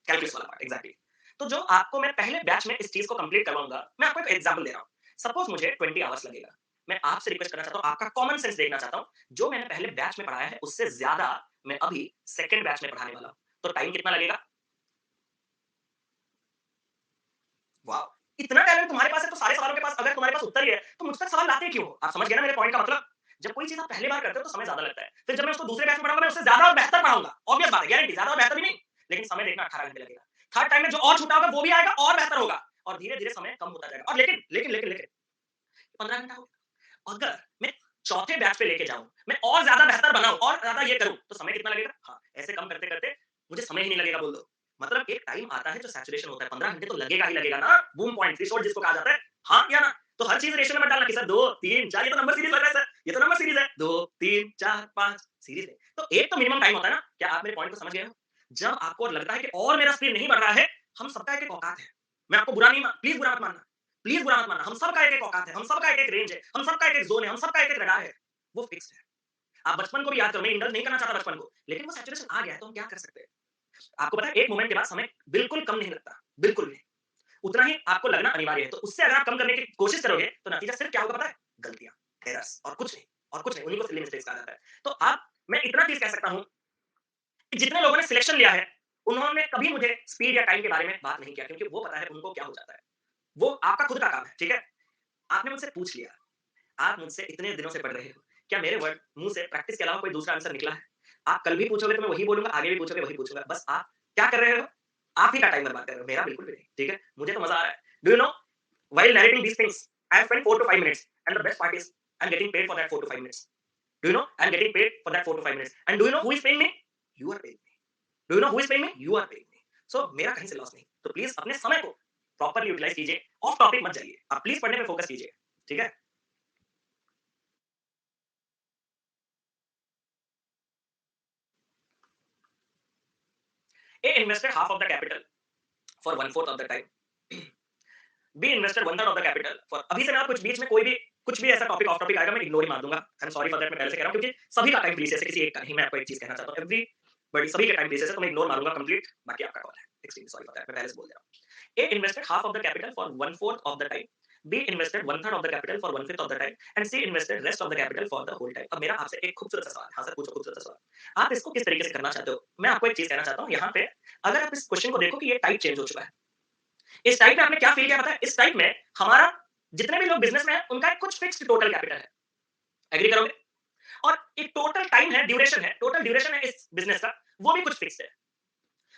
कैलकुलस वाला पार्ट एग्जैक्टली तो जो आपको मैं पहले बैच में इस चीज को कंप्लीट करवाऊंगा, मैं आपको एक एग्जांपल दे रहा हूँ। सपोज मुझे 20 आवर्स लगेगा, मैं आपसे रिक्वेस्ट करना चाहता हूँ, आपका कॉमन सेंस देखना चाहता हूँ, जो मैंने पहले बैच में पढ़ाया है उससे ज्यादा मैं अभी सेकंड बैच में पढ़ाने वाला हूँ, तो टाइम कितना लगेगा? वाओ! इतना टैलेंट तुम्हारे पास है तो सारे सवालों के पास अगर तुम्हारे पास उत्तर ही है, तो मुझ तक सवाल लाते क्यों हो? आप समझ गए ना मेरे पॉइंट का मतलब? जब कोई चीज़ आप पहली बार करते हो तो समय ज़्यादा लगता है। फिर जब मैं उसको दूसरे बैच में पढ़ाऊँगा मैं उससे ज़्यादा और बेहतर पढ़ाऊँगा। ऑब्वियस बात है, गारंटी ज़्यादा और बेहतर भी नहीं, लेकिन समय देखना 18 घंटे लगेगा। थर्ड टाइम में जो और छूटा होगा वो भी आएगा और बेहतर होगा और धीरे-धीरे समय कम होता जाएगा। और लेकिन 15 घंटा हो गया। अगर मैं चौथे बैच पे लेके जाऊँ, मैं और ज़्यादा बेहतर बनाऊँ और ज़्यादा ये करूँ, तो समय कितना लगेगा? हाँ, ऐसे कम करते-करते मुझे समय ही नहीं लगेगा बोल दो। मतलब एक टाइम आता है जो सैचुरेशन होता है, 15 घंटे तो लगेगा ही लगेगा ना, बूम पॉइंट थ्रेशोल्ड जिसको कहा जाता है, हाँ या ना? तो हर चीज़ रेशियो में मत डालना कि सर 2, 3, 4 ये तो नंबर सीरीज़ लग रहा है सर, ये तो नंबर सीरीज़ है, 2, 3, 4, 5 सीरीज़ है। तो एक तो मिनिमम टाइम होता है ना, क्या आप मेरे पॉइंट को समझ गए हो? जब आपको लगता है कि और मेरा स्पीड नहीं बढ़ रहा है, हम सबका एक-एक औकात है। मैं आपको बुरा नहीं मा प्लीज़ बुरा मत मानना। प्लीज़ बुरा मत मानना, हम सबका एक-एक औकात है, हम सबका एक-एक रेंज है, हम सबका एक-एक ज़ोन है, हम सबका एक-एक रडार है, वो फिक्स्ड है। आप बचपन को भी याद करो, मैं इंडल्ज नहीं करना चाहता बचपन को, लेकिन वो सैचुरेशन आ गया है तो हम क्या कर सकते हैं? आपको पता है एक मोमेंट के बाद समय बिल्कुल कम नहीं लगता, बिल्कुल भी। उतना ही आपको लगना अनिवार्य है। तो उससे अगर आप कम करने की कोशिश करोगे, तो नतीजा सिर्फ क्या होगा पता है? गलतियाँ, एरर्स और कुछ नहीं, और कुछ नहीं, उन्हीं को सिली मिस्टेक्स कहा जाता है। तो आप मैं इतना चीज़ कह सकता हूँ कि जितने लोगों ने सिलेक्शन लिया है, उन्होंने कभी मुझे स्पीड या टाइम के बारे में बात नहीं किया क्योंकि वो पता है उनको क्या हो जाता है। वो आपका खुद का काम है, ठीक है? आपने मुझसे पूछ लिया, आप मुझसे इतने दिनों से पढ़ रहे हो, क्या मेरे वर्ड मुँह से प्रैक्टिस के अलावा कोई दूसरा आंसर निकला है? आप कल भी पूछोगे तो मैं वही बोलूँगा, आगे भी पूछोगे वही पूछूँगा। बस आप क्या कर रहे हो? आप ही का टाइम बर्बाद कर रहे हो, मेरा बिल्कुल भी नहीं, ठीक है? मुझे तो मज़ा आ रहा है। Do you know while narrating these things, I have spent 4 to 5 minutes and the best part is I'm getting paid for that 4 to 5 minutes. Do you know? I'm getting paid for that 4 to 5 minutes. And do you know who is paying me? You are paying me. Do you know who is paying me? You are paying me. So मेरा कहीं से loss नहीं। तो please अपने समय को properly utilise कीजिए, of topic मत जाइए। आप प्लीज़ पढ़ने पे फोकस कीजिए, ठीक है? A invested half of the capital for one fourth of the time. B invested one third of the capital for अभी से मैं कुछ बीच में कोई भी कुछ भी ऐसा टॉपिक ऑफ टॉपिक आएगा मैं इग्नोर ही मार दूंगा। I am sorry for that, मैं पहले से कह रहा हूं क्योंकि सभी का टाइम प्रीशियस है, किसी एक का नहीं। मैं आपको एक चीज कहना चाहता हूं, एवरी बड़ी सभी का टाइम प्रीशियस है तो मैं इग्नोर मारूंगा कंप्लीट, बाकी आपका कॉल है। एक्सट्रीमली सॉरी फॉर दैट, मैं पहले से बोल दे रहा हूं। A invested half of the capital for one fourth of the time, B invested one third of the capital for one fifth of the time and C invested rest of the capital for the whole time. अब मेरा आपसे एक खूबसूरत सा सवाल है। हाँ sir पूछो खूबसूरत सा सवाल। आप इसको किस तरीके से करना चाहते हो? मैं आपको एक चीज कहना चाहता हूं यहाँ पे, अगर आप इस क्वेश्चन को देखो कि ये टाइप चेंज हो चुका है। इस टाइप में आपने क्या फील किया पता है? इस टाइप में हमारा जितने भी लोग बिज़नेस में हैं, उनका एक कुछ फिक्स्ड टोटल कैपिटल है। एग्री करोगे? और एक टोटल टाइम है, ड्यूरेशन है, टोटल ड्यूरेशन है इस बिज़नेस का, वो भी कुछ फिक्स्ड है।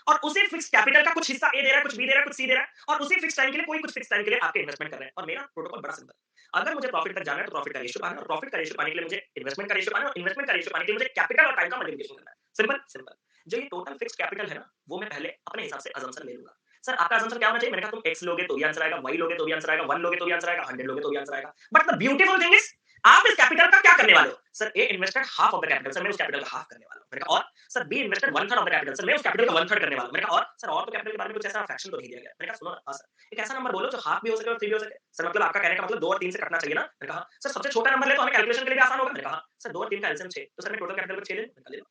और उसी फिक्स्ड कैपिटल का कुछ हिस्सा ए दे रहा है, कुछ बी दे रहा है, कुछ सी दे रहा है और उसी फिक्स्ड टाइम के लिए कोई कुछ फिक्स्ड टाइम के लिए आपके इन्वेस्टमेंट कर रहे हैं। और मेरा प्रोटोकॉल बड़ा सिंपल है। अगर मुझे प्रॉफिट तक जाना है तो प्रॉफिट का रेशियो पाना है और प्रॉफिट का रेशियो पाने के लिए मुझे इन्वेस्टमेंट का रेशियो पाना है और इन्वेस्टमेंट का रेशियो पाने के लिए मुझे कैपिटल और टाइम का मल्टीप्लिकेशन करना है। Simple, simple. जो ये टोटल फिक्स्ड कैपिटल है ना, वो मैं पहले अपने हिसाब से असम्पशन ले लूँगा। सर आपका असम्पशन क्या होना चाहिए? मैंने कहा तुम एक्स लोगे तो भी आंसर आएगा, वाई लोगे तो भी आंसर आएगा, 1 लोगे तो भी आंसर आएगा, 100 लोगे तो भी आंसर आएगा। But the beautiful thing is आप इस कैपिटल का क्या करने वाले हो? Sir A invested half of the capital, sir मैं उस कैपिटल का हाफ करने वाला हूं। मैंने कहा और sir B invested one third of the capital, sir मैं उस कैपिटल का वन थर्ड करने वाला हूं। मैंने कहा और सर और तो कैपिटल के बारे में कुछ ऐसा फ्रैक्शन तो नहीं दिया गया। मैंने कहा सुनो ना, हाँ सर एक ऐसा नंबर बोलो जो हाफ भी हो सके और थ्री भी हो सके। सर मतलब आपका कहने का मतलब 2 और 3 से कटना चाहिए ना? मैंने कहा सर सबसे छोटा नंबर ले तो हमें कैलकुलेशन के लिए भी आसान होगा। मैंने कहा सर 2 और 3 का एलसीएम 6, तो सर मैं टोटल कैपिटल को 6 ले लूं? मैंने कहा ले लो।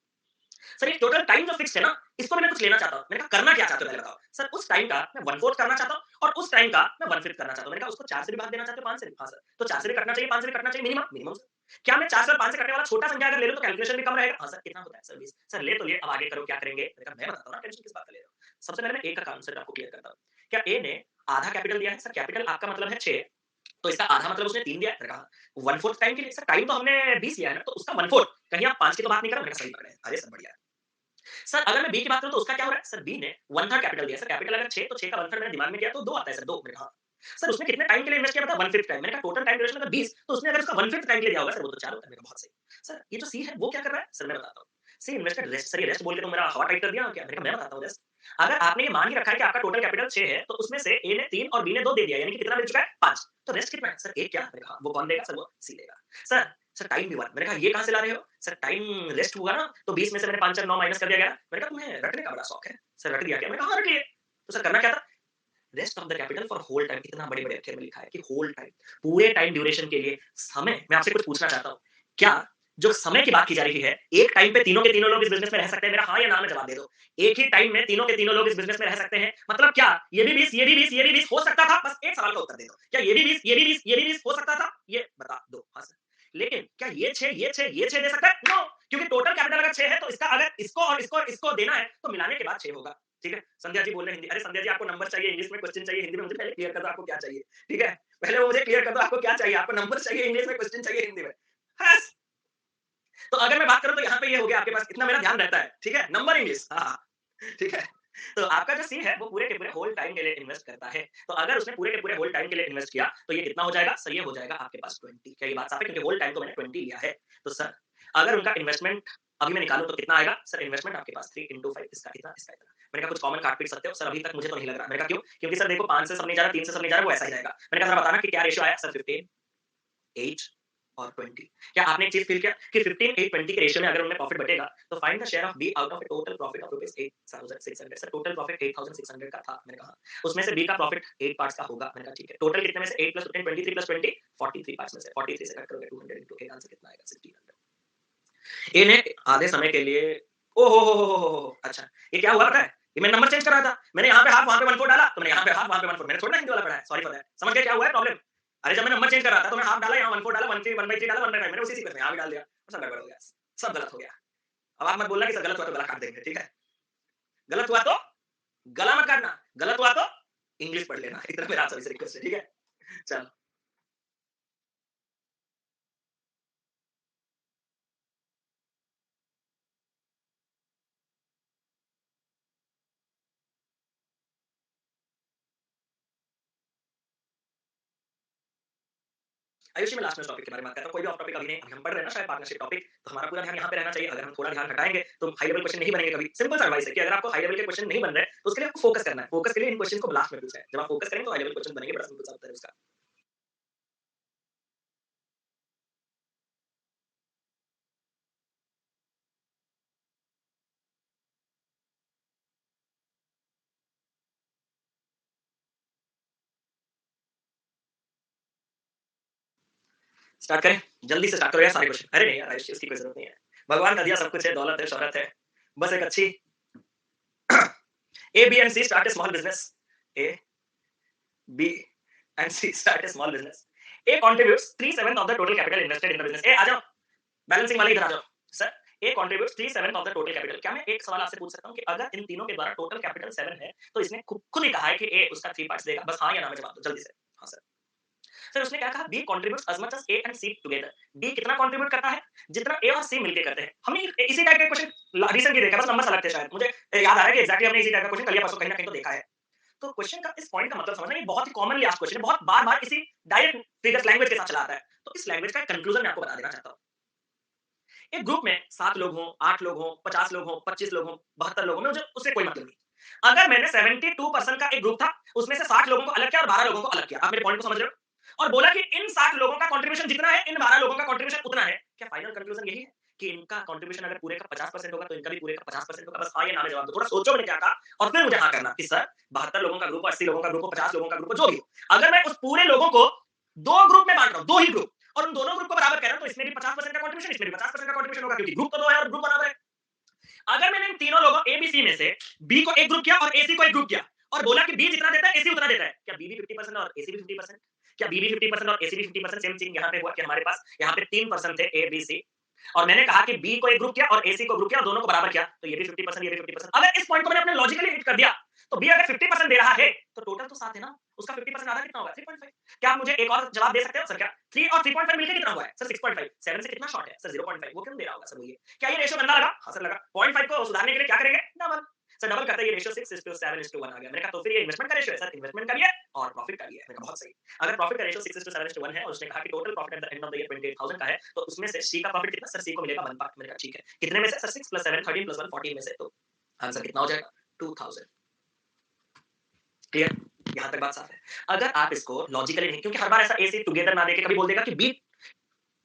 सर ये टोटल टाइम जो फिक्स्ड है ना, इसको मैं कुछ लेना चाहता हूँ। मैंने कहा करना क्या चाहते हो पहले बताओ? सर उस टाइम का मैं 1/4 करना चाहता हूँ और उस टाइम का मैं 1/5 करना चाहता हूँ। मैंने कहा उसको 4 से भी भाग देना चाहते हो 5 से भी? हाँ सर। तो 4 से भी कटना चाहिए, 5 से भी कटना चाहिए मिनिमम? Minimum sir. क्या मैं 4 से और 5 से कटने वाला छोटा संख्या अगर ले लूँ तो कैलकुलेशन भी कम रहेगा? हाँ सर, कितना होता है? सर 20। सर ले तो लिए, अब आगे करो क्या करेंगे? मैंने कहा मैं बताता हूँ ना, टेंशन किस बात का ले रहे हो? सबसे पहले मैं ए का कॉन्सेप्ट आपको क्लियर करता हूँ। क्या ए ने आधा कैपिटल दिया है? सर कैपिटल आपका मतलब है 6, तो इसका आधा मतलब उसने 3 दिया है। मैंने कहा 1/4 टाइम के लिए? सर टाइम तो हमने 20 लिया है ना, तो उसका 1/4 कहीं आप 5 की तो बात नहीं कर रहे? मैंने कहा सही पकड़े हैं। अरे सर बढ़िया है। सर अगर मैं बी की बात करूँ तो उसका क्या हो रहा है? सर बी ने 1/3 कैपिटल दिया है। सर कैपिटल अगर 6 तो 6 का 1/3 मैंने दिमाग में किया तो 2 आता है सर 2। मैंने कहा सर उसने कितने टाइम के लिए इन्वेस्ट किया पता है? 1/5 टाइम। मैंने कहा टोटल टाइम ड्यूरेशन अगर 20 तो उसने अगर उसका 1/5 टाइम के लिए दिया होगा सर वो तो 4 होता है। मैंने कहा बहुत सही। सर ये जो सी है वो क्या कर रहा है? सर मैं बताता हूँ। सी इन्वेस्टेड रेस्ट। सर ये रेस्ट बोल के तो मेरा हवा टाइट कर दिया क्या? मैंने कहा मैं बताता हूँ रेस्ट। अगर आपने ये मान के रखा है कि आपका टोटल कैपिटल 6 है तो उसमें से ए ने 3 और बी ने 2 दे दिया यानी कि कितना मिल चुका है? 5। तो रेस्ट कितना है? सर 1 क्या? मैंने कहा वो कौन देगा? सर वो सी देगा। सर सर टाइम भी 1। मैंने कहा ये कहाँ से ला रहे हो? सर टाइम रेस्ट हुआ ना तो 20 में से मैंने 5 और 9 माइनस कर दिया 11। मैंने कहा तुम्हें रटने का बड़ा शौक है। सर रट दिया क्या? मैंने कहा हाँ रट लिए। तो सर करना क्या था? Rest of the capital for whole time. इतना बड़े-बड़े अक्षर में लिखा है कि होल टाइम, पूरे टाइम ड्यूरेशन के लिए समय। मैं आपसे कुछ पूछना चाहता हूँ, क्या जो समय की बात की जा रही है, एक टाइम पे तीनों के तीनों लोग इस बिज़नेस में रह सकते हैं? मेरा हाँ या ना में जवाब दे दो। एक ही टाइम में तीनों के तीनों लोग इस बिज़नेस में रह सकते हैं, मतलब क्या ये भी 20, ये भी 20, ये भी 20 हो सकता था? बस एक सवाल का उत्तर दे दो। क्या ये भी 20, ये भी 20, ये भी 20 हो सकता था? ये बता दो। हाँ सर। लेकिन क्या ये 6, ये 6, ये 6 दे सकता है? नो, क्योंकि टोटल कैपिटल अगर 6 है तो इसका अगर इसको और इसको और इसको देना है तो मिलाने के बाद 6 होगा। ठीक है? संध्या जी बोल रहे हैं हिंदी। अरे संध्या जी आपको नंबर चाहिए इंग्लिश में, क्वेश्चन चाहिए हिंदी में, मुझे पहले क्लियर कर दो आपको क्या चाहिए। ठीक है? पहले वो मुझे क्लियर कर दो आपको क्या चाहिए? आपको नंबर चाहिए इंग्लिश में, क्वेश्चन चाहिए हिंदी में। बस। तो अगर मैं बात करूँ तो यहाँ पे ये हो गया आपके पास, इतना मेरा ध्यान रहता है। ठीक है? Number English. हाँ, हाँ। ठीक है? तो आपका जो सी है वो पूरे के पूरे होल टाइम के लिए इन्वेस्ट करता है। तो अगर उसने पूरे के पूरे होल टाइम के लिए इन्वेस्ट किया तो ये कितना हो जाएगा? सर ये हो जाएगा आपके पास 20। क्या ये बात साफ है? क्योंकि होल टाइम तो मैंने 20 लिया है। तो सर अगर उनका इन्वेस्टमेंट अभी मैं निकालूँ तो कितना आएगा? सर इन्वेस्टमेंट आपके पास 3 into 5 इसका इतना, इसका इतना। मैंने कहा कुछ कॉमन काट पीट सकते हो? सर अभी तक मुझे तो नहीं लग रहा। मैंने कहा क्यों? क्योंकि सर देखो 5 से सब नहीं जा रहा, 3 से सब नहीं जा रहा, वो ऐसा ही जाएगा। मैंने कहा ज़रा बताना कि क्या रेशियो आया? सर 15, 8 और 20। क्या आपने एक चीज़ फ़ील किया कि 15, 8, 20 के रेशियो में अगर उनमें प्रॉफिट बटेगा तो find the share of be out of a total profit of rupees 8600। Sir total profit 8600 का था। मैंने कहा उसमें से बी का प्रॉफिट 8 पार्ट्स का होगा। मैंने कहा ठीक है। टोटल कितने में से 8 प्लस 15 23 प्लस 20 43 पार्ट्स में से 43 से कट करोगे 200 इंटू 8 आंसर कितना आएगा? 1600। ए ने आधे समय के लिए ओ हो! अच्छा, ये क्या हुआ पता है? ये मैं नंबर चेंज कर रहा था। मैंने यहाँ पे हाफ वहाँ पे 1/4 डाला, तो मैंने यहाँ पे हाफ वहाँ पे 1/4। मैंने थोड़ी ना हिंदी वाला पढ़ा है। Sorry for that. समझ गए क्या हुआ है प्रॉब्लम? अरे जब मैं नंबर चेंज कर रहा था तो मैं हाफ डाला, यहाँ 1/4 डाला, 1/3 1/3 डाला, 1/5 मैंने उसी सीक्वेंस में यहाँ भी डाल दिया। और सब गड़बड़ हो गया। सब गलत हो गया। अब आप मत बोलना कि सर गलत हुआ तो गला काट देंगे, ठीक है? गलत हुआ तो गला मत काटना, गलत हुआ तो इंग्लिश पढ़ लेना। इतना मेरा आप सभी से रिक्वेस्ट है, ठीक है? चलो। आयुषी मैं लास्ट में इस टॉपिक के बारे में बात करता हूँ। कोई भी ऑफ टॉपिक अभी नहीं, अभी हम पढ़ रहे हैं ना शायद पार्टनरशिप टॉपिक, तो हमारा पूरा ध्यान यहाँ पे रहना चाहिए। अगर हम थोड़ा ध्यान हटाएँगे तो हाई लेवल क्वेश्चन नहीं बनेंगे कभी। सिंपल सा एडवाइस है कि अगर आपको हाई लेवल के क्वेश्चन नहीं बन रहे हैं, तो उसके लिए आपको फोकस करना है। फोकस के लिए इन क्वेश्चन को लास्ट में पूछना है। जब आप फोकस करेंगे तो हाई लेवल क्वेश्चन बनेंगे, बड़ा सिंपल सा उत्तर है उसका। स्टार्ट करें? जल्दी से स्टार्ट करो यार सारे क्वेश्चन। अरे नहीं यार आयुषी उसकी कोई ज़रूरत नहीं है। भगवान का दिया सब कुछ है, दौलत है, शोहरत है। बस एक अच्छी A, B and C start a small business. A, B and C start a small business. A contributes 3/7 of the total capital invested in the business. A आ जाओ, बैलेंसिंग वाले इधर आ जाओ। Sir A contributes 3/7 of the total capital। क्या मैं एक सवाल आपसे पूछ सकता हूँ कि अगर इन तीनों के द्वारा टोटल कैपिटल 7 है, तो इसने खुद ही कहा है कि A उसका 3 पार्ट्स देगा। बस हाँ या ना में जवाब दो जल्दी से। हाँ सर। सर उसने क्या कहा? B contributes as much as A and C together. D कितना कंट्रीब्यूट करता है? जितना ए और सी मिलके करते हैं। हमने इसी टाइप का क्वेश्चन रिसेंटली देखा, बस नंबर अलग थे शायद। मुझे याद आ रहा है कि एग्जैक्टली हमने इसी टाइप का क्वेश्चन कल या परसों कहीं ना कहीं तो देखा है। तो क्वेश्चन का इस पॉइंट का मतलब समझना, ये बहुत ही कॉमनली आस्क्ड क्वेश्चन है, बहुत बार-बार इसी डायरेक्ट फिगर्स लैंग्वेज के साथ चला आता है। तो इस लैंग्वेज का कंक्लूजन मैं आपको बता देना चाहता हूँ। एक ग्रुप में 7 लोग हों, 8 लोग हों, 50 लोग हों, 25 लोग हों, 72 लोग हों, मुझे उससे कोई मतलब नहीं। अगर मैंने 72% का एक ग्रुप था, उसमें से 60 लोगों को अलग किया और 12 लोगों को अलग किया। आप मेरे पॉइंट को समझ रहे हो? और बोला कि इन 60 लोगों का कंट्रीब्यूशन जितना है, इन 12 लोगों का कंट्रीब्यूशन उतना है। क्या फाइनल कंक्लूजन यही है कि इनका कंट्रीब्यूशन अगर पूरे का 50% होगा, तो इनका भी पूरे का 50% होगा? बस हाँ या ना में जवाब दो। थोड़ा सोचो मैंने क्या कहा और फिर मुझे हाँ करना कि सर 72 लोगों का ग्रुप हो, 80 लोगों का ग्रुप हो, 50 लोगों का ग्रुप हो, जो भी हो। अगर मैं उस पूरे लोगों को 2 ग्रुप में बाँट रहा हूँ, 2 ही ग्रुप, और उन दोनों ग्रुप को बराबर कर रहा हूँ, तो इसमें भी 50% का कंट्रीब्यूशन, इसमें भी 50% का कंट्रीब्यूशन होगा, क्योंकि ग्रुप तो 2 है और ग्रुप बराबर है। अगर मैंने इन तीनों लोगों ए बी सी में से बी को एक ग्रुप किया और ए सी को एक ग्रुप किया और बोला कि बी जितना देता है ए सी उतना देता है, क्या बी भी 50% और ए सी भी 50%? क्या बी भी 50% और ए सी भी 50%? सेम थिंग यहाँ पे हुआ कि हमारे पास यहाँ पे 3% थे ए बी सी और मैंने कहा कि बी को एक ग्रुप किया और ए सी को ग्रुप किया और दोनों को बराबर किया, तो ये भी 50% ये भी 50%। अगर इस पॉइंट को मैंने अपने लॉजिकली हिट कर दिया, तो बी अगर 50% दे रहा है, तो टोटल तो 7 है ना, उसका 50% आधा कितना होगा? 3.5। क्या आप मुझे एक और जवाब दे सकते हो सर? क्या 3 और 3.5 मिलके कितना हुआ है सर? 6.5। 7 से कितना शॉर्ट है सर? 0.5। वो क्यों दे रहा होगा सर? वो ये क्या ये रेशियो गंदा लगा? हाँ सर लगा। 0.5 को सुधारने के लिए क्या करेंगे? डबल। सर डबल करते ये रेशियो 6:7:1 आ गया। मैंने कहा तो फिर ये इन्वेस्टमेंट का रेशियो है सर? इन्वेस्टमेंट का भी है और प्रॉफिट का भी है। मैंने कहा बहुत सही। अगर प्रॉफिट का रेशियो 6:7:1 है और उसने कहा कि total profit eight the end of the year 28000 का है, तो उसमें से सी का प्रॉफिट कितना? सर सी को मिलेगा 1 पार्ट। मैंने कहा ठीक है। कितने में से? सर 6 + 7 13 + 1 14 में से, तो आंसर कितना हो जाएगा? 2000। क्लियर? यहां तक बात साफ है। अगर आप इसको लॉजिकली नहीं, क्योंकि हर बार ऐसा ए सी टुगेदर ना देके कभी बोल देगा कि बी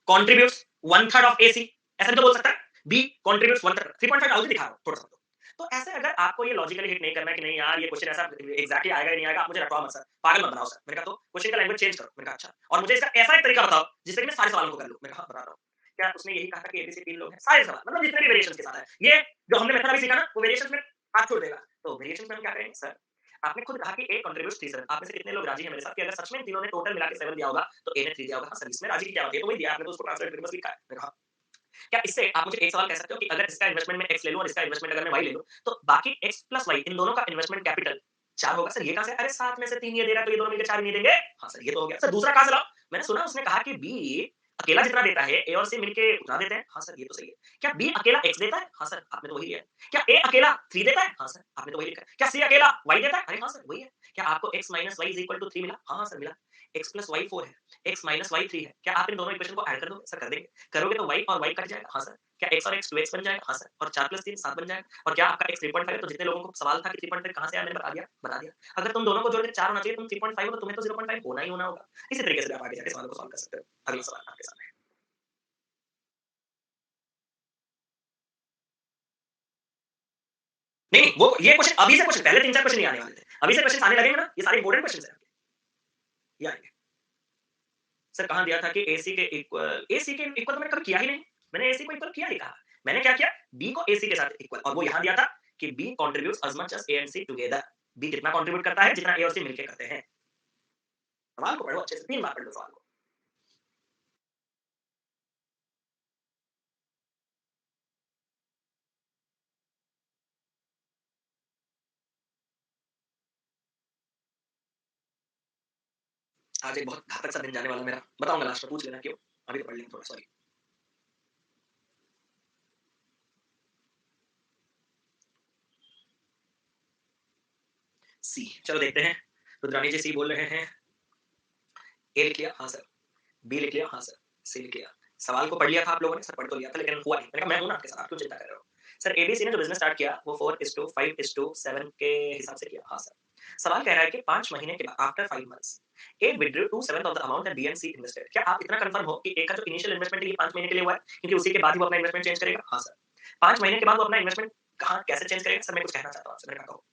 कंट्रीब्यूट्स 1/3 ऑफ ए सी, ऐसा भी तो बोल सकता है। बी कंट्रीब्यूट्स 1/3, 3.5 डाल के दिखा रहा हूं थोड़ा सा। तो ऐसे अगर आपको ये लॉजिकली हिट नहीं करना है कि नहीं यार ये क्वेश्चन ऐसा एग्जैक्टली आएगा या नहीं आएगा, आप मुझे रटवा मत सर, पागल मत बनाओ सर। मैंने कहा तो क्वेश्चन का लैंग्वेज चेंज करो। मैंने कहा अच्छा, और मुझे इसका ऐसा एक तरीका बताओ जिससे कि मैं सारे सवालों को कर लूं। मैंने कहा बता रहा हूं। क्या उसने यही कहा था कि एबीसी 3 लोग हैं? सारे सवाल मतलब जितने भी वेरिएशंस के साथ है, ये जो हमने मेथड अभी सीखा ना, वो वेरिएशंस में हाथ छोड़ देगा। तो वेरिएशंस में हम क्या करेंगे सर? आपने खुद कहा कि ए कंट्रीब्यूट्स 3 7। आप में से कितने लोग राजी हैं मेरे साथ कि अगर सच में इन तीनों ने टोटल मिला के 7 दिया होगा, तो ए ने 3 दिया होगा? हां सर, इसमें राजी की क्या बात है? ये तो वही दिया, आपने तो उसको ट्रांसलेट करके बस लिखा है। मैंने कहा क्या इससे आप मुझे एक सवाल कह सकते हो कि अगर इसका इन्वेस्टमेंट मैं एक्स ले लूं और इसका इन्वेस्टमेंट अगर मैं वाई ले लूं, तो बाकी एक्स प्लस वाई इन दोनों का इन्वेस्टमेंट कैपिटल 4 होगा? सर ये कहां से? अरे 7 में से 3 ये दे रहा है, तो ये दोनों मिलकर 4 ही नहीं देंगे? हां सर, ये तो हो गया। सर दूसरा कहां से लाऊं? मैंने सुना उसने कहा कि बी अकेला जितना देता है ए और सी मिलके उतना देते हैं। हां सर, ये तो सही है। क्या बी अकेला एक्स देता है? हां सर, आपने तो वही लिया है। क्या ए अकेला 3 देता है? हां सर, आपने तो वही लिखा है। क्या सी अकेला वाई देता है? अरे हां सर, वही है। क्या आपको x - y = 3 मिला? हां हां सर मिला। x + y 4 है, x - y 3 है। क्या आप इन दोनों इक्वेशन को ऐड कर दोगे? सर कर देंगे। करोगे तो y और y कट जाएगा। हां सर। क्या x और x 2x बन जाएगा? हाँ सर। और 4 + 3 7 बन जाएगा। और क्या आपका x 3.5 है, तो जितने लोगों को सवाल था कि 3.5 कहाँ से आया, मैंने बता दिया, बता दिया। अगर तुम दोनों को जोड़ के 4 होना चाहिए, तुम 3.5 हो, तो तुम्हें तो 0.5 होना ही होना होगा। इसी तरीके से आप आगे जाके सवालों को सॉल्व कर सकते हो। अगला सवाल आपके सामने। नहीं, नहीं, वो ये क्वेश्चन अभी से क्वेश्चन पहले 3-4 क्वेश्चन नहीं आने वाले थे। अभी से क्वेश्चन आने लगेंगे ना, ये सारे इंपोर्टेंट क्वेश्चन हैं आपके। ये आएंगे। सर कहाँ दिया था कि एसी के इक्वल, एसी के इक्वल तो मैंने कभी किया ही नहीं। मैंने एसी को इक्वल किया ही कहा। मैंने क्या किया? बी को एसी के साथ इक्वल, और वो यहाँ दिया था कि B contributes as much as A and C together. B कितना कंट्रीब्यूट करता है? जितना ए और सी मिलके करते हैं। सवाल को पढ़ो अच्छे से, 3 बार पढ़ लो सवाल को। आज एक बहुत घातक सा दिन जाने वाला है मेरा। बताऊँगा लास्ट में, पूछ लेना क्यों? अभी तो पढ़ लेंगे थोड़ा, सॉरी। सी, चलो देखते हैं। रुद्रानी जी सी बोल रहे हैं। ए लिख लिया? हाँ सर। बी लिख लिया? हाँ सर। सी लिख लिया? सवाल को पढ़ लिया था आप लोगों ने? सर पढ़ तो लिया था लेकिन हुआ नहीं। मैंने कहा मैं हूँ ना आपके साथ, आप क्यों चिंता कर रहे हो? सर एबीसी ने जो बिज़नेस स्टार्ट किया वो 4:5:7 के हिसाब से किया। हाँ सर। सवाल कह रहा है कि 5 महीने के बाद after 5 months A withdrew 2/7 of the amount that B and C invested. क्या आप इतना कंफर्म हो कि ए का जो इनिशियल इन्वेस्टमेंट है ये 5 महीने के लिए हुआ है? क्योंकि उसी के बाद ही वो अपना इन्वेस्टमेंट चेंज करेगा? हाँ सर। 5 महीने के बाद वो अपना इन्वेस्टमेंट कहाँ कैसे चेंज करेगा? सर मैं कुछ कहना चाहता हूँ आपसे। मैंने कहा कहो।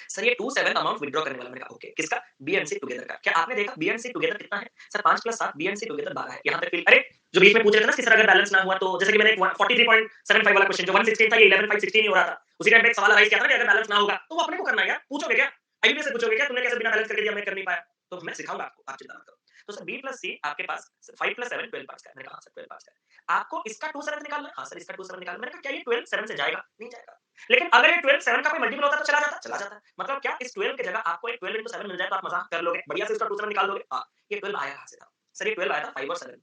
सर ये 2/7 अमाउंट विथड्रॉ करने वाला। मैंने कहा ओके, किसका? बी एंड सी टुगेदर का। क्या आपने देखा बी एंड सी टुगेदर कितना है? Sir 5 + 7 B and C together 12 है। यहाँ तक फिर अरे जो बीच में पूछ रहे थे ना कि सर अगर बैलेंस ना हुआ तो, जैसे कि मैंने एक 43.75 वाला क्वेश्चन जो 116 था, ये 11,516 ही हो रहा था। उसी टाइम पे एक सवाल राइज किया था ना कि अगर बैलेंस ना होगा तो वो अपने को करना है यार। पूछोगे क्या? आईबीपीएस से पूछोगे क्या तूने कैसे बिना बैलेंस करके दिया, मैं कर नहीं पाया? तो मैं सिखाऊंगा आपको, आप चिंता मत करो। तो सर बी प्लस सी आपके पास 5 + 7 12 पास का है। मैंने कहा हाँ सर 12 पास का है। आपको इसका 2/7 निकालना है? हाँ सर इसका 2/7 निकालना है। मैंने कहा क्या ये 12 7 से जाएगा? नहीं जाएगा। लेकिन अगर ये 12 7 का कोई मल्टीपल होता तो चला जाता? चला जाता। मतलब क्या इस 12 की जगह आपको एक 12 7 मिल जाए तो आप मजाक कर लोगे? बढ़िया से इसका 2/7 निकाल दोगे? हाँ, ये 12 आया कहाँ से था? सर ये 12 आया था 5 और 7।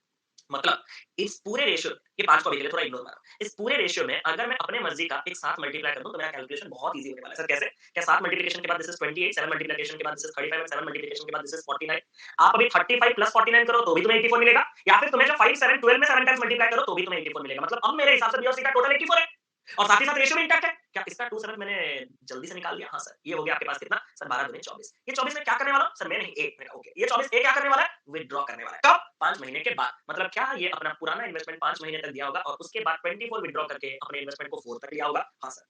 मतलब इस पूरे रेशियो, ये 5 को अभी के लिए थोड़ा इग्नोर मारो। इस पूरे रेशियो में अगर मैं अपने मर्ज़ी का एक साथ मल्टीप्लाई कर दूँ तो मेरा कैलकुलेशन बहुत ईज़ी होने वाला है। सर कैसे? क्या 7 मल्टीप्लिकेशन के बाद दिस इज़ 28, 7 मल्टीप्लिकेशन के बाद दिस इज़ 35 एंड 7 मल्टीप्लिकेशन के बाद दिस इज़ 49। आप अभी 35 प्लस 49 करो तो भी तुम्हें 84 मिलेगा, या फिर तुम्हें जो 5 7 12 में 7 टाइम्स मल्टीप्लाई करो तो भी तुम्हें 84 मिलेगा। मतलब अब मेरे हिसाब से बी और सी का टोटल 84 है। और साथ ही साथ रेशियो भी इंटैक्ट है। क्या इसका 2/7 मैंने जल्दी से निकाल दिया? हाँ सर। ये हो गया आपके पास कितना? सर 12 दूनी 24। ये 24 में क्या करने वाला हूँ? सर मैं नहीं ए। मैंने कहा ओके। ये 24 ए क्या करने वाला है? विथड्रॉ करने वाला है। कब? 5 महीने के बाद। मतलब क्या ये अपना पुराना इन्वेस्टमेंट 5 महीने तक दिया होगा और उसके बाद 24 विथड्रॉ करके अपने इन्वेस्टमेंट को 4 तक लिया होगा? हाँ सर।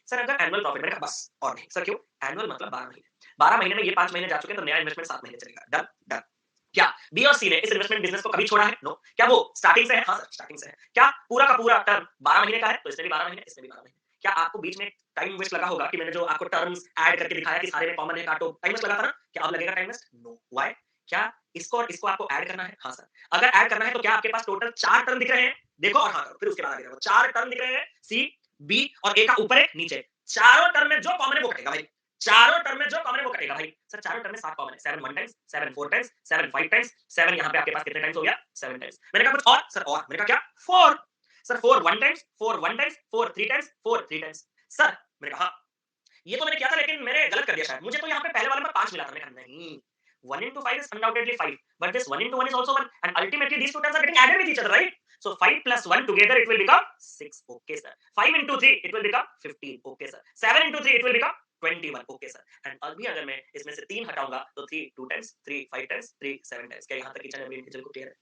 सर अगर एनुअल प्रॉफिट, मैंने कहा बस और नहीं। सर क्यों? एनुअल मतलब 12 महीने। 12 महीने में ये 5 महीने जा चुके हैं तो नया इन्वेस्टमेंट 7 महीने चलेगा। डन? डन। क्या बी और सी ने इस इन्वेस्टमेंट बिज़नेस को कभी छोड़ा है? नो। क्या वो स्टार्टिंग से है? हाँ सर, स्टार्टिंग से है। क्या पूरा का पूरा टर्म 12 महीने का है? तो इसमें भी 12 महीने, इसमें भी 12 महीने। क्या आपको बीच में टाइम वेस्ट लगा होगा कि मैंने जो आपको टर्म्स ऐड करके दिखाया कि सारे में कॉमन है काटो, टाइम वेस्ट लगा था ना? क्या अब लगेगा टाइम वेस्ट? नो। व्हाई? क्या इसको और इसको आपको ऐड करना है? हाँ सर। अगर ऐड करना है तो क्या आपके पास टोटल 4 टर्म दिख रहे हैं? देखो और हाँ करो, फिर उसके बाद आगे देखो। 4 टर्म दिख रहे हैं, सी, बी और ए का ऊपर है, नीचे। चारों टर्म में जो कॉमन है वो कटेगा भाई। चारों टर्म में जो कॉमन है वो कटेगा भाई। सर चारों टर्म में 7 कॉमन है। 7 1 टाइम्स, 7 4 टाइम्स, 7 5 टाइम्स, 7 यहां पे आपके पास कितने टाइम्स हो गया? 7 टाइम्स। मैंने कहा कुछ और? सर और। मैंने कहा क्या? 4। Sir 4 1 times, 4 1 times, 4 3 times, 4 3 times. Sir मैंने कहा हाँ, ये तो मैंने किया था लेकिन मैंने गलत कर दिया शायद। मुझे तो यहाँ पे पहले वाले में 5 मिला था। मैंने कहा नहीं, 1 into 5 is undoubtedly 5, but this 1 into 1 is also 1, and ultimately these two terms are getting added with each other, right? So 5 plus 1 together it will become 6. Okay, sir. 5 into 3 it will become 15. Okay, sir. 7 into 3 it will become 21. Okay, sir. And अभी अगर मैं इसमें से 3 हटाऊंगा तो 3 2 times, 3 5 times, 3 7 times. क्या यहाँ तक की एवरी इंटीजर को क्लियर है?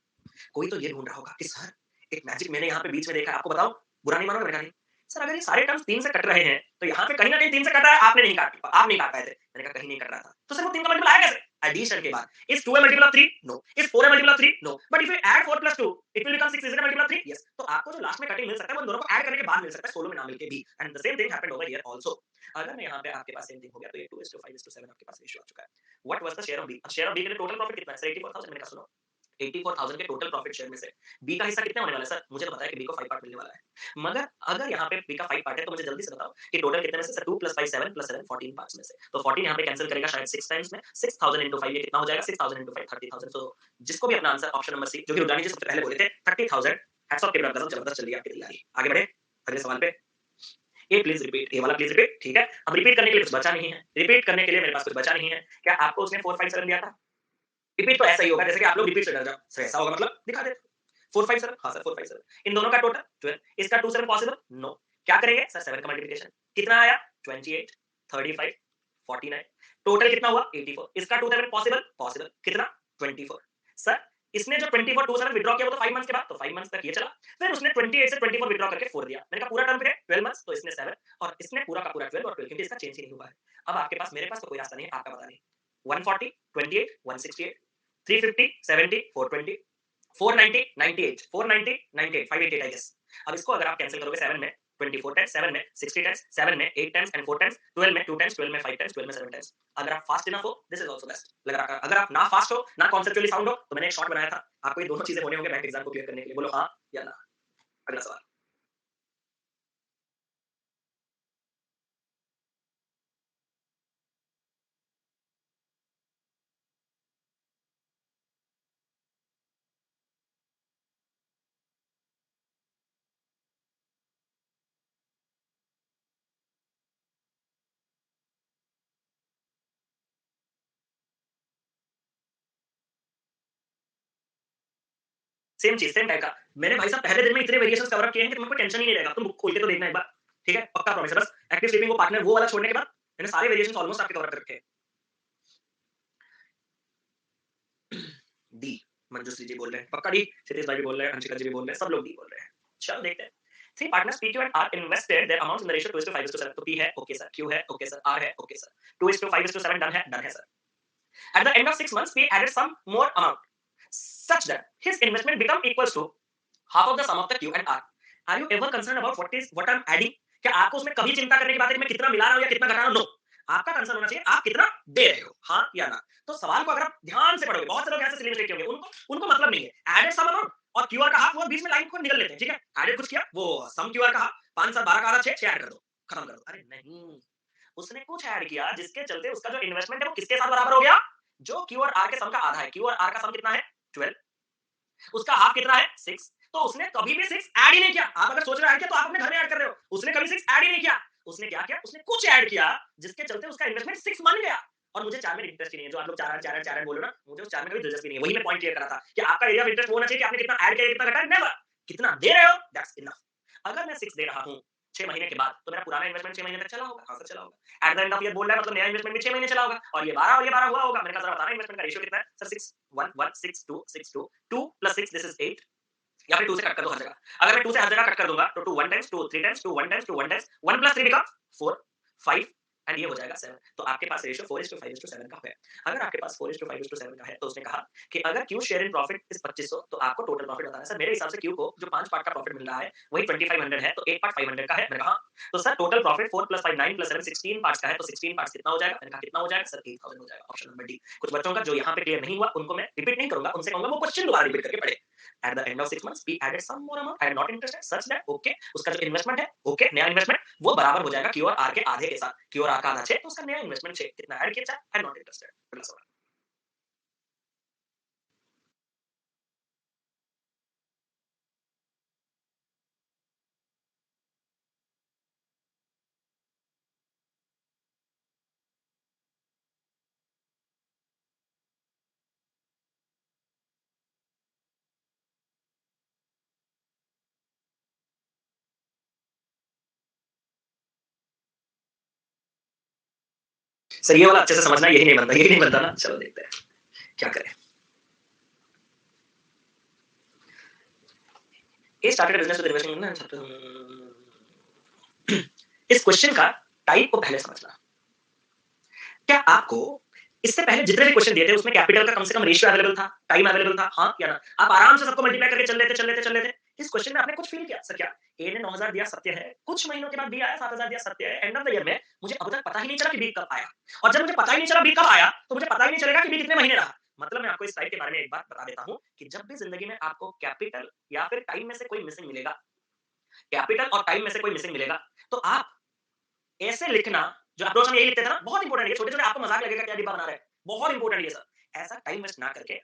कोई तो ये ढूंढ रहा होगा कि सर एक मैजिक मैंने यहाँ पे बीच में देखा है, आपको बताऊं? बुरा नहीं मानोगे? मैंने कहा नहीं सर, अगर ये सारे टर्म्स 3 से कट रहे हैं तो यहाँ पे कहीं ना कहीं 3 से कट रहा है, आपने नहीं काट आप नहीं काट पाए थे। मैंने कहा कहीं नहीं कट रहा था, तो सर वो 3 का मल्टीपल आया कैसे? एडिशन के बाद। Is 2 a multiple of 3? No. Is 4 a multiple of 3? No. But if you add 4 plus 2 it will become 6. Is it a multiple of 3? Yes. तो आपको जो लास्ट में कटिंग मिल सकता है वो इन दोनों को ऐड करने के बाद मिल सकता है, सोलो में ना मिलके भी। And the same thing happened over here also. अगर मैं यहाँ पे आपके पास सेम थिंग हो गया तो ये 2:5:7 आपके पास रेशियो आ चुका है। What was the share of B? Share of B के लिए टोटल प्रॉफिट कितना है सर? 84,000। मैंने कहा सुनो, 84,000 के टोटल प्रॉफिट शेयर में से बी का हिस्सा कितने होने वाला है सर? मुझे तो पता है कि बी को 5 पार्ट मिलने वाला है। मगर अगर यहाँ पे बी का 5 पार्ट है तो मुझे जल्दी से बताओ कि टोटल कितने में से? सर 2 + 5 7 + 7 14 पार्ट्स में से। तो 14 यहाँ पे कैंसिल करेगा शायद 6 टाइम्स में। 6000 into 5 ये कितना हो जाएगा? 6000 into 5 30,000। तो जिसको भी अपना आंसर ऑप्शन नंबर सी, जो कि रुद्रानी जी सबसे पहले बोले थे 30,000, हैट्स ऑफ के बराबर। जबरदस्त चल रही है आपकी तैयारी। आगे बढ़े अगले सवाल पे। ए प्लीज रिपीट, ए वाला प्लीज रिपीट। ठीक है, अब रिपीट करने के लिए कुछ बचा नहीं है। रिपीट करने के लिए मेरे पास कुछ बचा नहीं है। क्या आपको उसने 4 5 7 दिया था? रिपीट तो ऐसा ही होगा जैसे कि आप लोग रिपीट से डर जाओ। सर ऐसा होगा मतलब दिखा दे। 4 5 7, हाँ सर 4 5 7। इन दोनों का टोटल 12। इसका 2 7 पॉसिबल? नो। क्या करेंगे सर? 7 का मल्टीप्लिकेशन कितना आया? 28 35 49। टोटल कितना हुआ? 84। इसका 2 7 पॉसिबल? पॉसिबल। कितना? 24। सर इसने जो 24 2 7 विथड्रॉ किया वो तो 5 मंथ्स के बाद, तो 5 मंथ्स तक ये चला। फिर उसने 28 से 24 विथड्रॉ करके 4 दिया। मैंने कहा पूरा टर्म पीरियड 12 मंथ्स, तो इसने 7 और इसने पूरा का पूरा 12 और 12, क्योंकि इसका चेंज ही नहीं हुआ है। अब आपके पास, मेरे पास तो कोई रास्ता नहीं है, आपका पता नहीं। 140 28 168 350 70 420 490 98 490 98 588 आई गेस। अब इसको अगर आप कैंसिल करोगे 7 में 24 टाइम्स, 7 में 60 टाइम्स, 7 में 8 टाइम्स एंड 4 टाइम्स, 12 में 2 टाइम्स, 12 में 5 टाइम्स, 12 में 7 टाइम्स। अगर आप फास्ट इनफ हो, दिस इज आल्सो बेस्ट। अगर आप ना फास्ट हो, ना कॉन्सेप्चुअली साउंड हो, तो मैंने एक शॉर्ट बनाया था, आपको ये दोनों चीजें होने होंगे बैंक एग्जाम को क्लियर करने के लिए। बोलो हाँ या ना। अगला सवाल। सेम चीज, सेम टाइप का। मैंने भाई साहब पहले दिन में इतने वेरिएशंस कवर अप किए हैं कि तुमको टेंशन ही नहीं रहेगा। तुम बुक खोल के तो देखना एक बार, ठीक है? पक्का प्रॉमिस है। बस एक्टिव स्लीपिंग को पार्टनर वो वाला छोड़ने के बाद मैंने सारे वेरिएशंस ऑलमोस्ट आपके कवर कर रखे हैं। डी, मंजूश्री जी बोल रहे हैं पक्का डी, क्षितिज भाई भी बोल रहे हैं, अंशिका जी भी बोल रहे हैं, सब लोग डी बोल रहे हैं। चलो देखते हैं। Three partners P Q and R invested their amounts in the ratio 2:5:7। तो पी है ओके सर, क्यू है ओके सर, आर है ओके सर, 2:5:7 डन है sir. At the end of 6 months, P added some more amount such that his investment become equals to half of the sum of the Q and R. Are you ever concerned about what I'm adding? क्या आपको उसमें कभी चिंता करने की बात है कि मैं कितना मिला रहा हूं या कितना घटा रहा हूं? नो। आपका कंसर्न होना चाहिए आप कितना दे रहे हो, हाँ या ना। तो सवाल को अगर आप ध्यान से पढ़ोगे, बहुत से लोग ऐसे सिली मिस्टेक होंगे, उनको उनको मतलब नहीं है। एडेड सम अमाउंट और क्यूआर का हाफ, वो बीच में लाइन को निकल लेते हैं, ठीक है? एडेड कुछ किया, वो सम क्यूआर का हाफ 5 7 12 का आधा 6 ऐड कर दो, खत्म कर दो। अरे नहीं, उसने कुछ ऐड किया जिसके चलते उसका जो इन्वेस्टमेंट है वो किसके साथ बराबर हो गया? जो क्यू और आर के सम का आधा है। क्यू और आर का सम कितना है? 12। उसका हाफ कितना है? 6। तो उसने कभी भी 6 ऐड ही नहीं किया। आप अगर सोच रहे हो ऐड किया तो आप अपने घर में ऐड कर रहे हो। उसने कभी 6 ऐड ही नहीं किया। उसने क्या किया? उसने कुछ ऐड किया जिसके चलते उसका इन्वेस्टमेंट 6 बन गया। और मुझे 4 में इंटरेस्ट ही नहीं है। जो आप लोग 4 बोल रहे हो ना, मुझे उस 4 में कभी दिलचस्पी नहीं है। वही मैं पॉइंट क्लियर कर रहा था कि आपका एरिया ऑफ इंटरेस्ट वो होना चाहिए कि आपने कितना ऐड किया, कितना घटाया, नेवर। कितना दे रहे हो, दैट्स इनफ। अगर मैं 6 दे रहा हूं 6 महीने के बाद, तो मेरा पुराना इन्वेस्टमेंट 6 महीने तक चला होगा। हाँ सर चला होगा। Eight the end of year बोल रहा है, मतलब नया इन्वेस्टमेंट भी 6 महीने चला होगा और ये 12 और ये 12 हुआ होगा। मैंने कहा जरा बताना इन्वेस्टमेंट का रेशियो कितना है? Sir 6 1 1 6 2 6 2 2 + 6 this is 8। या फिर 2 से कट कर दो हर जगह। अगर मैं 2 से हर जगह कट कर दूंगा तो 2 1 times 2 3 times 2 1 times 2 1 times 1 + 3 become 4 5 and ये हो जाएगा 7। तो आपके पास रेशियो 4:5:7 का है। अगर आपके पास 4:5:7 का है तो उसने कहा कि अगर Q share in profit is 2500 तो आपको टोटल प्रॉफिट बताना है। सर मेरे हिसाब से क्यू को जो 5 पार्ट का प्रॉफिट मिल रहा है वही 2500 है, तो एक पार्ट 500 का है। मैंने कहा तो सर टोटल प्रॉफिट 4 + 5 9 + 7 16 पार्ट्स का है, तो 16 पार्ट्स कितना हो जाएगा? मैंने कहा कितना हो जाएगा? सर 8000 हो जाएगा। Option number D. कुछ बच्चों का जो यहाँ पे क्लियर नहीं हुआ उनको मैं रिपीट नहीं करूंगा, उनसे कहूंगा वो क्वेश्चन दोबारा रिपीट करके पढ़े। Eight the end of 6 months we added some more amount, I am not interested such that okay उसका जो इन्वेस्टमेंट है ओके नया इन्वेस्टमेंट वो बराबर हो जाएगा क्यू और आर के आधे के साथ। क्यू और आर का आधा 6 तो उसका नया इन्वेस्टमेंट 6 कितना ऐड किया? I am not interested plus one. Sir ये वाला अच्छे से समझना, यही नहीं बनता, यही नहीं बनता ना। चलो देखते हैं क्या करें। ये स्टार्टेड बिजनेस विद इन्वेस्टमेंट ना। इस क्वेश्चन का टाइप को पहले समझना। क्या आपको इससे पहले जितने भी क्वेश्चन दिए थे उसमें कैपिटल का कम से कम रेशियो अवेलेबल था, टाइम अवेलेबल था, हाँ या ना? आप आराम से सबको मल्टीप्लाई करके चल लेते। इस क्वेश्चन में आपने कुछ फील किया? सर क्या ए ने 9000 दिया सत्य है, कुछ महीनों के बाद बी आया 7000 दिया सत्य है, एंड ऑफ द ईयर में मुझे अब तक पता ही नहीं चला कि बी कब आया, और जब मुझे पता ही नहीं चला बी कब आया तो मुझे पता ही नहीं चलेगा कि बी कितने महीने रहा। मतलब मैं आपको इस टाइप के बारे में एक बात बता देता हूं कि जब भी जिंदगी में आपको कैपिटल या फिर टाइम में से कोई मिसिंग मिलेगा, कैपिटल और टाइम में से कोई मिसिंग मिलेगा, तो आप ऐसे लिखना, जो अप्रोच हम यही लिखते थे ना, बहुत इंपॉर्टेंट है। छोटे-छोटे आपको मजाक लगेगा क्या डिब्बा बना रहे हैं, बहुत इंपॉर्टेंट ये सब। ऐसा टाइम वेस्ट ना करके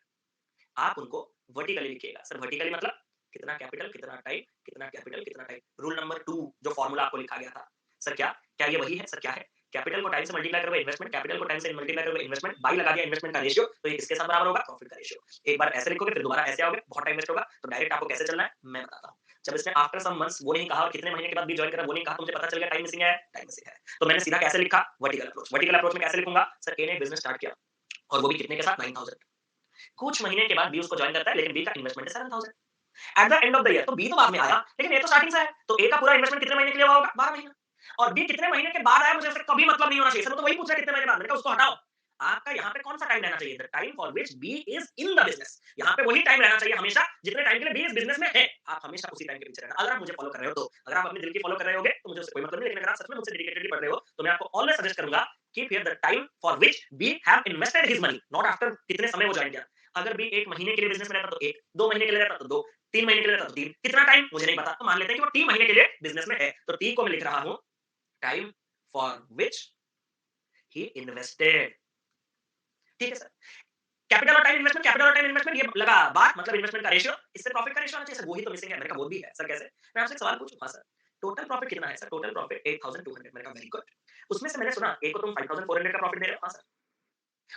आप उनको वर्टिकली लिखिएगा। सर वर्टिकली मतलब कितना कैपिटल, कितना टाइम, कितना कैपिटल, कितना टाइम। रूल नंबर 2 जो फॉर्मूला आपको लिखा गया था। सर क्या? क्या ये वही है? सर क्या है? कैपिटल को टाइम से मल्टीप्लाई करोगे इन्वेस्टमेंट, कैपिटल को टाइम से मल्टीप्लाई करोगे इन्वेस्टमेंट, बाई लगा दिया इन्वेस्टमेंट का रेशियो, तो ये किसके साथ बराबर होगा? प्रॉफिट का रेशियो। एक बार ऐसे लिखोगे फिर दोबारा ऐसे आओगे, बहुत टाइम वेस्ट होगा। तो डायरेक्ट आपको कैसे चलना है मैं बताता हूँ। जब इसने आफ्टर सम मंथ्स वो नहीं कहा और कितने महीने के बाद भी जॉइन करा वो नहीं कहा, तो मुझे पता चल गया टाइम मिसिंग है, टाइम मिसिंग है। तो मैंने सीधा कैसे लिखा? Vertical approach. वर्टिकल अप्रोच में कैसे लिखूंगा? सर ए ने बिजनेस स्टार्ट किया और वो भी कितने के साथ? 9000। कुछ महीने के बाद बी उसको जॉइन करता है, लेकिन बी का इन्वेस्टमेंट है 7000। Eight the end of the year तो बी तो बाद में आया, लेकिन ए तो स्टार्टिंग से है, तो ए का पूरा इन्वेस्टमेंट कितने महीने के लिए हुआ होगा? 12 महीना। और बी कितने महीने के बाद आया मुझे उससे कभी मतलब नहीं होना चाहिए। सर वो तो वही पूछ रहा है कितने महीने बाद। मैंने कहा उसको हटाओ। आपका यहाँ पे कौन सा टाइम रहना चाहिए? The time for which B is in the business. यहाँ पे वही टाइम रहना चाहिए हमेशा जितने टाइम के लिए बी इस बिजनेस में है। आप हमेशा उसी टाइम के पीछे रहना। अगर आप मुझे फॉलो कर रहे हो तो, अगर आप अपने दिल की फॉलो कर रहे होगे तो मुझे उससे कोई मतलब नहीं, लेकिन अगर आप सच में मुझसे डेडिकेटेडली पढ़ रहे हो तो मैं आपको ऑलवेज सजेस्ट करूंगा keep here the time for which B have invested his money, not after कितने समय वो ज्वाइन किया। अगर बी 1 महीने के लिए बिजनेस में रहता तो 1, 2 महीने के लिए रहता तो 2, 3 महीने के लिए रहता तो 3, कितना टाइम मुझे नहीं पता। तो मान लेते हैं कि वो 3 महीने के लिए बिजनेस में है, तो टी को मैं लिख रहा हूं time for which he invested. ठीक है सर। कैपिटल और टाइम इन्वेस्टमेंट, कैपिटल और टाइम इन्वेस्टमेंट ये लगा बात, मतलब इन्वेस्टमेंट का रेशियो, इससे प्रॉफिट का रेशियो आना चाहिए। सर वो ही तो मिसिंग है। मैंने कहा वो भी है। सर कैसे? मैं आपसे एक सवाल पूछूं? हाँ सर। टोटल प्रॉफिट कितना है? Sir total profit 8200। मैंने कहा वेरी गुड। उसमें से मैंने सुना ए को तुम 5400 का प्रॉफिट दे रहे हो। हाँ सर।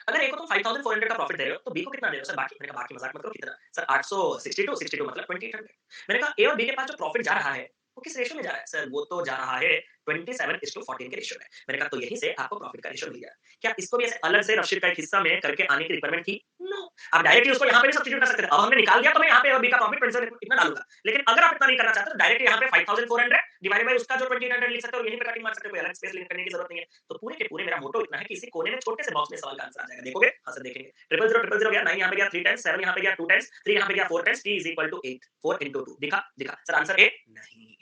अगर ए को तुम 5400 का प्रॉफिट दे रहे हो तो बी को कितना दे रहे हो? सर बाकी। मैंने कहा बाकी मजाक मत करो, कितना? सर 862, 62 मतलब 2800। मैंने कहा ए और बी के पास जो प्रॉफिट जा रहा है वो किस रेशियो में जा रहा है? सर वो तो जा रहा है 27:14 के रेशियो में। मैंने कहा तो यहीं से आपको प्रॉफिट का रेशियो मिल गया। क्या इसको भी ऐसे अलग से रफशीट का एक हिस्सा में करके आने की रिक्वायरमेंट थी? नो। आप डायरेक्टली उसको यहाँ पे भी सब्स्टिट्यूट कर सकते थे। अब हमने निकाल दिया तो मैं यहाँ पे और बी का प्रॉफिट 27 इतना डालूंगा। लेकिन अगर आप इतना नहीं करना चाहते तो डायरेक्ट यहाँ पे 5400 डिवाइडेड बाय उसका जो 2800 लिख सकते हो और यहीं पे कटिंग मार सकते हो, कोई अलग स्पेस लिंक करने की जरूरत नहीं है। तो पूरे के पूरे मेरा मोटो इतना है कि इसी कोने में छोटे से बॉक्स में सवाल का आंसर आ जाएगा। देखोगे? हाँ सर देखेंगे। 000 गया, 9 यहाँ पे गया 3 टाइम्स, 7 यहाँ पे गया 2 टाइम्स, 3 यहाँ पे गया 4 times, t is equal to 8। 4 into 2 दिखा? दिखा। Sir answer A? नहीं।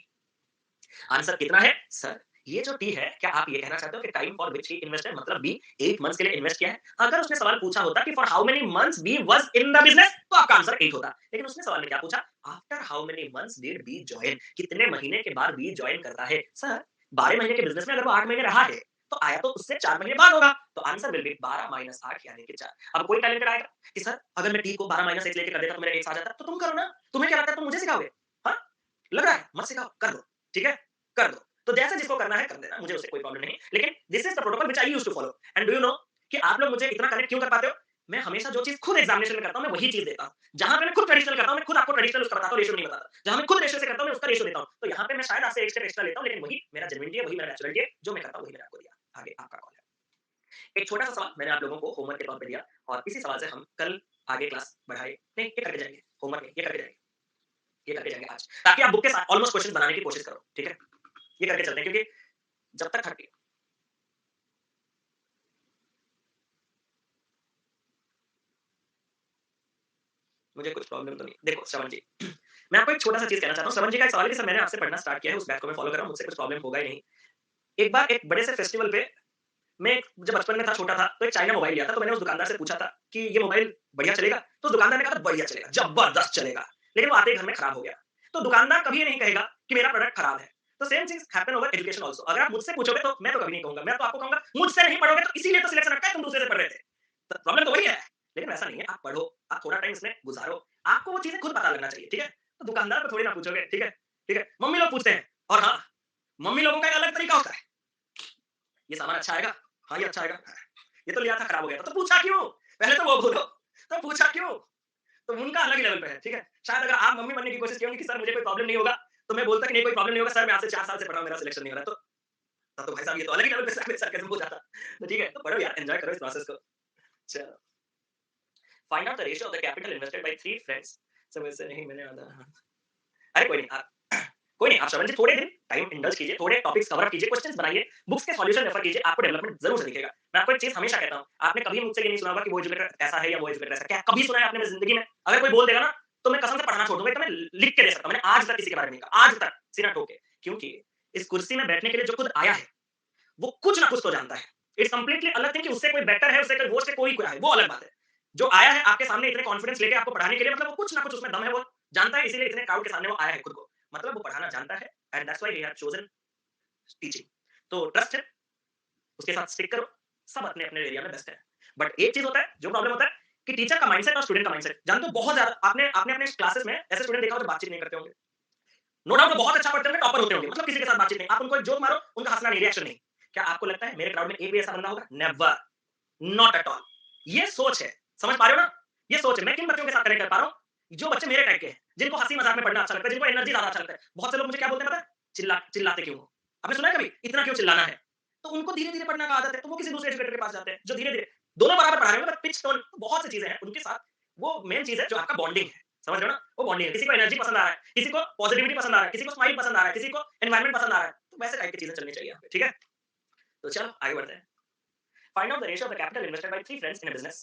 आंसर कितना है? सर ये जो टी है, क्या आप ये कहना चाहते हो कि time for which he invested मतलब बी 8 मंथ्स के लिए इन्वेस्ट किया है? अगर उसने सवाल पूछा होता कि for how many months B was in the business तो आपका आंसर 8 होता। लेकिन उसने सवाल में क्या पूछा? After how many months did B join? कितने महीने के बाद बी जॉइन करता है? सर 12 महीने के बिजनेस में अगर वो 8 महीने रहा है तो आया तो उससे 4 महीने बाद होगा। तो आंसर विल बी 12 माइनस 8 यानी कि 4। अब कोई टैलेंटेड आएगा कि सर अगर मैं टी को 12 माइनस 1 लेके कर देता तो मेरा 1 आ जाता। तो तुम करो ना। तुम्हें क्या लगता है तुम मुझे सिखाओगे? हां? लग रहा है? मत सिखाओ, कर दो। ठीक है? कर दो। तो जैसे जिसको करना है कर देना, मुझे उससे कोई प्रॉब्लम नहीं। लेकिन this is the protocol which I used to follow. And do you know कि आप लोग मुझे इतना कनेक्ट क्यों कर पाते हो? मैं हमेशा जो चीज़ खुद एग्जामिनेशन में करता हूं मैं वही चीज़ देता हूं। जहां पे मैं खुद ट्रेडिशनल करता हूं मैं खुद आपको ट्रेडिशनल उसका बताता हूं, रेशियो नहीं बताता। जहां मैं खुद रेशियो से करता हूं मैं उसका रेशियो देता हूं। तो यहां पे मैं शायद आपसे एक स्टेप एक्स्ट्रा लेता हूं, लेकिन वही मेरा जेन्युइनिटी है, वही मेरा नेचुरलिटी है, जो मैं करता हूं वही मैंने आपको दिया। आगे आपका कॉल है। एक छोटा सा सवाल मैंने आप लोगों को होमवर्क के तौर पे दिया और इसी सवाल से हम कल आगे क्लास बढ़ाए नहीं ये करके जाएंगे। होमवर्क ये करके जाएंगे, ये करके जाएंगे आज, ताकि आप बुक के साथ ऑलमोस्ट क्वेश्चन बनाने की कोशिश करो। ठीक है? ये करके चलते हैं क्योंकि जब तक 30 मुझे कुछ प्रॉब्लम तो नहीं। देखो श्रवण जी, मैं आपको एक छोटा-सा चीज़ कहना चाहता हूँ। श्रवण जी का एक सवाल है कि सर मैंने आपसे पढ़ना स्टार्ट किया है, उस बैच को मैं फॉलो कर रहा हूँ, मुझसे कुछ प्रॉब्लम होगा ही नहीं। एक बार एक बड़े से फेस्टिवल पे मैं जब बचपन में था, छोटा था, तो एक चाइना मोबाइल लिया था, तो मैंने उस दुकानदार से पूछा था कि ये मोबाइल बढ़िया चलेगा? तो उस दुकानदार ने कहा था बढ़िया चलेगा, जबरदस्त चलेगा। लेकिन वो आते ही घर में खराब हो गया। तो दुकानदार कभी ये नहीं कहेगा कि मेरा प्रोडक्ट खराब है। तो same things happen over education also. अगर आप मुझसे पूछोगे तो मैं तो कभी नहीं कहूँगा। मैं तो आपको कहूँगा मुझसे नहीं पढ़ोगे तो इसीलिए तो सिलेक्शन रखा है, तुम दूसरे से पढ़ रहे थे। तो प्रॉब्लम तो वही है। लेकिन वैसा नहीं है, आप पढ़ो, आप थोड़ा टाइम इसमें गुज़ारो, आपको वो चीज़ें खुद पता लगना चाहिए, ठीक है? तो दुकानदार को थोड़ी ना पूछोगे, ठीक है? ठीक है? मम्मी लोग पूछते हैं और हाँ, मम्मी लोगों का एक अलग तरीका होता है। ये सामान अच्छा आएगा? हाँ, ये अच्छा आएगा। हाँ, ये तो लिया था खराब हो गया था। तो पूछा क्यों? पहले तो वो बोलो। तो पूछा क्यों? तो उनका अलग ही लेवल पे है, ठीक है? शायद अगर आप मम्मी बनने की कोशिश की होंगी कि सर मुझे कोई प्रॉब्लम नहीं होगा, तो मैं बोलता कि नहीं कोई प्रॉब्लम नहीं होगा सर मैं आपसे 4 साल से पढ़ रहा हूँ, मेरा सिलेक्शन नहीं हो रहा है। तो तब तो भाई साहब ये तो अलग ही लेवल पे सरकाज़्म हो जाता। तो ठीक है, तो पढ़ो यार, एन्जॉय करो इस प्रोसेस को। चलो, find out the ratio of the capital invested bye 3 friends. समझ से नहीं मैंने आधा हाँ। अरे कोई नहीं आप कोई नहीं, आप श्रवण जी थोड़े दिन टाइम इंडल्ज कीजिए, थोड़े टॉपिक्स कवर अप कीजिए, क्वेश्चंस बनाइए, बुक्स के सॉल्यूशन रेफर कीजिए, आपको डेवलपमेंट ज़रूर से दिखेगा। मैं आपको एक चीज़ हमेशा कहता हूँ, आपने कभी मुझसे ये नहीं सुना होगा कि वो एजुकेटर ऐसा है या वो एजुकेटर ऐसा है। क्या कभी सुना है आपने मेरी ज़िंदगी में? अगर कोई बोल देगा ना, तो मैं कसम से पढ़ाना छोड़ दूँगा, ये तो मैं लिख के दे सकता हूँ। मैंने आज तक किसी के बारे में नहीं कहा, आज तक सीना ठोक के। क्योंकि इस कुर्सी में बैठने के लिए जो खुद आया है, वो कुछ ना कुछ तो जानता है। इट्स कंप्लीटली अलग थिंग कि उससे कोई बेटर है, उससे कोई वर्स्ट है, कोई क्या है, वो अलग बात है। जो आया है आपके सामने इतने कॉन्फिडेंस लेके आपको पढ़ाने के लिए मतलब वो कुछ ना कुछ उसमें दम है, वो जानता है इसीलिए इतने क्राउड के सामने वो आया है खुद को। मतलब वो पढ़ाना जानता है and that's why he have chosen teaching. तो ट्रस्ट है, उसके साथ स्टिक करो, सब अपने-अपने एरिया में बेस्ट है। बट एक चीज़ होता है, जो प्रॉब्लम होता है कि टीचर का माइंडसेट और स्टूडेंट का माइंडसेट जानते हो बहुत ज़्यादा आपने आपने अपने क्लासेस में ऐसे स्टूडेंट देखा हो जो बातचीत नहीं करते होंगे। नो डाउट वो बहुत अच्छा पढ़ते होंगे, टॉपर होते होंगे, मतलब किसी के साथ बातचीत नहीं। आप उनको एक जोक मारो, उनका हँसना नहीं, रिएक्शन नहीं। क्या आपको लगता है मेरे क्राउड में एक भी ऐसा बंदा होगा? Never, not at all. ये सोच है, समझ पा रहे हो ना? ये सोच है। मैं किन बच्चों के साथ कनेक्ट कर पा रहा हूँ? जो बच्चे मेरे टाइप के हैं, जिनको हँसी-मज़ाक में पढ़ना अच्छा लगता है, जिनको एनर्जी ज़्यादा अच्छा लगता है। बहुत से लोग मुझे क्या बोलते हैं पता है? चिल्लाते क्यों हो? आपने सुना है कभी? इतना क्यों चिल्लाना है? तो उनको धीरे-धीरे पढ़ने का आदत है, तो वो किसी दूसरे एजुकेटर के पास जाते हैं, जो धीरे-धीरे दोनों बराबर पढ़ा रहे होंगे बट पिच, टोन बहुत सी चीज़ें हैं उनके साथ। वो मेन चीज़ है जो आपका बॉन्डिंग है। समझ रहे हो ना? वो बॉन्डिंग है। किसी को एनर्जी पसंद आ रहा है, किसी को पॉजिटिविटी पसंद आ रहा है, किसी को स्माइल पसंद आ रहा है, किसी को एनवायरनमेंट पसंद आ रहा है। तो वैसे टाइप की चीज़ें चलनी चाहिए यहाँ पे, ठीक है? तो चलो आगे बढ़ते हैं। Find out the ratio of the capital invested by three friends in a business.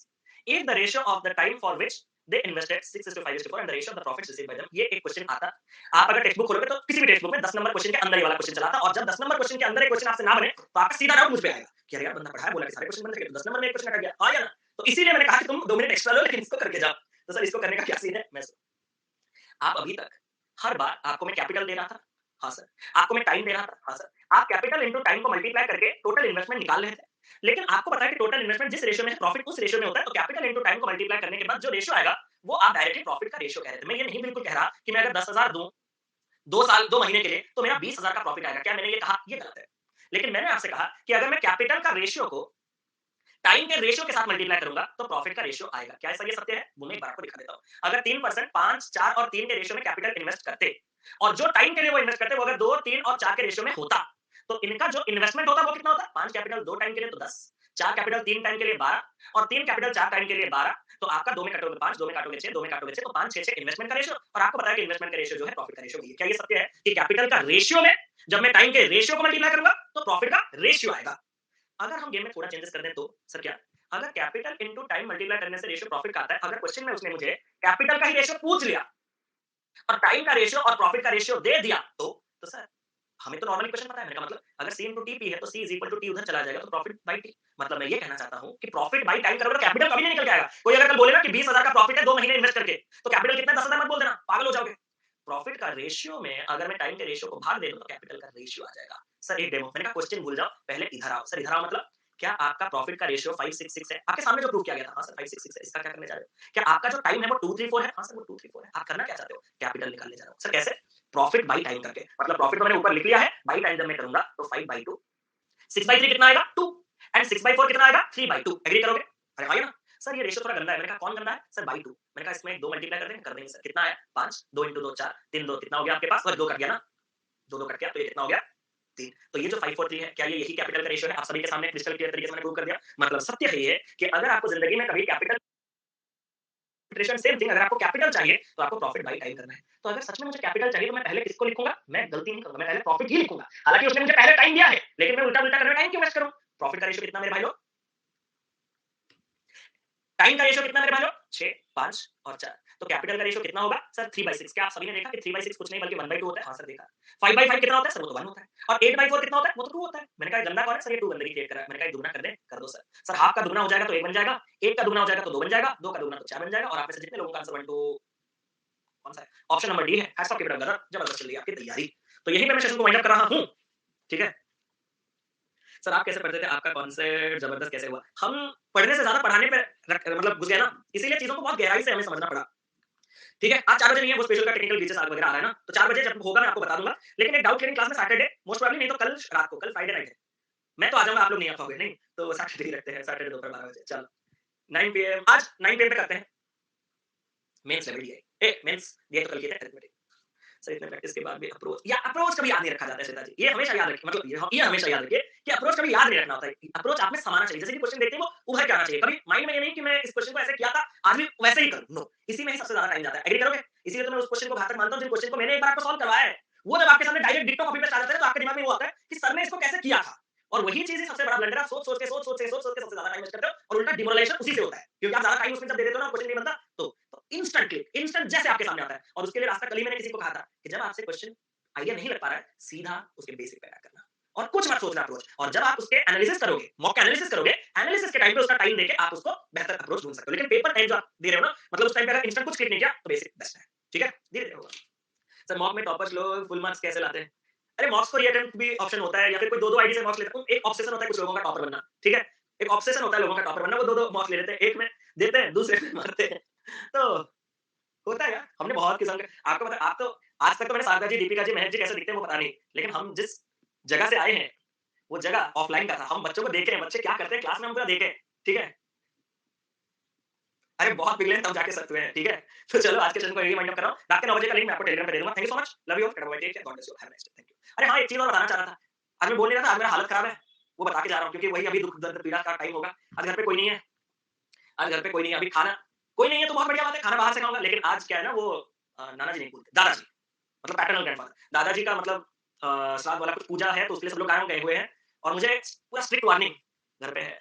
If the ratio of the time for which they invested 6:5:4 and the ratio of the profits received by them, ये एक question आता। आप अगर text book खोलोगे तो किसी भी text book में 10 नंबर क्वेश्चन के अंदर ये वाला क्वेश्चन चला था और जब 10 नंबर क्वेश्चन के अंदर एक क्वेश्चन आपसे ना बने तो आपका सीधा डाउट मुझ पे आएगा कि अरे यार बंदा पढ़ाया बोला कि सारे क्वेश्चन बन जाएंगे तो 10 नंबर में एक क्वेश्चन अटक गया आ गया ना। तो इसीलिए मैंने कहा कि तुम 2 मिनट एक्स्ट्रा लो लेकिन इसको करके जाओ। तो सर इसको करने का क्या सीन है मैं आप अभी तक हर बार आपको मैं कैपिटल दे रहा था, हाँ सर। आपको मैं टाइम दे रहा था, हाँ सर। आप कैपिटल इंटू टाइम को मल्टीप्लाई करके टोटल इन्वेस्टमेंट निकाल रहे थे। लेकिन आपको पता है कि टोटल इन्वेस्टमेंट जिस रेशियो में है, प्रॉफिट उस रेशियो में होता है, तो कैपिटल इंटू टाइम को मल्टीप्लाई करने के बाद जो रेशियो आएगा, वो आप डायरेक्टली प्रॉफिट का रेशियो कह रहे थे। मैं ये नहीं बिल्कुल कह रहा कि मैं अगर 10,000 दूँ, 2 साल 2 महीने के लिए, तो मेरा 20,000 का प्रॉफिट आएगा। क्या मैंने ये कहा? ये गलत है। लेकिन मैंने आपसे कहा कि अगर मैं कैपिटल का रेशियो को टाइम के रेशियो के साथ मल्टीप्लाई करूंगा तो प्रॉफिट का रेशियो आएगा। क्या ऐसा ये सत्य है? वो मैं एक बार आपको दिखा देता हूँ। अगर 3% 5, 4 और 3 के रेशियो में कैपिटल इन्वेस्ट करते और जो टाइम के लिए वो इन्वेस्ट करते वो अगर 2, 3 और 4 के रेशियो में होता, तो इनका जो इन्वेस्टमेंट होता वो कितना होता? 5 कैपिटल 2 टाइम के लिए तो 10, 4 कैपिटल 3 टाइम के लिए 12 और 3 कैपिटल 4 टाइम के लिए 12। तो आपका 2 में काटोगे 5, 2 में काटोगे 6, 2 में काटोगे 6 तो 5, 6, 6 इन्वेस्टमेंट का रेशियो और आपको पता है कि इन्वेस्टमेंट का रेशियो जो है प्रॉफिट का रेशियो वही है। क्या ये सत्य है कि कैपिटल का रेशियो में जब मैं टाइम के रेशियो को मल्टीप्लाई करूंगा तो प्रॉफिट का रेशियो आएगा। अगर हम गेम में थोड़ा चेंजेस कर दें तो सर क्या? अगर कैपिटल इनटू टाइम मल्टीप्लाई करने से रेशियो प्रॉफिट का आता है, अगर क्वेश्चन में उसने मुझे कैपिटल का ही रेशियो पूछ लिया और टाइम का रेशियो और प्रॉफिट का रेशियो दे दिया तो सर हमें तो नॉर्मली क्वेश्चन पता है। मैंने कहा मतलब अगर C इनटू टी पी है तो C is equal to T उधर चला जाएगा तो प्रॉफिट बाई टी। मतलब मैं ये कहना चाहता हूं कि प्रॉफिट बाई टाइम करोगे तो कैपिटल कभी नहीं निकल के आएगा। कोई अगर कल बोले ना कि 20,000 का प्रॉफिट है 2 महीने इन्वेस्ट करके तो कैपिटल कितना है 10,000 मत बोल देना, पागल हो जाओगे। प्रॉफिट का रेशियो में अगर मैं टाइम के रेशियो को भाग दे दूं तो कैपिटल का रेशियो आ जाएगा। सर एक डेमो मैंने कहा क्वेश्चन भूल जाओ, पहले इधर आओ। सर इधर आओ मतलब क्या आपका प्रॉफिट का रेशियो 566 है? आपके सामने जो प्रूव किया गया था, हाँ सर 566 है। इसका क्या करने जा रहे हो? क्या आपका जो टाइम है वो 234 है? हाँ सर वो 234 है। आप करना क्या चाहते हो? कैपिटल निकालने जा रहे हो। सर कैसे? प्रॉफिट बाई टाइम करके। मतलब प्रॉफिट तो मैंने ऊपर लिख लिया है, बाई टाइम जब मैं करूंगा तो 5/2, 6/3 कितना आएगा? 2 एंड 6/4 कितना आएगा? 3/2। एग्री करोगे? अरे हाँ या ना? सर ये रेशियो थोड़ा गंदा है। मैंने कहा कौन गंदा है? Sir by 2। मैंने कहा इसमें 2 मल्टीप्लाई कर देंगे? कर देंगे सर। कितना आया? 5, 2 इंटू 2 4, 3 2 कितना हो गया आपके पास? और 2 कट गया ना? 2 कट गया तो ये कितना हो गया? 3। तो ये जो 543 है, क्या ये यही कैपिटल का रेशियो है? आप सभी के सामने क्रिस्टल क्लियर तरीके से मैंने प्रूव कर दिया। मतलब सत्य है ये कि अगर आपको जिंदगी में कभी कैपिटल सेम थिंग, अगर आपको कैपिटल चाहिए तो आपको प्रॉफिट बाई टाइम करना है। तो अगर सच में मुझे कैपिटल चाहिए तो मैं पहले किसको लिखूंगा? मैं गलती नहीं करूंगा, मैं पहले प्रॉफिट ही लिखूंगा। हालांकि उसने मुझे पहले टाइम दिया है लेकिन मैं उल्टा उल्टा करने में टाइम क्यों वेस्ट करूं? प्रॉफिट का रेशियो कितना मेरे भाई लोग? टाइम का रेशियो कितना मेरे भाई लोग? 6, 5 और 4। तो कैपिटल का रेशियो कितना होगा सर 3/6। क्या आप सभी ने देखा कि 3/6 कुछ नहीं बल्कि 1/2 होता है? हाँ सर देखा। 5/5 कितना होता है सर? वो तो 1 होता है। और 8/4 कितना होता है? वो तो 2 होता है। मैंने कहा गंदा कौन है सर? ये 2 गंदगी क्रिएट कर रहा है। मैंने कहा दुगना कर दें, कर दो सर। सर हाफ का दुगना हो जाएगा तो 1 बन जाएगा, 1 का दुगना हो जाएगा तो 2 बन जाएगा, 2 का दुगना तो 4 बन जाएगा और आप में से जितने लोगों का आंसर 1 2 कौन सा है? ऑप्शन नंबर डी है। Hats off keep it up brother. जबरदस्त चल रही है आपकी तैयारी। तो यहीं पे मैं सेशन को वाइंड अप कर रहा हूँ। ठीक है? सर आप कैसे पढ़ते थे? आपका कॉन्सेप्ट जबरदस्त कैसे हुआ? हम पढ़ने से ज़्यादा पढ़ाने पे मतलब घुस गए ना, इसीलिए चीज़ों को बहुत गहराई से हमें समझना पड़ा। ठीक है? आज 4 बजे नहीं है, वो स्पेशल का टेक्निकल ग्लिचेस आग वगैरह आ रहा है ना, तो 4 बजे जब होगा मैं आपको बता दूँगा। लेकिन एक डाउट क्लियरिंग क्लास में सैटरडे मोस्ट प्रोबेबली नहीं तो कल रात को, कल फ्राइडे नाइट है। मैं तो आ जाऊँगा, आप लोग नहीं आ पाओगे, नहीं? तो सैटरडे ही रखते हैं, सैटरडे दोपहर 12 बजे। चलो, 9 पीएम आज 9 पीएम पे करते हैं। मेंस लेवल डीआई मेंस ये तो कल की है अरिथमेटिक। सर इतने प्रैक्टिस के बाद भी अप्रोच कभी याद नहीं रखा जाता है श्वेता जी। ये हमेशा याद रखिए, मतलब ये हमेशा याद रखिए कि अप्रोच कभी याद नहीं रखना होता है। अप्रोच आप में समाना चाहिए। जैसे कि क्वेश्चन देखते हैं वो उभर के आना चाहिए। कभी माइंड में ये नहीं कि मैं इस क्वेश्चन को ऐसे किया था, आज भी वैसे ही करूँ। नो, इसी में ही सबसे ज्यादा टाइम जाता है। एग्री करोगे? इसीलिए तो मैं उस क्वेश्चन को घातक मानता हूँ जिन क्वेश्चन को मैंने एक बार आपको सॉल्व करवाया है। वो जब आपके सामने डायरेक्ट डिट्टो कॉपी पेस्ट आ जाता है तो आपके दिमाग में वो आता है कि सर ने इसको कैसे किया था। और वही चीज़ ही सबसे बड़ा ब्लंडर है। सोच-सोच के सबसे ज्यादा टाइम वेस्ट करते हो और उल्टा डिमोरलाइजेशन उसी से होता है। क्योंकि आप ज्यादा टाइम उसमें जब दे देते हो ना क्वेश्चन नहीं बनता तो इंस्टेंट क्लिक, इंस्टेंट जैसे आपके सामने आता है। और उसके लिए रास्ता कल ही मैंने किसी को कहा था कि जब आपसे क्वेश्चन आइडिया नहीं लग पा रहा है, सीधा उसके बेसिक पे अटैक करना और कुछ मत सोचना अप्रोच। और जब आप उसके एनालिसिस करोगे, मॉक एनालिसिस करोगे, एनालिसिस के टाइम पे उसका टाइम देके आप उसको बेहतर अप्रोच ढूंढ सकते हो। लेकिन पेपर टाइम जो आप दे रहे हो ना, मतलब उस टाइम पे अगर इंस्टेंट कुछ क्लिक नहीं किया तो बेसिक बेस्ट है। ठीक है, धीरे-धीरे होगा। सर मॉक में टॉपर्स लोग फुल मार्क्स कैसे लाते हैं? अरे मॉक्स को रीअटेम्प्ट भी ऑप्शन होता है या फिर कोई 2-2 आईडी से मॉक्स लेता है। एक ऑब्सेशन होता है कुछ लोगों का टॉपर बनना, ठीक है? एक ऑब्सेशन होता है लोगों का टॉपर बनना, वो 2-2 मॉक्स ले लेते हैं। एक में देते हैं, दूसरे में मारते हैं। तो होता है यार, हमने बहुत किस्म के आपको पता है आप तो आज तक तो मैंने शारदा जी, दीपिका जी, महक जी कैसे दिखते हैं वो पता नहीं। लेकिन हम जिस जगह से आए हैं, वो जगह ऑफलाइन का था। हम बच्चों को देखे हैं, बच्चे क्या करते हैं क्लास में हम पूरा देखे हैं, ठीक है? अरे बहुत पिघले हैं तब जाके सख्त हुए हैं, ठीक है? तो चलो आज के सेशन को यही वाइंड अप कर रहा हूँ। रात के 9 बजे का लिंक मैं आपको टेलीग्राम पे दे दूँगा। Thank you so much. Love you all. Tata bye bye. Take care. God bless you. Have a nice day. Thank you. अरे हाँ, एक चीज़ और बताना चाह रहा था। आज मैं बोल नहीं रहा था आज मेरा हालत खराब है, वो बता के जा रहा हूँ क्योंकि वही अभी दुःख दर्द पीड़ा का टाइम होगा। आज घर पे कोई नहीं है, आज घर पे कोई नहीं है, अभी खाना कोई नहीं है तो बहुत बढ़िया बात है, खाना बाहर से खाऊँगा। लेकिन आज क्या है ना वो नाना जी नहीं बोलते, दादाजी मतलब पैटर्नल ग्रैंडफ़ादर। दादाजी का मतलब श्राद्ध वाला कुछ पूजा है तो उसके लिए सब लोग गाँव गए हुए हैं और मुझे पूरा स्ट्रिक्ट वार्निंग घर पे है,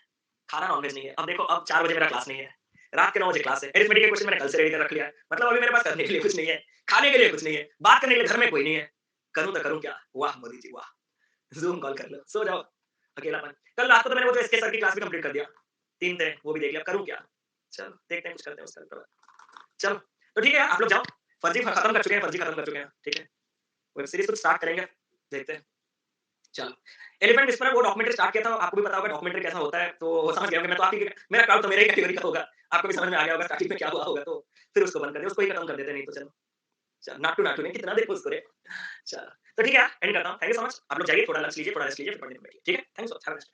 खाना नॉन-वेज नहीं है। अब देखो अब 4 बजे मेरा क्लास नहीं है, रात के 9 बजे क्लास है। अरिथमेटिक के क्वेश्चन मैंने कल से रेडी कर रख लिया है। मतलब अभी मेरे पास करने के लिए कुछ नहीं है, खाने के लिए कुछ नहीं है, बात करने के लिए घर में कोई नहीं है। करूँ तो करूँ क्या? वाह मोदी जी वाह! ज़ूम कॉल कर लो, सो जाओ, अकेलापन। कल रात को तो मैंने वो जो एसके सर की क्लास भी कंप्लीट कर दिया। 3 थे, वो भी देख लिया, करूँ क्या? चलो देखते हैं कुछ करते हैं उसका तो। चलो, तो ठीक है यार आप लोग जाओ। फर्ज़ी खत्म कर चुके हैं, फर्ज़ी खत्म कर चुके हैं, ठीक है? वेब सीरीज़ कुछ स्टार्ट करेंगे, देखते हैं। चलो, एलिफेंट विस्परर वो डॉक्यूमेंट्री स्टार्ट किया था, आपको भी पता होगा डॉक्यूमेंटरी कैसा होता है, तो समझ गए होंगे। मैं तो आप ही मेरा क्राउड तो मेरे ही कैटेगरी का होगा। आपको भी समझ में आ गया होगा स्टार्टिंग में क्या हुआ होगा, तो फिर उसको बंद कर दिया, उसको ही खत्म कर देते नहीं तो चलो। नाटू नाटू नहीं कितना देखो उसको रे। चलो, तो ठीक है यार, एंड करता हूँ। Thank you so much. आप लोग जाइए, थोड़ा लंच लीजिए, थोड़ा रेस्ट लीजिए, फिर पढ़ने बैठिए। ठीक है? Thank you so much. Have a nice day.